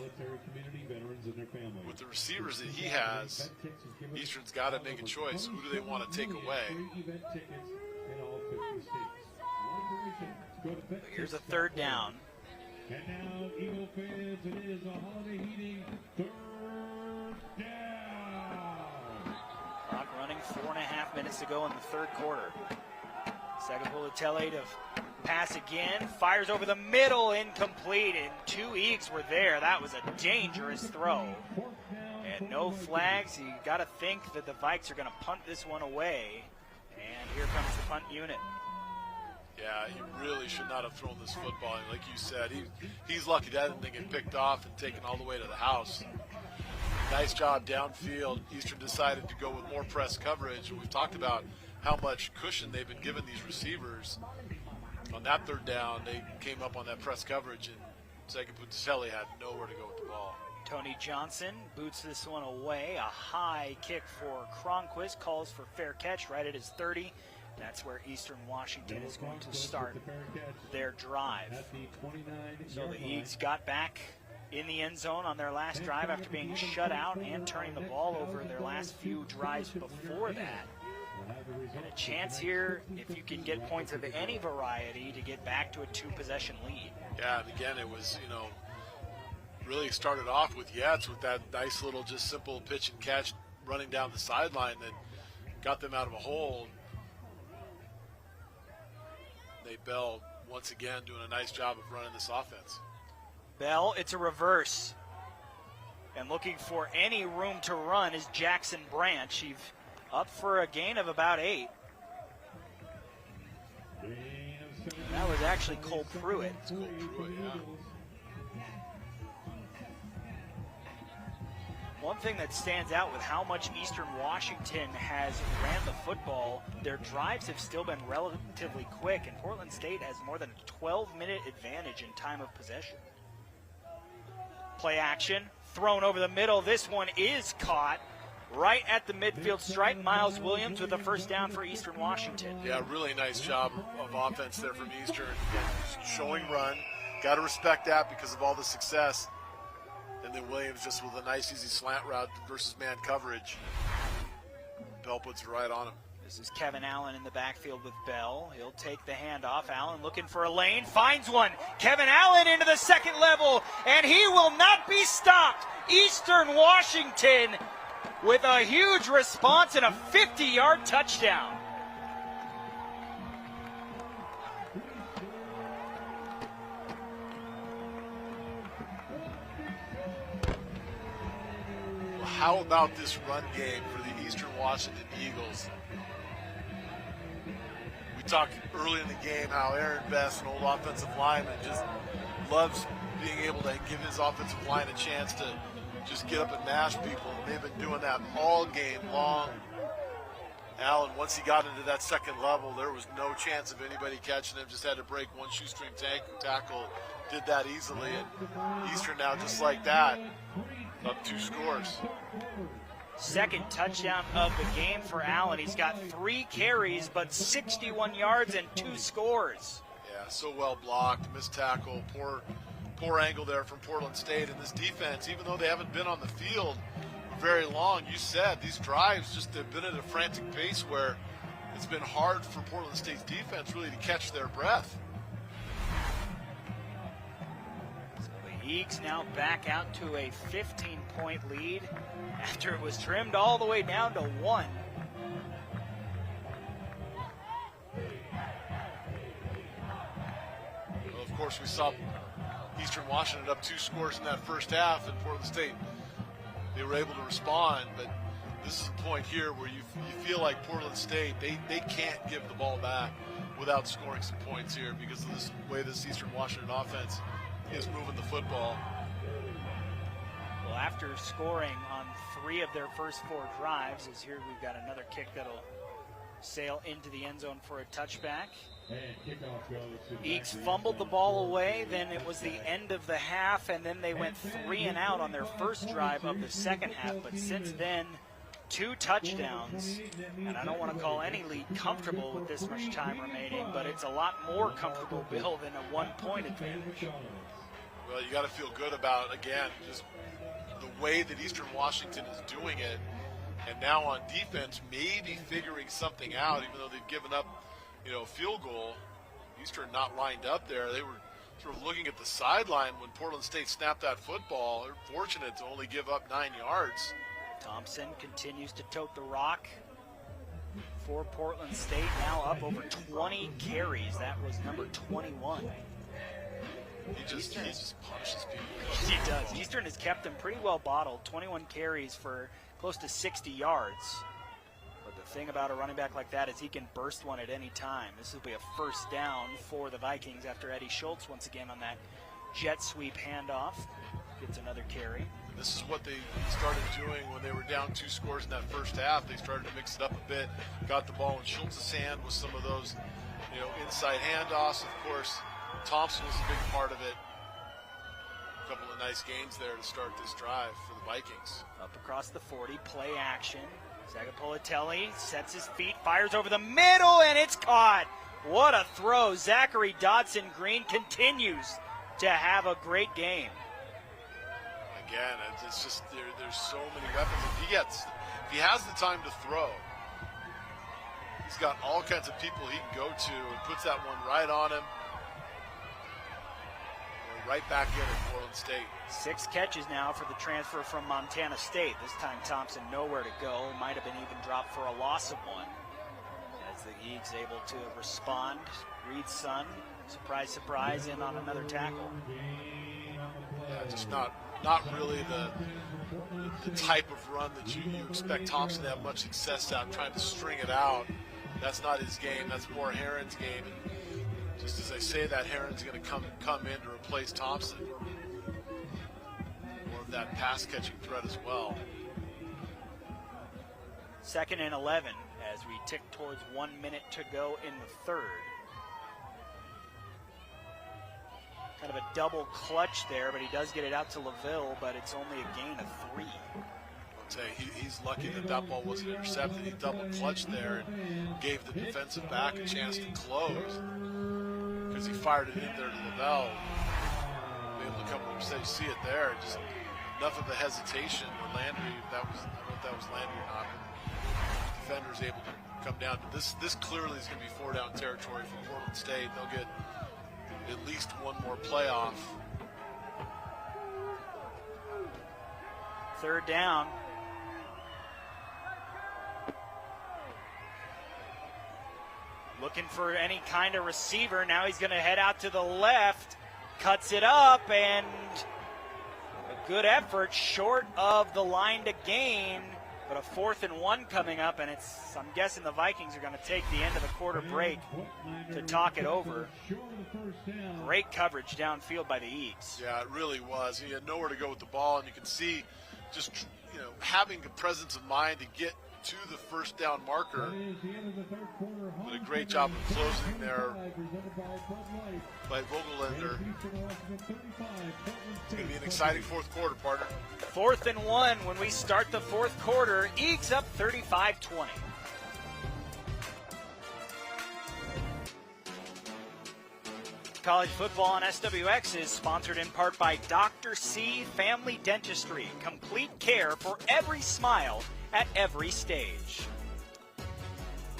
the receivers that he has, Eastern's got to make a choice. Who do they want to take away? Here's a 3rd down. And now, Eagle fans, it is a holiday heating 3rd down. Clock running, 4.5 minutes to go in the 3rd quarter. Sagapulitelli to pass again, fires over the middle, incomplete, and 2 Eagles were there. That was a dangerous throw. And no flags. You got to think that the Vikes are going to punt this one away. And here comes the punt unit. Yeah, he really should not have thrown this football. And like you said, he's lucky that didn't get picked off and taken all the way to the house. Nice job downfield. Eastern decided to go with more press coverage. We've talked about how much cushion they've been giving these receivers. On that 3rd down, they came up on that press coverage, and Sagapulitelli had nowhere to go with the ball. Tony Johnson boots this one away. A high kick for Cronquist, calls for fair catch right at his 30. That's where Eastern Washington is going to start their drive. So the Eagles got back in the end zone on their last drive after being shut out and turning the ball over their last few drives before that. And a chance here, if you can get points of any variety, to get back to a 2-possession lead. Yeah, and again, it was, really started off with Yates with that nice little just simple pitch and catch running down the sideline that got them out of a hole. Nate Bell, once again, doing a nice job of running this offense. Bell, it's a reverse. And looking for any room to run is Jackson Branch. He's up for a gain of about 8. And that was actually Cole Pruitt. It's Cole Pruitt, yeah. One thing that stands out with how much Eastern Washington has ran the football, their drives have still been relatively quick, and Portland State has more than a 12-minute advantage in time of possession. Play action, thrown over the middle. This one is caught right at the midfield stripe. Miles Williams with a 1st down for Eastern Washington. Yeah, really nice job of offense there from Eastern. Showing run. Got to respect that because of all the success. And then Williams just with a nice, easy slant route versus man coverage. Bell puts it right on him. This is Kevin Allen in the backfield with Bell. He'll take the handoff. Allen looking for a lane, finds one. Kevin Allen into the 2nd level, and he will not be stopped. Eastern Washington with a huge response and a 50-yard touchdown. How about this run game for the Eastern Washington Eagles? We talked early in the game how Aaron Best, an old offensive lineman, just loves being able to give his offensive line a chance to just get up and mash people. And they've been doing that all game long. Allen, once he got into that 2nd level, there was no chance of anybody catching him. Just had to break one shoestring tackle. Did that easily. And Eastern now, just like that, up 2 scores. 2nd touchdown of the game for Allen. He's got 3 carries, but 61 yards and 2 scores. Yeah, so well blocked, missed tackle, poor angle there from Portland State. And this defense, even though they haven't been on the field very long, you said these drives just have been at a frantic pace where it's been hard for Portland State's defense really to catch their breath. So the Eagles now back out to a 15-point lead after it was trimmed all the way down to 1. Well, of course, we saw Eastern Washington up 2 scores in that first half, and Portland State, they were able to respond. But this is a point here where you feel like Portland State, they can't give the ball back without scoring some points here because of this way this Eastern Washington offense is moving the football. Well, after scoring on 3 of their first 4 drives, as here we've got another kick that'll sail into the end zone for a touchback. Eakes fumbled the ball away, then it was the end of the half, and then they went 3 and out on their first drive of the second half. But since then, 2 touchdowns, and I don't want to call any lead comfortable with this much time remaining, but it's a lot more comfortable, Bill, than a 1-point advantage. Well, you got to feel good about, again, just the way that Eastern Washington is doing it, and now on defense, maybe figuring something out, even though they've given up, a field goal. Eastern not lined up there. They were sort of looking at the sideline when Portland State snapped that football. They're fortunate to only give up 9 yards. Thompson continues to tote the rock for Portland State, now up over 20 carries. That was number 21. He just punishes people. He does. Eastern has kept them pretty well bottled. 21 carries for close to 60 yards. But the thing about a running back like that is he can burst one at any time. This will be a first down for the Vikings after Eddie Schultz once again on that jet sweep handoff. Gets another carry. This is what they started doing when they were down 2 scores in that first half. They started to mix it up a bit, got the ball in Schultz's hand with some of those, inside handoffs. Of course, Thompson was a big part of it. A couple of nice gains there to start this drive for the Vikings. Up across the 40, play action. Zagapolitelli sets his feet, fires over the middle, and it's caught. What a throw. Zachary Dodson-Green continues to have a great game. Again, it's just there's so many weapons. If he has the time to throw, he's got all kinds of people he can go to and puts that one right on him. We're right back in at Portland State. 6 catches now for the transfer from Montana State. This time Thompson nowhere to go. Might have been even dropped for a loss of 1. As the Eagles able to respond. Reed's son, surprise, surprise, in on another tackle. Yeah, just not really the type of run that you expect Thompson to have much success at, trying to string it out. That's not his game. That's more Herron's game. And just as I say that, Herron's going to come in to replace Thompson. More of that pass-catching threat as well. 2nd and 11 as we tick towards 1 minute to go in the third. Kind of a double clutch there, but he does get it out to LaVille, but it's only a gain of 3. I'll tell you, he's lucky that ball wasn't intercepted. He double clutched there and gave the defensive back a chance to close because he fired it in there to LaVille. Be able to come over, you see it there. Just enough of a hesitation with Landry. I don't know if that was Landry or not. But the defender's able to come down. But this clearly is going to be 4-down territory for Portland State. They'll get at least one more playoff. 3rd down. Looking for any kind of receiver. Now he's going to head out to the left. Cuts it up, and a good effort short of the line to gain. But a 4th and 1 coming up, and I'm guessing the Vikings are going to take the end of the quarter break to talk it over. Great coverage downfield by the Eagles. Yeah, it really was. He had nowhere to go with the ball, and you can see just, having the presence of mind to get to the first down marker. Did a great job of closing there by Vogelender. It's going to be an exciting 4th quarter, partner. 4th and 1 when we start the 4th quarter. Eagles up 35-20. College football on SWX is sponsored in part by Dr. C Family Dentistry. Complete care for every smile at every stage.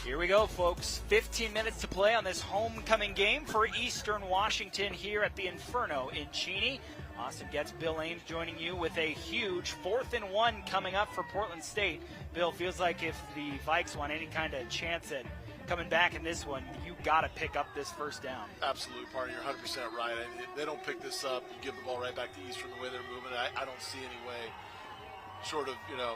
Here we go, folks. 15 minutes to play on this homecoming game for Eastern Washington here at the Inferno in Cheney. Austin Getz, Bill Ames joining you with a huge 4th and 1 coming up for Portland State. Bill, feels like if the Vikes want any kind of chance at coming back in this one, you got to pick up this first down. Absolutely, partner. You're 100% right. If they don't pick this up, you give the ball right back to Eastern the way they're moving. I don't see any way, short of,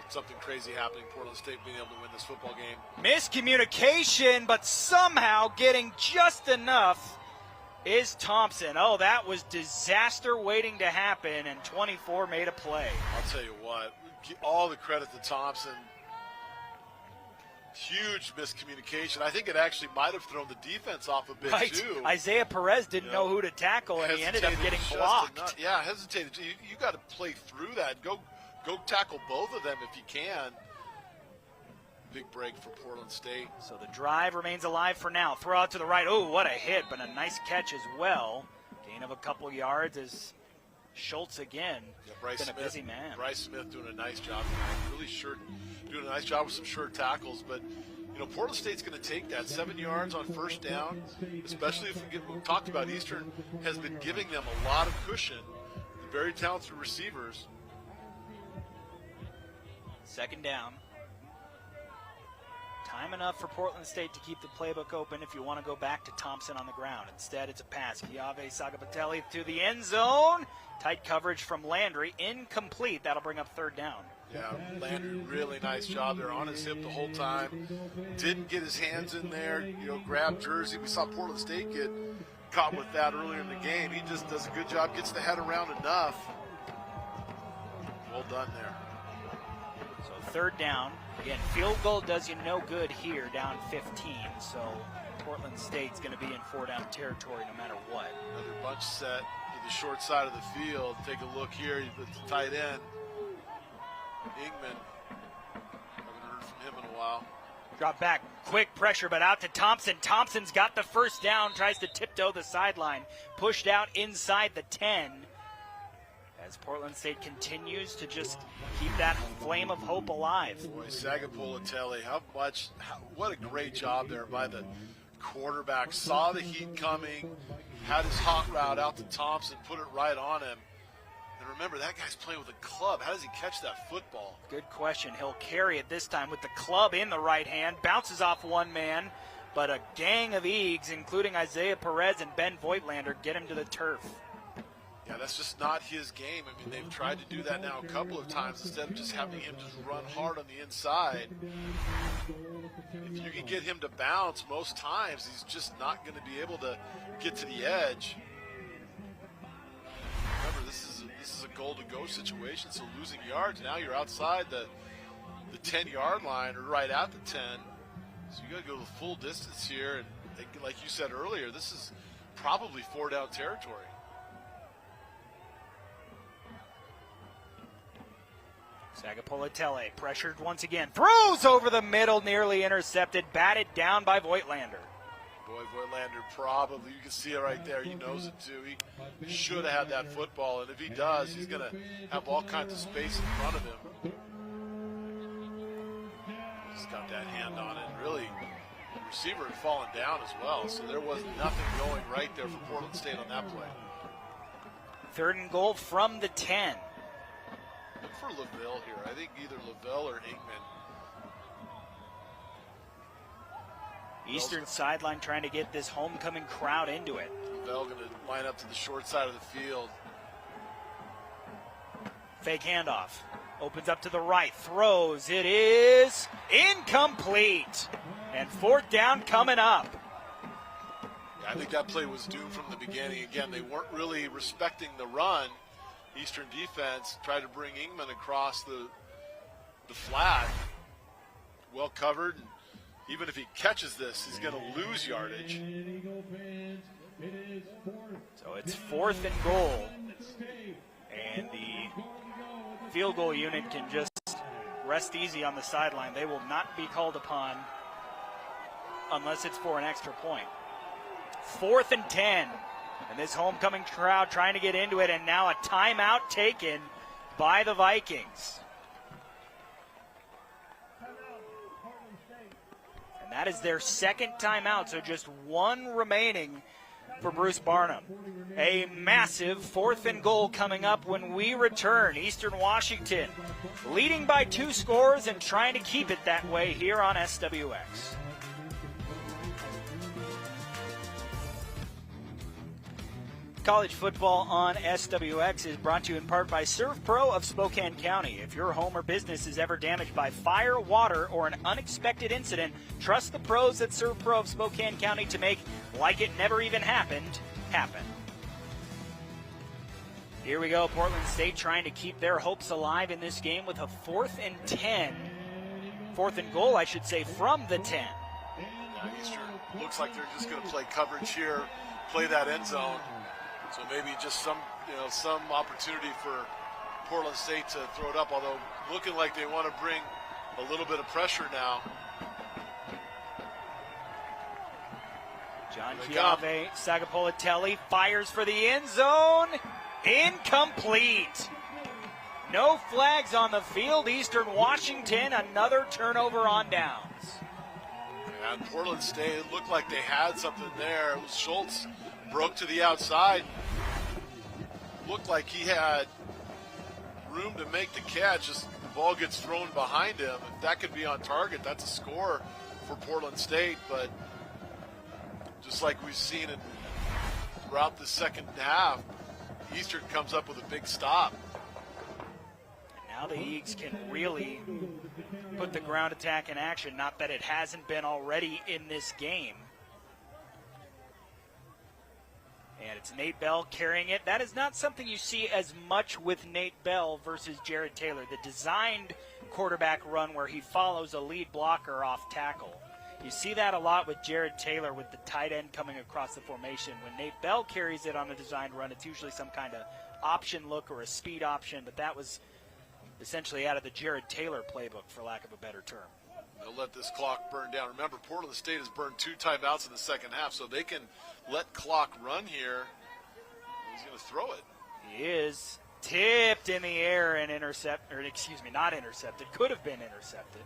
something crazy happening, Portland State being able to win this football game. Miscommunication, but somehow getting just enough is Thompson. Oh, that was disaster waiting to happen, and 24 made a play. I'll tell you what, all the credit to Thompson. Huge miscommunication. I think it actually might have thrown the defense off a bit, too. Isaiah Perez didn't know who to tackle, and he ended up getting blocked. Hesitated. You got to play through that. Go tackle both of them if you can. Big break for Portland State. So the drive remains alive for now. Throw out to the right. Oh, what a hit, but a nice catch as well. Gain of a couple yards as Schultz again. Bryce been Smith, a busy man. Bryce Smith doing a nice job. Really sure doing a nice job with some sure tackles, but Portland State's going to take that 7 yards on first down, especially if we talked about Eastern has been giving them a lot of cushion. Very talented receivers. 2nd down. Time enough for Portland State to keep the playbook open if you want to go back to Thompson on the ground. Instead, it's a pass. Kiave Sagapatelli to the end zone. Tight coverage from Landry. Incomplete. That'll bring up 3rd down. Yeah, Landry, really nice job there on his hip the whole time. Didn't get his hands in there, grab jersey. We saw Portland State get caught with that earlier in the game. He just does a good job, gets the head around enough. Well done there. So 3rd down. Again, field goal does you no good here, down 15. So Portland State's going to be in 4-down territory no matter what. Another bunch set to the short side of the field. Take a look here at the tight end. Ingman. Haven't heard from him in a while. Drop back, quick pressure, but out to Thompson. Thompson's got the first down, tries to tiptoe the sideline. Pushed out inside the 10. As Portland State continues to just keep that flame of hope alive. Boy, Sagapatelli, what a great job there by the quarterback. Saw the heat coming, had his hot route out to Thompson, put it right on him. And remember, that guy's playing with a club. How does he catch that football? Good question. He'll carry it this time with the club in the right hand. Bounces off one man, but a gang of Eags, including Isaiah Perez and Ben Voigtlander, get him to the turf. Yeah, that's just not his game. I mean, they've tried to do that now a couple of times instead of just having him just run hard on the inside. If you can get him to bounce most times, he's just not going to be able to get to the edge. Remember, this is a goal-to-go situation, so losing yards, now you're outside the 10-yard line or right at the 10. So you got to go the full distance here. And like you said earlier, this is probably 4-down territory. Sagapatelli pressured once again. Throws over the middle, nearly intercepted. Batted down by Voigtlander. Boy, Voigtlander probably, you can see it right there. He knows it too. He should have had that football, and if he does, he's going to have all kinds of space in front of him. Just got that hand on it. Really, the receiver had fallen down as well, so there was nothing going right there for Portland State on that play. 3rd and goal from the 10. Look for LaVille here. I think either LaVille or Ingman. Eastern sideline trying to get this homecoming crowd into it. LaVille going to line up to the short side of the field. Fake handoff. Opens up to the right. Throws. It is incomplete. And 4th down coming up. Yeah, I think that play was doomed from the beginning. Again, they weren't really respecting the run. Eastern defense tried to bring Ingman across the flat. Well covered. Even if he catches this, he's going to lose yardage. So it's 4th and goal. And the field goal unit can just rest easy on the sideline. They will not be called upon unless it's for an extra point. 4th and 10. And this homecoming crowd trying to get into it, and now a timeout taken by the Vikings. And That is their second timeout, so just one remaining for Bruce Barnum. A massive 4th and goal coming up when we return. Eastern Washington leading by 2 scores and trying to keep it that way here on SWX. College football on SWX is brought to you in part by Serve Pro of Spokane County. If your home or business is ever damaged by fire, water, or an unexpected incident, trust the pros at Serve Pro of Spokane County to make like it never even happened happen. Here we go. Portland State trying to keep their hopes alive in this game with a 4th and 10. 4th and goal, I should say, from the 10. Yeah, Eastern looks like they're just going to play coverage here, play that end zone. So maybe just some opportunity for Portland State to throw it up, although looking like they want to bring a little bit of pressure now. John Chiave Sagapolitelli fires for the end zone. Incomplete. No flags on the field. Eastern Washington, another turnover on downs. And Portland State, it looked like they had something there. It was Schultz. Broke to the outside. Looked like he had room to make the catch. Just the ball gets thrown behind him. If that could be on target, that's a score for Portland State. But just like we've seen it throughout the second half, Eastern comes up with a big stop. Now the Eagles can really put the ground attack in action. Not that it hasn't been already in this game. And it's Nate Bell carrying it. That is not something you see as much with Nate Bell versus Jared Taylor. The designed quarterback run where he follows a lead blocker off tackle. You see that a lot with Jared Taylor with the tight end coming across the formation. When Nate Bell carries it on a designed run, it's usually some kind of option look or a speed option, but that was essentially out of the Jared Taylor playbook, for lack of a better term. They'll let this clock burn down. Remember, Portland State has burned 2 timeouts in the second half, so they can let clock run here. He's going to throw it. He is tipped in the air and not intercepted. Could have been intercepted.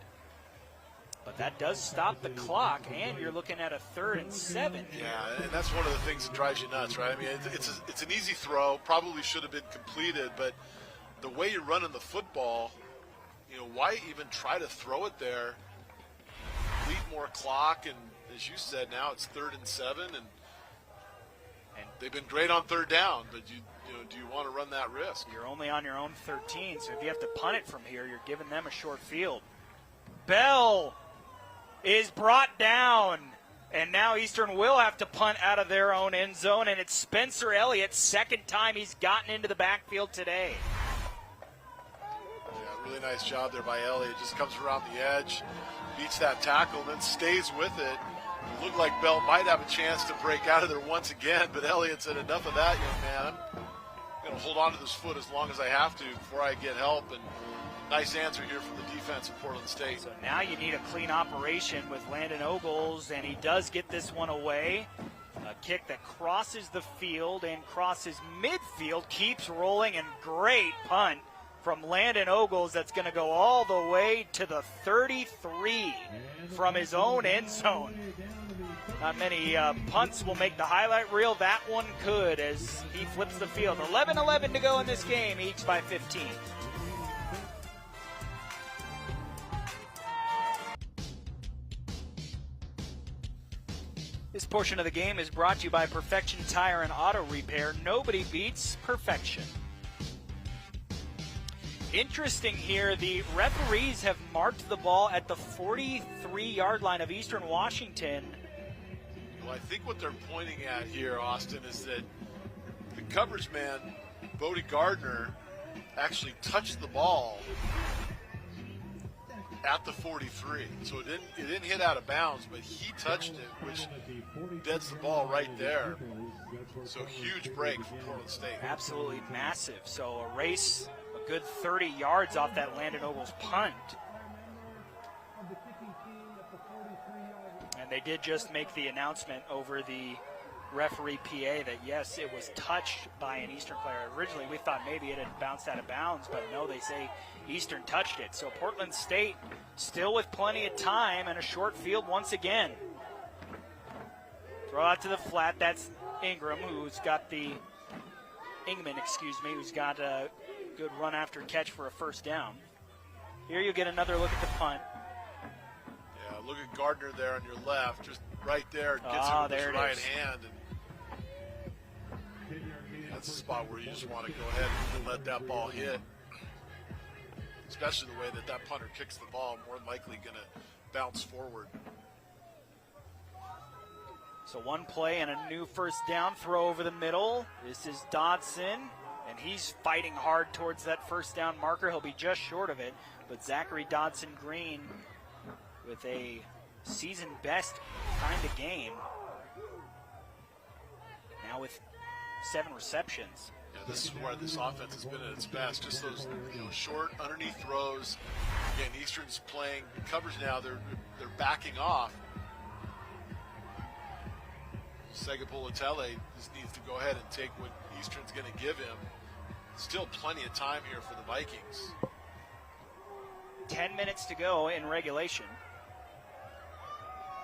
But that does stop the clock, and you're looking at a 3rd and 7. Yeah, and that's one of the things that drives you nuts, right? I mean, it's an easy throw. Probably should have been completed, but the way you're running the football, why even try to throw it there? Lead more clock, and as you said, now it's 3rd and 7, and they've been great on 3rd down, but do you want to run that risk? You're only on your own 13, so if you have to punt it from here, you're giving them a short field. Bell is brought down, and now Eastern will have to punt out of their own end zone, and it's Spencer Elliott's second time he's gotten into the backfield today. Yeah, really nice job there by Elliott. Just comes around the edge, beats that tackle, then stays with it. It looked like Bell might have a chance to break out of there once again, but Elliott said, enough of that, young man. I'm going to hold on to this foot as long as I have to before I get help. And nice answer here from the defense of Portland State. So now you need a clean operation with Landon Ogles, and he does get this one away. A kick that crosses the field and crosses midfield, keeps rolling, and great punt from Landon Ogles that's going to go all the way to the 33 from his own end zone. Not many punts will make the highlight reel. That one could as he flips the field. 11-11 to go in this game, Eagles by 15. This portion of the game is brought to you by Perfection Tire and Auto Repair. Nobody beats perfection. Interesting here, the referees have marked the ball at the 43-yard line of Eastern Washington. Well, I think what they're pointing at here, Austin, is that the coverage man, Bodie Gardner, actually touched the ball at the 43. So it didn't hit out of bounds, but he touched it, which deads the ball right there. So huge break for Portland State. Absolutely massive. So a race, a good 30 yards off that Landon Ogles punt. And they did just make the announcement over the referee PA that, yes, it was touched by an Eastern player. Originally, we thought maybe it had bounced out of bounds, but no, they say Eastern touched it. So Portland State still with plenty of time and a short field once again. Throw out to the flat. That's Ingman, who's got a good run after catch for a first down. Here you get another look at the punt. Yeah, look at Gardner there on your left, just right there. Gets him with his right hand. And that's a spot where you just want to go ahead and let that ball hit. Especially the way that punter kicks the ball, more than likely going to bounce forward. So one play and a new first down, throw over the middle. This is Dodson, and he's fighting hard towards that first down marker. He'll be just short of it, but Zachary Dodson Green with a season best kind of game. Now with 7 receptions. Yeah, this is where this offense has been at its best. Just those short underneath throws. Again, Eastern's playing coverage now. They're backing off. Segapolotele just needs to go ahead and take what Eastern's going to give him. Still plenty of time here for the Vikings. 10 minutes to go in regulation.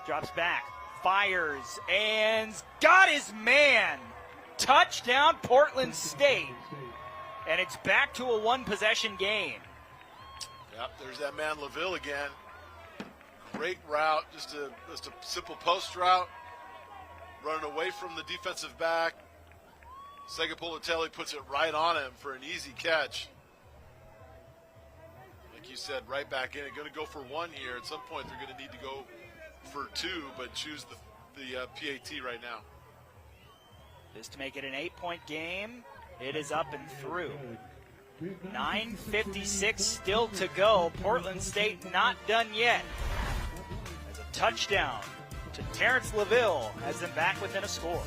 Drops back, fires, and got his man. Touchdown, Portland State. And it's back to a one-possession game. Yep, there's that man LaVille again. Great route, just a simple post route. Running away from the defensive back. Segapolotele puts it right on him for an easy catch. Like you said, right back in it. Going to go for 1 here. At some point, they're going to need to go for 2, but choose the PAT right now. Just to make it an 8-point game. It is up and through. 9:56 still to go. Portland State not done yet. As a touchdown to Terrence LaVille has them back within a score.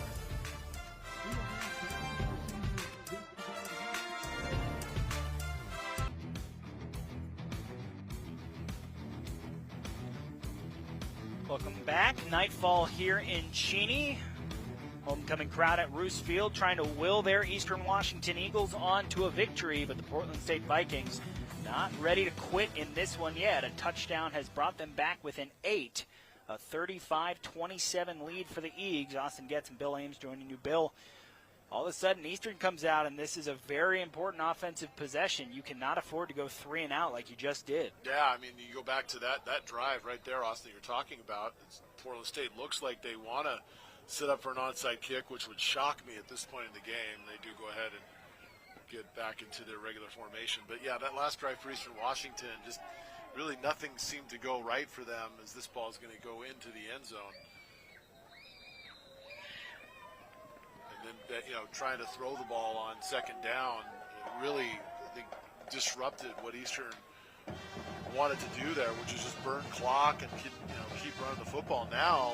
Welcome back. Nightfall here in Cheney. Homecoming crowd at Roos Field trying to will their Eastern Washington Eagles on to a victory, but the Portland State Vikings not ready to quit in this one yet. A touchdown has brought them back within 8. A 35-27 lead for the Eags. Austin Getz and Bill Ames joining you. Bill, all of a sudden Eastern comes out, and this is a very important offensive possession. You cannot afford to go 3 and out like you just did. Yeah, I mean, you go back to that drive right there, Austin, you're talking about. Portland State looks like they want to set up for an onside kick, which would shock me at this point in the game. They do go ahead and get back into their regular formation. But, yeah, that last drive for Eastern Washington, just really nothing seemed to go right for them as this ball is going to go into the end zone. And then, trying to throw the ball on second down really, I think, disrupted what Eastern wanted to do there, which is just burn clock and keep running the football. Now,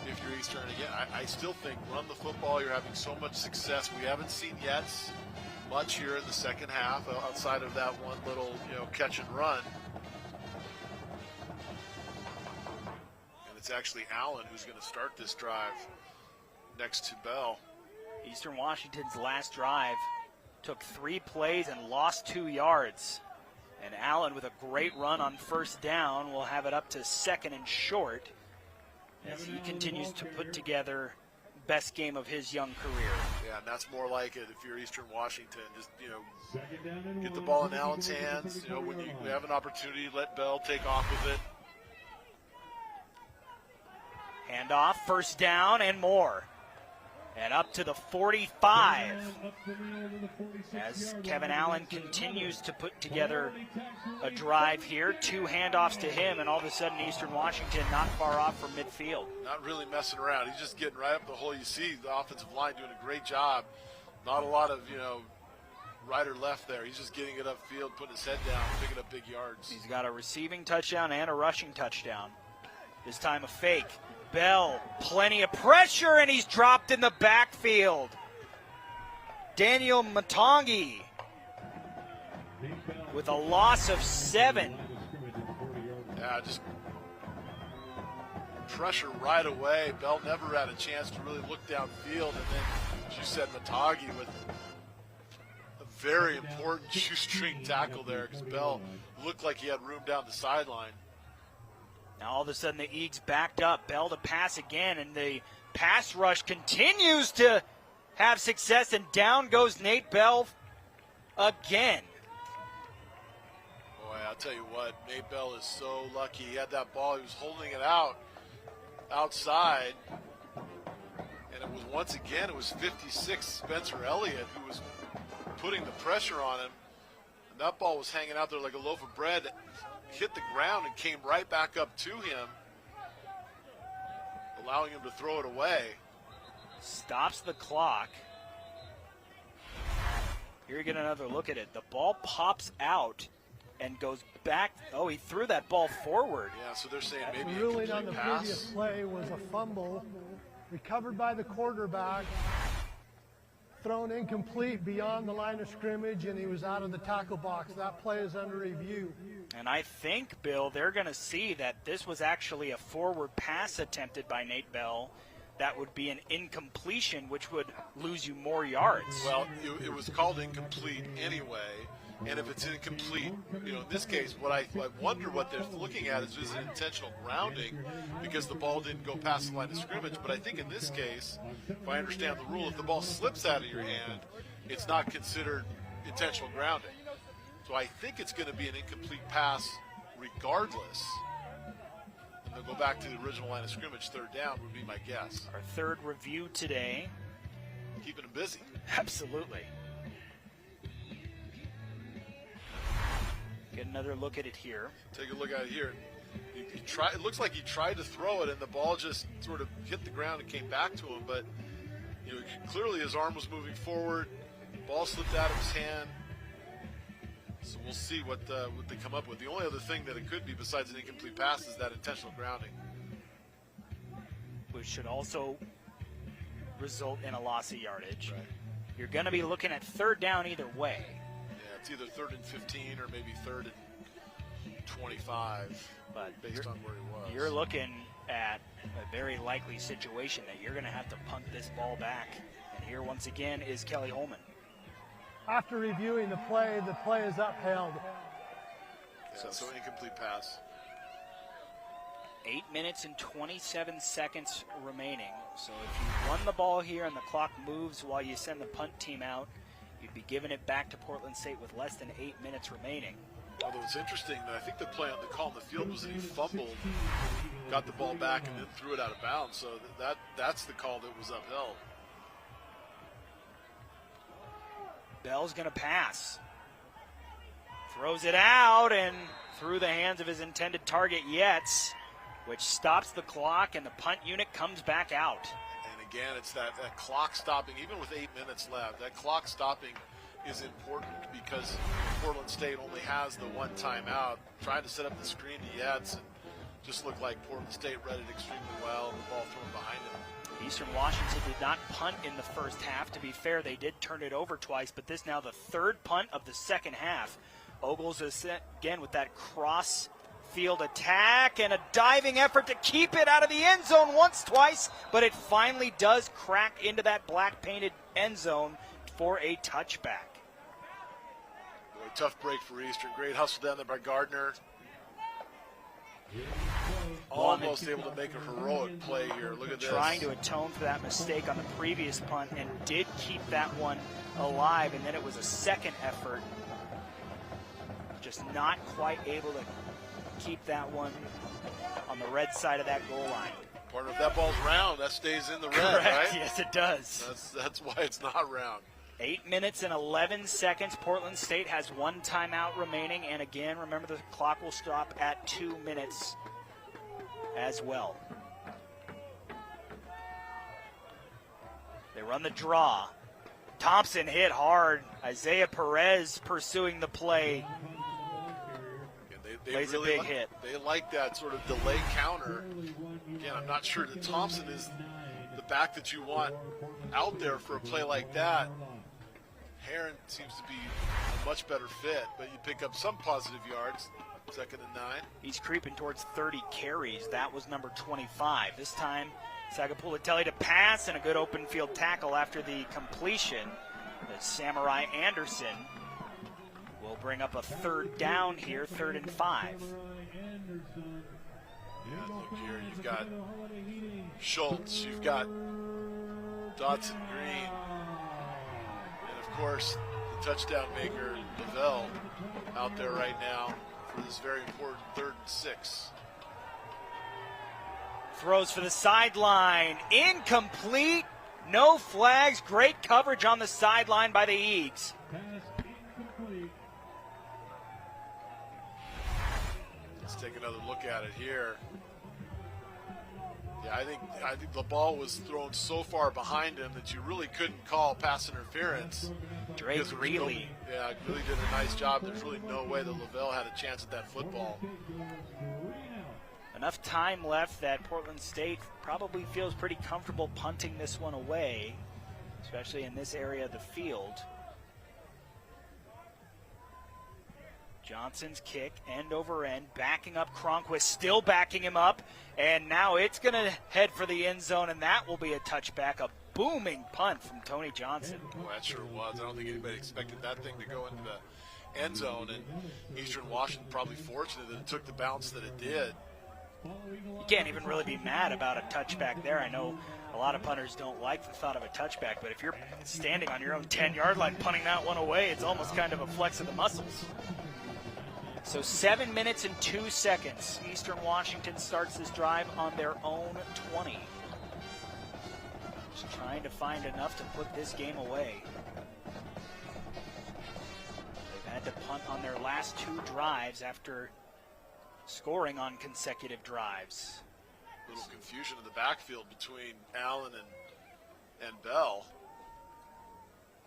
if you're Eastern, again, I still think run the football. You're having so much success. We haven't seen yet much here in the second half outside of that one little catch and run. And it's actually Allen who's going to start this drive next to Bell. Eastern Washington's last drive took 3 plays and lost 2 yards. And Allen, with a great run on first down, will have it up to 2nd and short as he continues to put together best game of his young career. Yeah, and that's more like it if you're Eastern Washington. Just, get the ball in Allen's hands. When you have an opportunity, let Bell take off with it. Handoff, first down, and more. And up to the 45 as Kevin Allen continues to put together a drive here. 2 handoffs to him, and all of a sudden Eastern Washington not far off from midfield. Not really messing around. He's just getting right up the hole. You see the offensive line doing a great job. Not a lot of, right or left there. He's just getting it upfield, putting his head down, picking up big yards. He's got a receiving touchdown and a rushing touchdown. This time a fake. Bell, plenty of pressure, and he's dropped in the backfield. Daniel Matongi with a loss of 7. Yeah, just pressure right away. Bell never had a chance to really look downfield, and then, as you said, Matagi with a very important shoestring tackle there, because Bell looked like he had room down the sideline. Now all of a sudden the Eagles backed up. Bell to pass again, and the pass rush continues to have success, and down goes Nate Bell again. Boy, I'll tell you what, Nate Bell is so lucky. He had that ball, he was holding it outside, and it was once again, it was 56 Spencer Elliott who was putting the pressure on him, and that ball was hanging out there like a loaf of bread, hit the ground and came right back up to him, allowing him to throw it away. Stops the clock. Here you get another look at it. The ball pops out and goes back. Oh, he threw that ball forward. Yeah, so they're saying maybe The ruling on the previous play was a fumble recovered by the quarterback, thrown incomplete beyond the line of scrimmage, and he was out of the tackle box. That play is under review. And I think, Bill, they're going to see that this was actually a forward pass attempted by Nate Bell. That would be an incompletion, which would lose you more yards. Well, it was called incomplete anyway, and if it's incomplete, in this case, what I wonder what they're looking at is it intentional grounding because the ball didn't go past the line of scrimmage. But I think in this case, if I understand the rule, if the ball slips out of your hand, it's not considered intentional grounding. So I think it's going to be an incomplete pass regardless. And they'll go back to the original line of scrimmage. Third down would be my guess. Our third review today. Keeping them busy. Absolutely. Get another look at it here. Take a look at it here. It looks like he tried to throw it, and the ball just sort of hit the ground and came back to him. But clearly his arm was moving forward. Ball slipped out of his hand. So we'll see what they come up with. The only other thing that it could be besides an incomplete pass is that intentional grounding, which should also result in a loss of yardage. Right. You're going to be looking at third down either way. Yeah, it's either 3rd and 15 or maybe 3rd and 25, but based on where he was. You're looking at a very likely situation that you're going to have to punt this ball back. And here once again is Kelly Holman. After reviewing the play is upheld. Yeah, so incomplete pass. 8 minutes and 27 seconds remaining. So if you run the ball here and the clock moves while you send the punt team out, you'd be giving it back to Portland State with less than 8 minutes remaining. Although it's interesting that I think the play on the call on the field was that he fumbled, got the ball back, and then threw it out of bounds. So that's the call that was upheld. Bell's going to pass. Throws it out and through the hands of his intended target, Yates, which stops the clock, and the punt unit comes back out. And again, it's that clock stopping, even with 8 minutes left. That clock stopping is important because Portland State only has the one timeout. Trying to set up the screen to Yates, and just looked like Portland State read it extremely well. The ball thrown behind him. Eastern Washington did not punt in the first half. To be fair, they did turn it over twice, but this now the third punt of the second half. Ogles is again with that cross field attack and a diving effort to keep it out of the end zone once, twice, but it finally does crack into that black painted end zone for a touchback. Boy, tough break for Eastern. Great hustle down there by Gardner. Almost able to make a heroic play here. Look at this. Trying to atone for that mistake on the previous punt and did keep that one alive, and then it was a second effort. Just not quite able to keep that one on the red side of that goal line. Partner, if that ball's round, that stays in the red, Correct. right? Yes, it does. That's why it's not round. 8 minutes and 11 seconds. Portland State has one timeout remaining. And again, remember the clock will stop at 2 minutes as well. They run the draw. Thompson hit hard. Isaiah Perez pursuing the play. They Plays really a big hit. They like that sort of delay counter. Again, I'm not sure that Thompson is the back that you want out there for a play like that. Heron seems to be a much better fit, but you pick up some positive yards. 2nd and 9. He's creeping towards 30 carries. That was number 25. This time, Sagapulitelli to pass and a good open field tackle after the completion. The Samurai Anderson will bring up a 3rd down here, 3rd and 5. Yeah, look here, you've got Schultz, you've got Dotson Green, and of course the touchdown maker Lavelle out there right now for this very important 3rd and 6. Throws for the sideline, incomplete, no flags, great coverage on the sideline by the Eagles. Let's take another look at it here. Yeah, I think the ball was thrown so far behind him that you really couldn't call pass interference. Drake really. Really did a nice job. There's really no way that Lavelle had a chance at that football. Enough time left that Portland State probably feels pretty comfortable punting this one away, especially in this area of the field. Johnson's kick, end over end, backing up Cronquist, still backing him up, and now it's going to head for the end zone, and that will be a touchback, a booming punt from Tony Johnson. Well, that sure was. I don't think anybody expected that thing to go into the end zone, and Eastern Washington probably fortunate that it took the bounce that it did. You can't even really be mad about a touchback there. I know a lot of punters don't like the thought of a touchback, but if you're standing on your own 10-yard line punting that one away, it's almost kind of a flex of the muscles. So 7 minutes and 2 seconds. Eastern Washington starts this drive on their own 20. Just trying to find enough to put this game away. They've had to punt on their last 2 drives after scoring on consecutive drives. A little confusion in the backfield between Allen and Bell.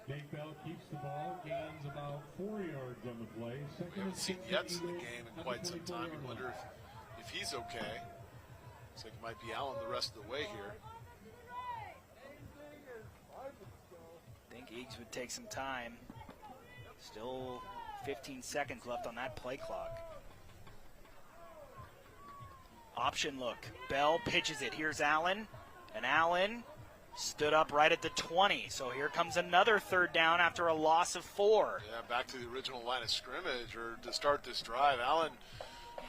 Jake Bell keeps the ball, gains about 4 yards on the play. We haven't seen Yetz in the game in quite some time. We wonder if he's okay. Looks like it might be Allen the rest of the way here. I think Eagles would take some time. Still 15 seconds left on that play clock. Option look. Bell pitches it. Here's Allen. And Allen stood up right at the 20. So here comes another 3rd down after a loss of 4. Yeah, back to the original line of scrimmage or to start this drive. Allen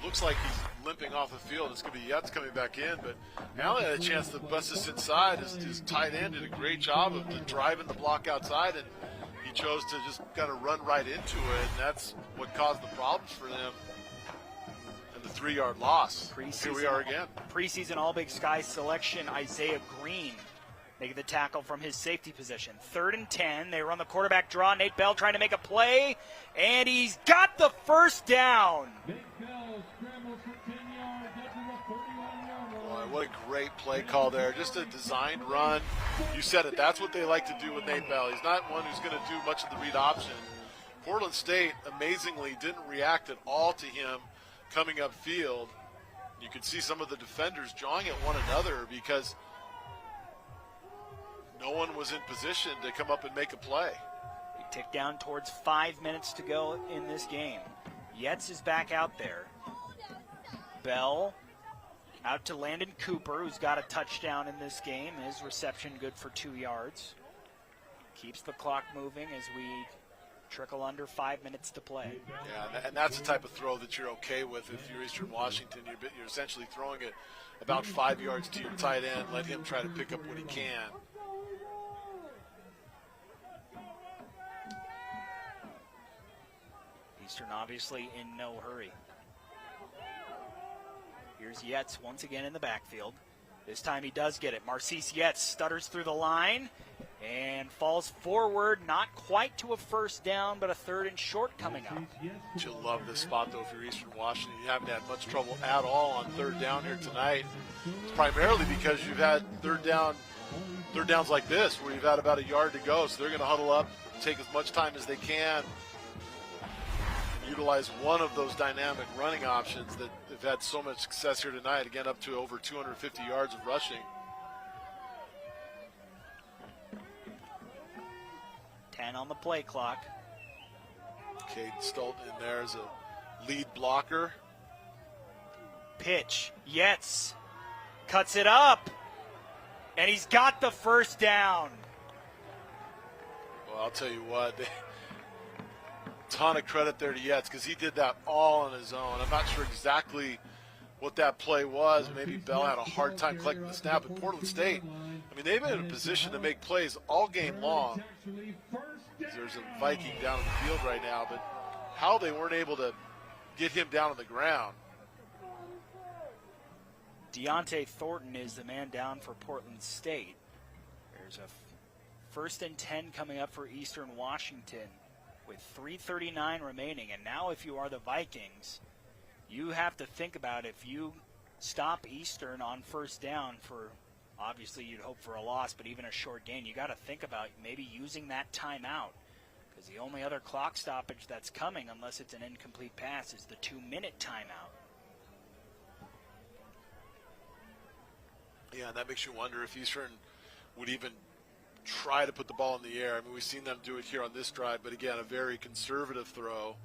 looks like he's limping off the field. It's going to be Yetz coming back in, but Allen had a chance to bust this inside. His tight end did a great job of driving the block outside, and he chose to just kind of run right into it, and that's what caused the problems for them. And the 3-yard loss. Here we are again. Preseason All-Big Sky selection, Isaiah Green making the tackle from his safety position. 3rd and 10. They run the quarterback draw. Nate Bell trying to make a play, and he's got the 1st down. Boy, what a great play call there. Just a designed run. You said it. That's what they like to do with Nate Bell. He's not one who's going to do much of the read option. Portland State, amazingly, didn't react at all to him coming upfield. You could see some of the defenders jawing at one another because no one was in position to come up and make a play. We tick down towards 5 minutes to go in this game. Yetz is back out there. Bell out to Landon Cooper, who's got a touchdown in this game. His reception good for 2 yards. Keeps the clock moving as we trickle under 5 minutes to play. Yeah, and that's the type of throw that you're okay with if you're Eastern Washington. You're essentially throwing it about 5 yards to your tight end. Let him try to pick up what he can. Eastern obviously in no hurry. Here's Yetz once again in the backfield. This time he does get it. Marcise Yetz stutters through the line and falls forward, not quite to a 1st down, but a 3rd and short coming up. You'll love this spot, though, if you're Eastern Washington. You haven't had much trouble at all on 3rd down here tonight. It's primarily because you've had third downs like this, where you've had about a yard to go, so they're going to huddle up, take as much time as they can, utilize one of those dynamic running options that have had so much success here tonight, again up to over 250 yards of rushing. 10 on the play clock. Caden Stolten in there as lead blocker. Pitch. Yates cuts it up. And he's got the first down. Well, I'll tell you what, ton of credit there to Yates because he did that all on his own. I'm not sure exactly what that play was. Maybe Bell had a hard time collecting the snap. But Portland State, I mean, they've been in a position to make plays all game long. There's a Viking down in the field right now, but how they weren't able to get him down on the ground. Deontay Thornton is the man down for Portland State. There's a 1st and 10 coming up for Eastern Washington with 3:39 remaining. And now if you are the Vikings, you have to think about if you stop Eastern on 1st down for, obviously you'd hope for a loss, but even a short gain, you got to think about maybe using that timeout. Because the only other clock stoppage that's coming, unless it's an incomplete pass, is the 2-minute timeout. Yeah, and that makes you wonder if Eastern would even try to put the ball in the air. I mean, we've seen them do it here on this drive, but again, a very conservative throw.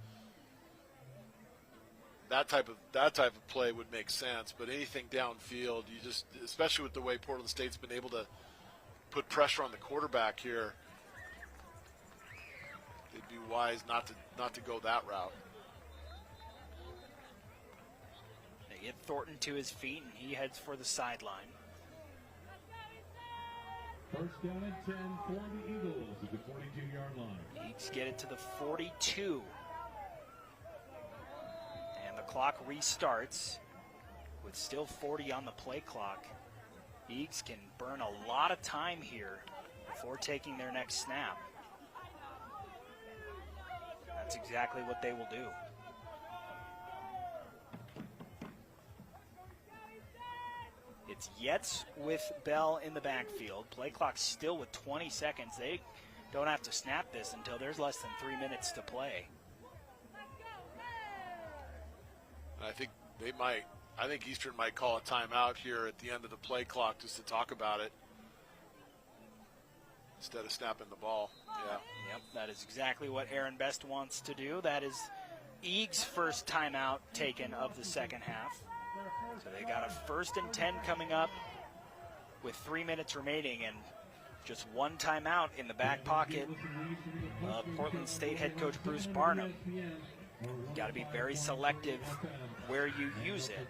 That type of play would make sense, but anything downfield, you just, especially with the way Portland State's been able to put pressure on the quarterback here, it'd be wise not to go that route. They get Thornton to his feet, and he heads for the sideline. 1st down and 10 for the Eagles at the 42-yard line. Eagles get it to the 42. And the clock restarts with still 40 on the play clock. Eagles can burn a lot of time here before taking their next snap. That's exactly what they will do. It's Yates with Bell in the backfield. Play clock still with 20 seconds. They don't have to snap this until there's less than 3 minutes to play. I think Eastern might call a timeout here at the end of the play clock just to talk about it instead of snapping the ball. Yeah. Yep, that is exactly what Aaron Best wants to do. That is Eagles' first timeout taken of the second half. So they got a 1st and 10 coming up with 3 minutes remaining and just one timeout in the back pocket of Portland State head coach Bruce Barnum. Got to be very selective where you use it.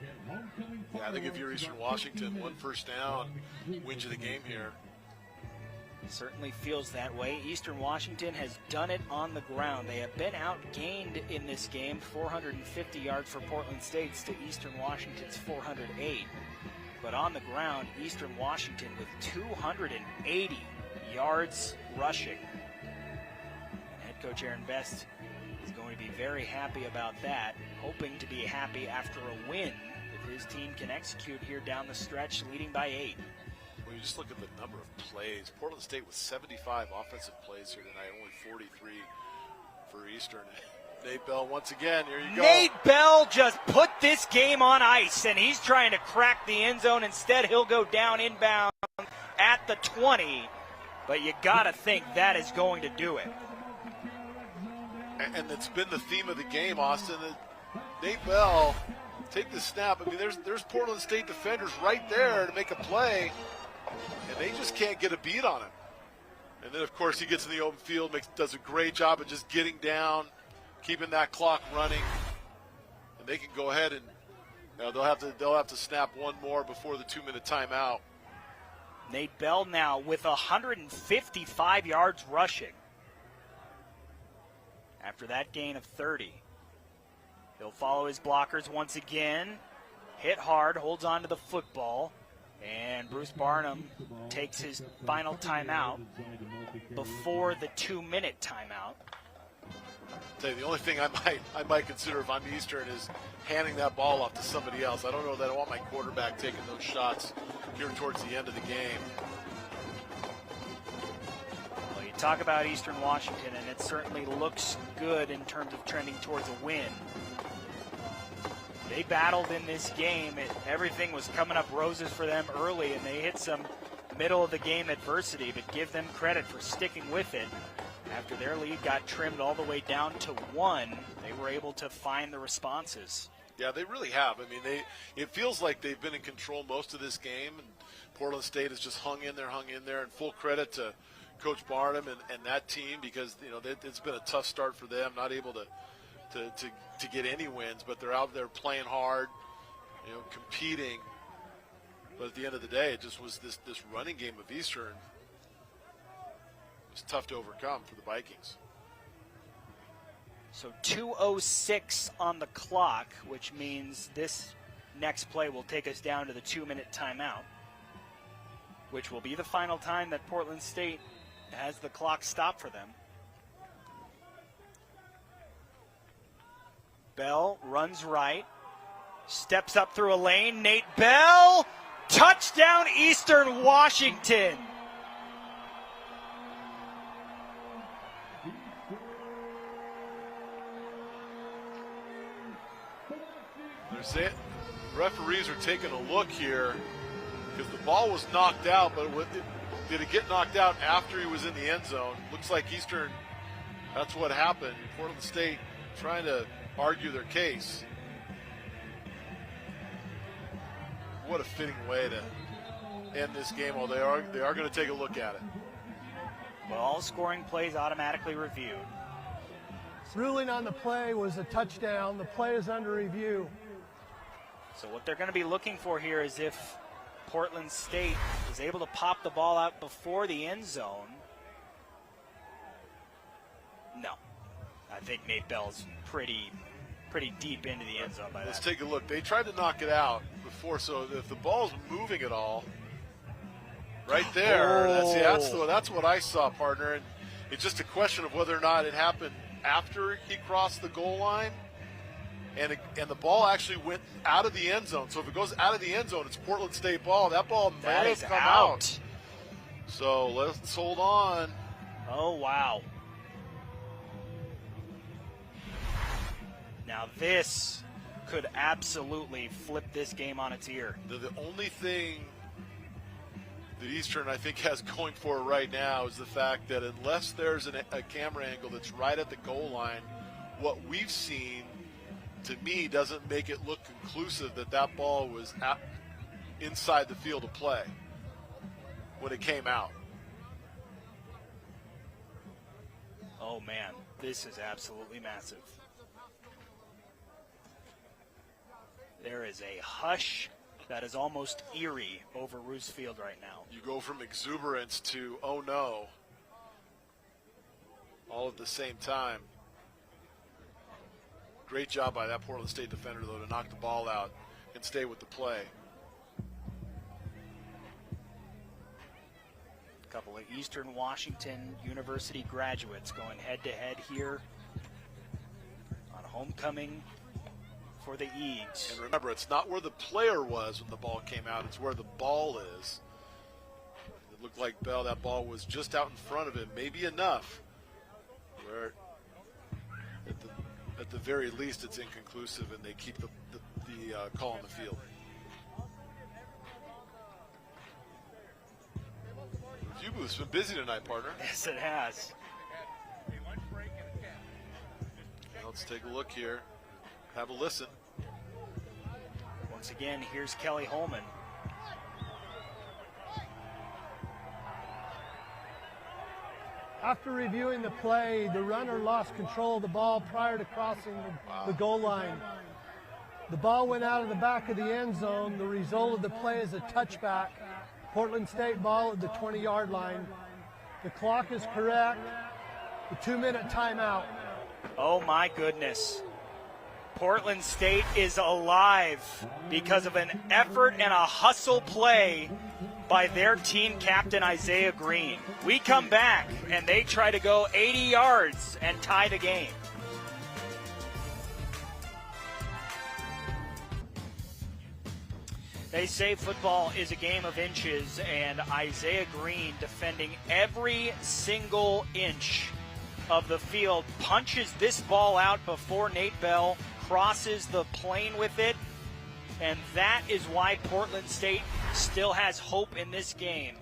Yeah, I think if you're Eastern Washington, 1 first down wins you the game here. Certainly feels that way. Eastern Washington has done it on the ground. They have been outgained in this game, 450 yards for Portland State's to Eastern Washington's 408. But on the ground, Eastern Washington with 280 yards rushing. And head coach Aaron Best is going to be very happy about that, hoping to be happy after a win if his team can execute here down the stretch, leading by 8. Well, you just look at the number of plays. Portland State with 75 offensive plays here tonight, only 43 for Eastern. Nate Bell once again, here you go. Nate Bell just put this game on ice, and he's trying to crack the end zone. Instead, he'll go down inbound at the 20. But you got to think that is going to do it. And it's been the theme of the game, Austin. Nate Bell, take the snap. I mean, there's Portland State defenders right there to make a play, and they just can't get a beat on him. And then, of course, he gets in the open field, does a great job of just getting down, keeping that clock running, and they can go ahead and they'll have to snap one more before the 2-minute timeout. Nate Bell now with 155 yards rushing after that gain of 30. He'll follow his blockers once again, hit hard, holds on to the football, and Bruce Barnum takes his final timeout before the 2-minute timeout. I'll tell you, the only thing I might consider if I'm Eastern is handing that ball off to somebody else. I don't know that I want my quarterback taking those shots here towards the end of the game. Well, you talk about Eastern Washington, and it certainly looks good in terms of trending towards a win. They battled in this game. Everything was coming up roses for them early, and they hit some middle-of-the-game adversity, but give them credit for sticking with it. After their lead got trimmed all the way down to 1, they were able to find the responses. Yeah, they really have. I mean, it feels like they've been in control most of this game, and Portland State has just hung in there, and full credit to Coach Barnum and that team, because it's been a tough start for them, not able to get any wins, but they're out there playing hard, competing. But at the end of the day, it just was this running game of Eastern. It's tough to overcome for the Vikings. So 2:06 on the clock, which means this next play will take us down to the 2-minute timeout, which will be the final time that Portland State has the clock stop for them. Bell runs right, steps up through a lane. Nate Bell, touchdown Eastern Washington. Referees are taking a look here because the ball was knocked out, but did it get knocked out after he was in the end zone? Looks like Eastern, that's what happened. Portland State trying to argue their case. What a fitting way to end this game. Well, they are going to take a look at it. Well, all scoring plays automatically reviewed. Ruling on the play was a touchdown. The play is under review. So what they're going to be looking for here is if Portland State is able to pop the ball out before the end zone. No. I think Nate Bell's pretty deep into the end zone by that. Let's take a look. They tried to knock it out before, so if the ball's moving at all, right there, that's what I saw, partner. And it's just a question of whether or not it happened after he crossed the goal line. And the ball actually went out of the end zone. So if it goes out of the end zone, it's Portland State ball. That ball might have come out. So let's hold on. Oh, wow. Now this could absolutely flip this game on its ear. The only thing that Eastern, I think, has going for it right now is the fact that unless there's a camera angle that's right at the goal line, what we've seen, to me, doesn't make it look conclusive that ball was inside the field of play when it came out. Oh, man, this is absolutely massive. There is a hush that is almost eerie over Roos Field right now. You go from exuberance to, oh no, all at the same time. Great job by that Portland State defender, though, to knock the ball out and stay with the play. A couple of Eastern Washington University graduates going head-to-head here on homecoming for the Eags. And remember, it's not where the player was when the ball came out, it's where the ball is. It looked like Bell, that ball was just out in front of him, maybe enough, where at the very least it's inconclusive and they keep the call on the field. Review booth's been busy tonight, partner. Yes, it has. Let's take a look here. Have a listen. Once again, here's Kelly Holman. After reviewing the play, the runner lost control of the ball prior to crossing the goal line. The ball went out of the back of the end zone. The result of the play is a touchback. Portland State ball at the 20-yard line. The clock is correct. The 2-minute timeout. Oh my goodness. Portland State is alive because of an effort and a hustle play by their team captain, Isaiah Green. We come back, and they try to go 80 yards and tie the game. They say football is a game of inches, and Isaiah Green, defending every single inch of the field, punches this ball out before Nate Bell crosses the plane with it. And that is why Portland State still has hope in this game.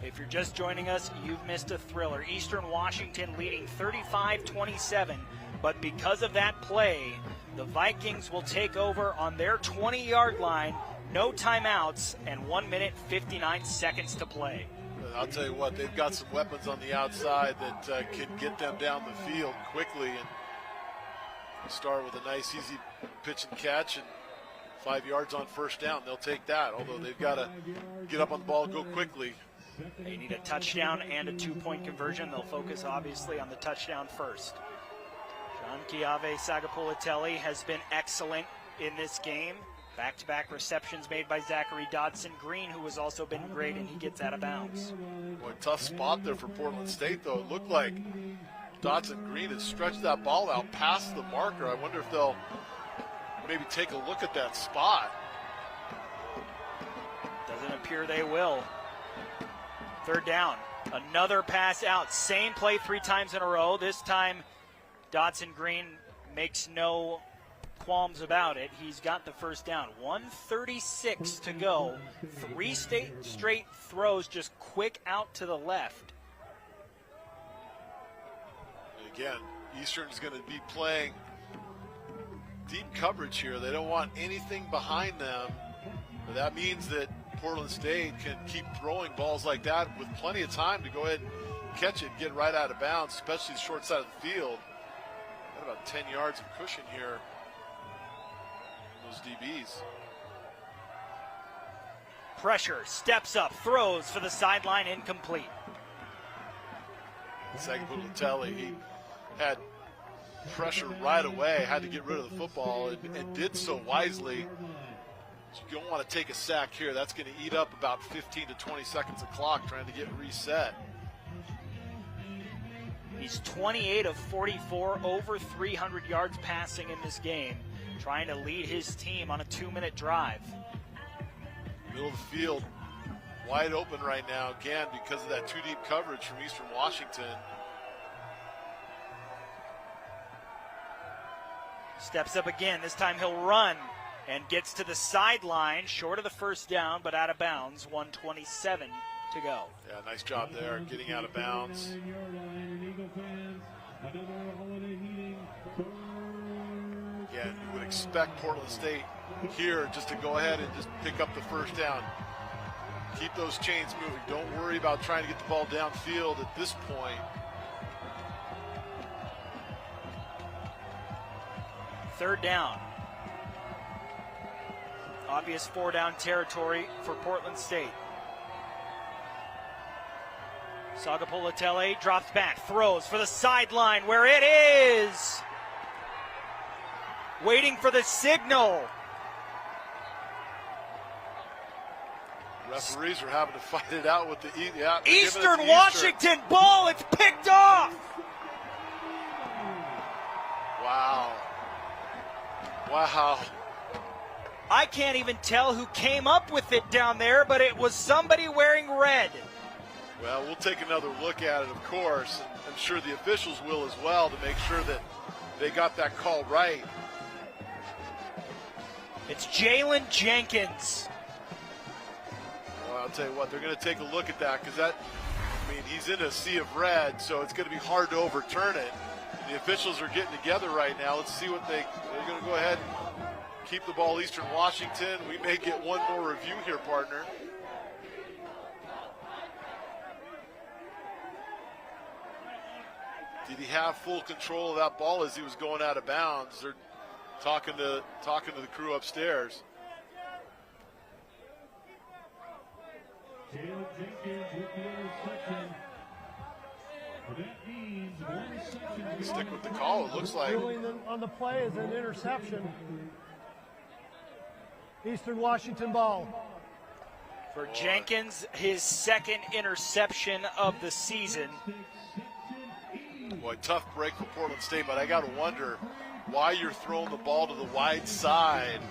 If you're just joining us, you've missed a thriller. Eastern Washington leading 35-27, but because of that play, the Vikings will take over on their 20-yard line, no timeouts, and 1 minute 59 seconds to play. I'll tell you what, they've got some weapons on the outside that can get them down the field quickly, and start with a nice, easy pitch and catch, and 5 yards on first down. They'll take that, although they've got to get up on the ball and go quickly. They need a touchdown and a 2-point conversion. They'll focus, obviously, on the touchdown first. Jean-Kiave Sagapulatelli has been excellent in this game. Back-to-back receptions made by Zachary Dodson-Green, who has also been great, and he gets out of bounds. Boy, tough spot there for Portland State, though. It looked like Dodson-Green has stretched that ball out past the marker. I wonder if they'll maybe take a look at that spot. Doesn't appear they will. Third down, another pass out. Same play 3 times in a row. This time, Dodson-Green makes no qualms about it. He's got the first down. 1:36 to go. 3 straight throws just quick out to the left. And again, Eastern's going to be playing deep coverage here. They don't want anything behind them. But that means that Portland State can keep throwing balls like that with plenty of time to go ahead and catch it and get right out of bounds, especially the short side of the field. Got about 10 yards of cushion here. Those DBs. Pressure, steps up, throws for the sideline, incomplete. Sagapulatelli, he had pressure right away, had to get rid of the football, and did so wisely. You don't want to take a sack here. That's going to eat up about 15 to 20 seconds of clock trying to get reset. He's 28 of 44, over 300 yards passing in this game, trying to lead his team on a 2-minute drive. Middle of the field, wide open right now, again, because of that 2-deep coverage from Eastern Washington. Steps up again. This time he'll run and gets to the sideline, short of the first down, but out of bounds. 1:27 to go. Yeah, nice job there, getting out of bounds. Again, you would expect Portland State here just to go ahead and just pick up the first down. Keep those chains moving. Don't worry about trying to get the ball downfield at this point. Third down. Obvious 4-down territory for Portland State. Sagapulatelli drops back, throws for the sideline where it is. Waiting for the signal. Referees are having to fight it out with the Eastern Washington ball. It's picked off. Wow. Wow. I can't even tell who came up with it down there, but it was somebody wearing red. Well, we'll take another look at it, of course. And I'm sure the officials will as well to make sure that they got that call right. It's Jalen Jenkins. Well, I'll tell you what, they're going to take a look at that because he's in a sea of red, so it's going to be hard to overturn it. The officials are getting together right now. Let's see what they're going to go ahead and keep the ball Eastern Washington. We may get one more review here, partner. Did he have full control of that ball as he was going out of bounds? They're talking to the crew upstairs. Stick with the call, it looks like. On the play is an interception. Eastern Washington ball. For Jenkins, his second interception of the season. Boy, tough break for Portland State, but I got to wonder why you're throwing the ball to the wide side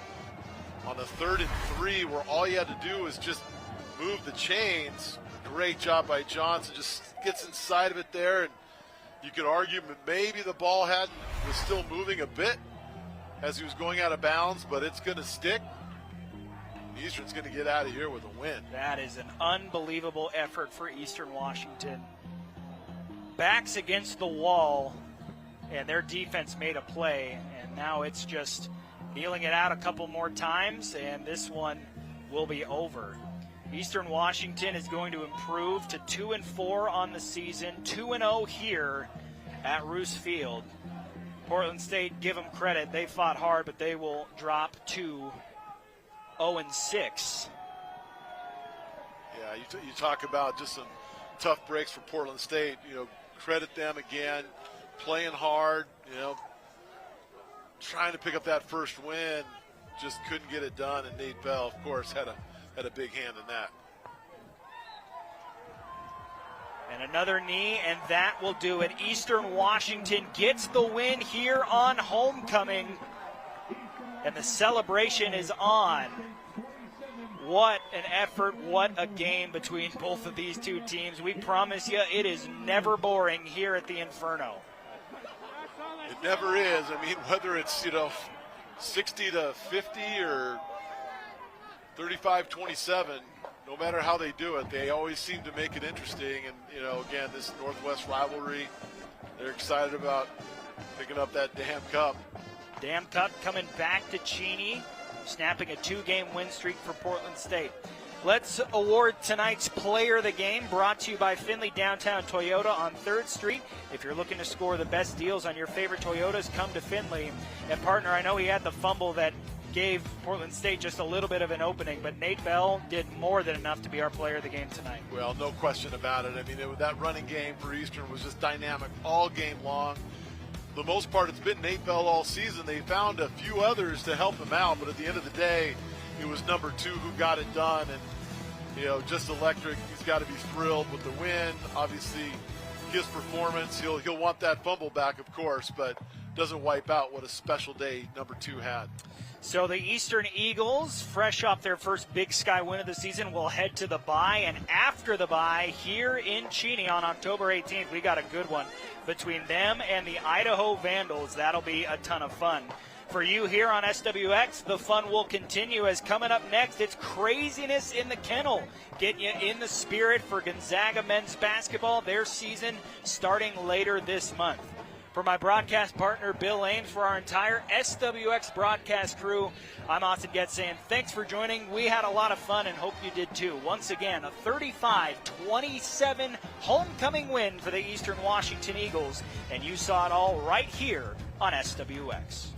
on a 3rd and 3 where all you had to do is just move the chains. Great job by Johnson, just gets inside of it there, and you could argue maybe the ball was still moving a bit as he was going out of bounds, but it's going to stick. Eastern's going to get out of here with a win. That is an unbelievable effort for Eastern Washington. Backs against the wall, and their defense made a play, and now it's just kneeling it out a couple more times, and this one will be over. Eastern Washington is going to improve to 2-4 on the season, 2-0 here at Roos Field. Portland State, give them credit, they fought hard, but they will drop to 0-6. Yeah, you talk about just some tough breaks for Portland State. Credit them again, playing hard, trying to pick up that first win, just couldn't get it done, and Nate Bell, of course, had a big hand in that. And another knee, and that will do it. Eastern Washington gets the win here on homecoming, and the celebration is on. What an effort, what a game between both of these two teams. We promise you it is never boring here at the Inferno. It never is. I mean, whether it's, 60-50 or 35-27, no matter how they do it, they always seem to make it interesting. And, again, this Northwest rivalry, they're excited about picking up that Dam Cup. Dam Cup coming back to Cheney, snapping a 2-game win streak for Portland State. Let's award tonight's player of the game, brought to you by Findlay Downtown Toyota on 3rd Street. If you're looking to score the best deals on your favorite Toyotas, come to Findlay. And partner, I know he had the fumble that gave Portland State just a little bit of an opening, but Nate Bell did more than enough to be our player of the game tonight. Well, no question about it. I mean, that running game for Eastern was just dynamic all game long. For the most part, it's been Nate Bell all season. They found a few others to help him out, but at the end of the day, it was number 2 who got it done, and just electric. He's got to be thrilled with the win. Obviously, his performance, he'll want that fumble back, of course, but doesn't wipe out what a special day number 2 had. So the Eastern Eagles, fresh off their first Big Sky win of the season, will head to the bye. And after the bye, here in Cheney on October 18th, we got a good one between them and the Idaho Vandals. That'll be a ton of fun. For you here on SWX, the fun will continue, as coming up next, it's Craziness in the Kennel. Getting you in the spirit for Gonzaga men's basketball, their season starting later this month. For my broadcast partner, Bill Ames, for our entire SWX broadcast crew, I'm Austin Getz saying thanks for joining. We had a lot of fun and hope you did too. Once again, a 35-27 homecoming win for the Eastern Washington Eagles, and you saw it all right here on SWX.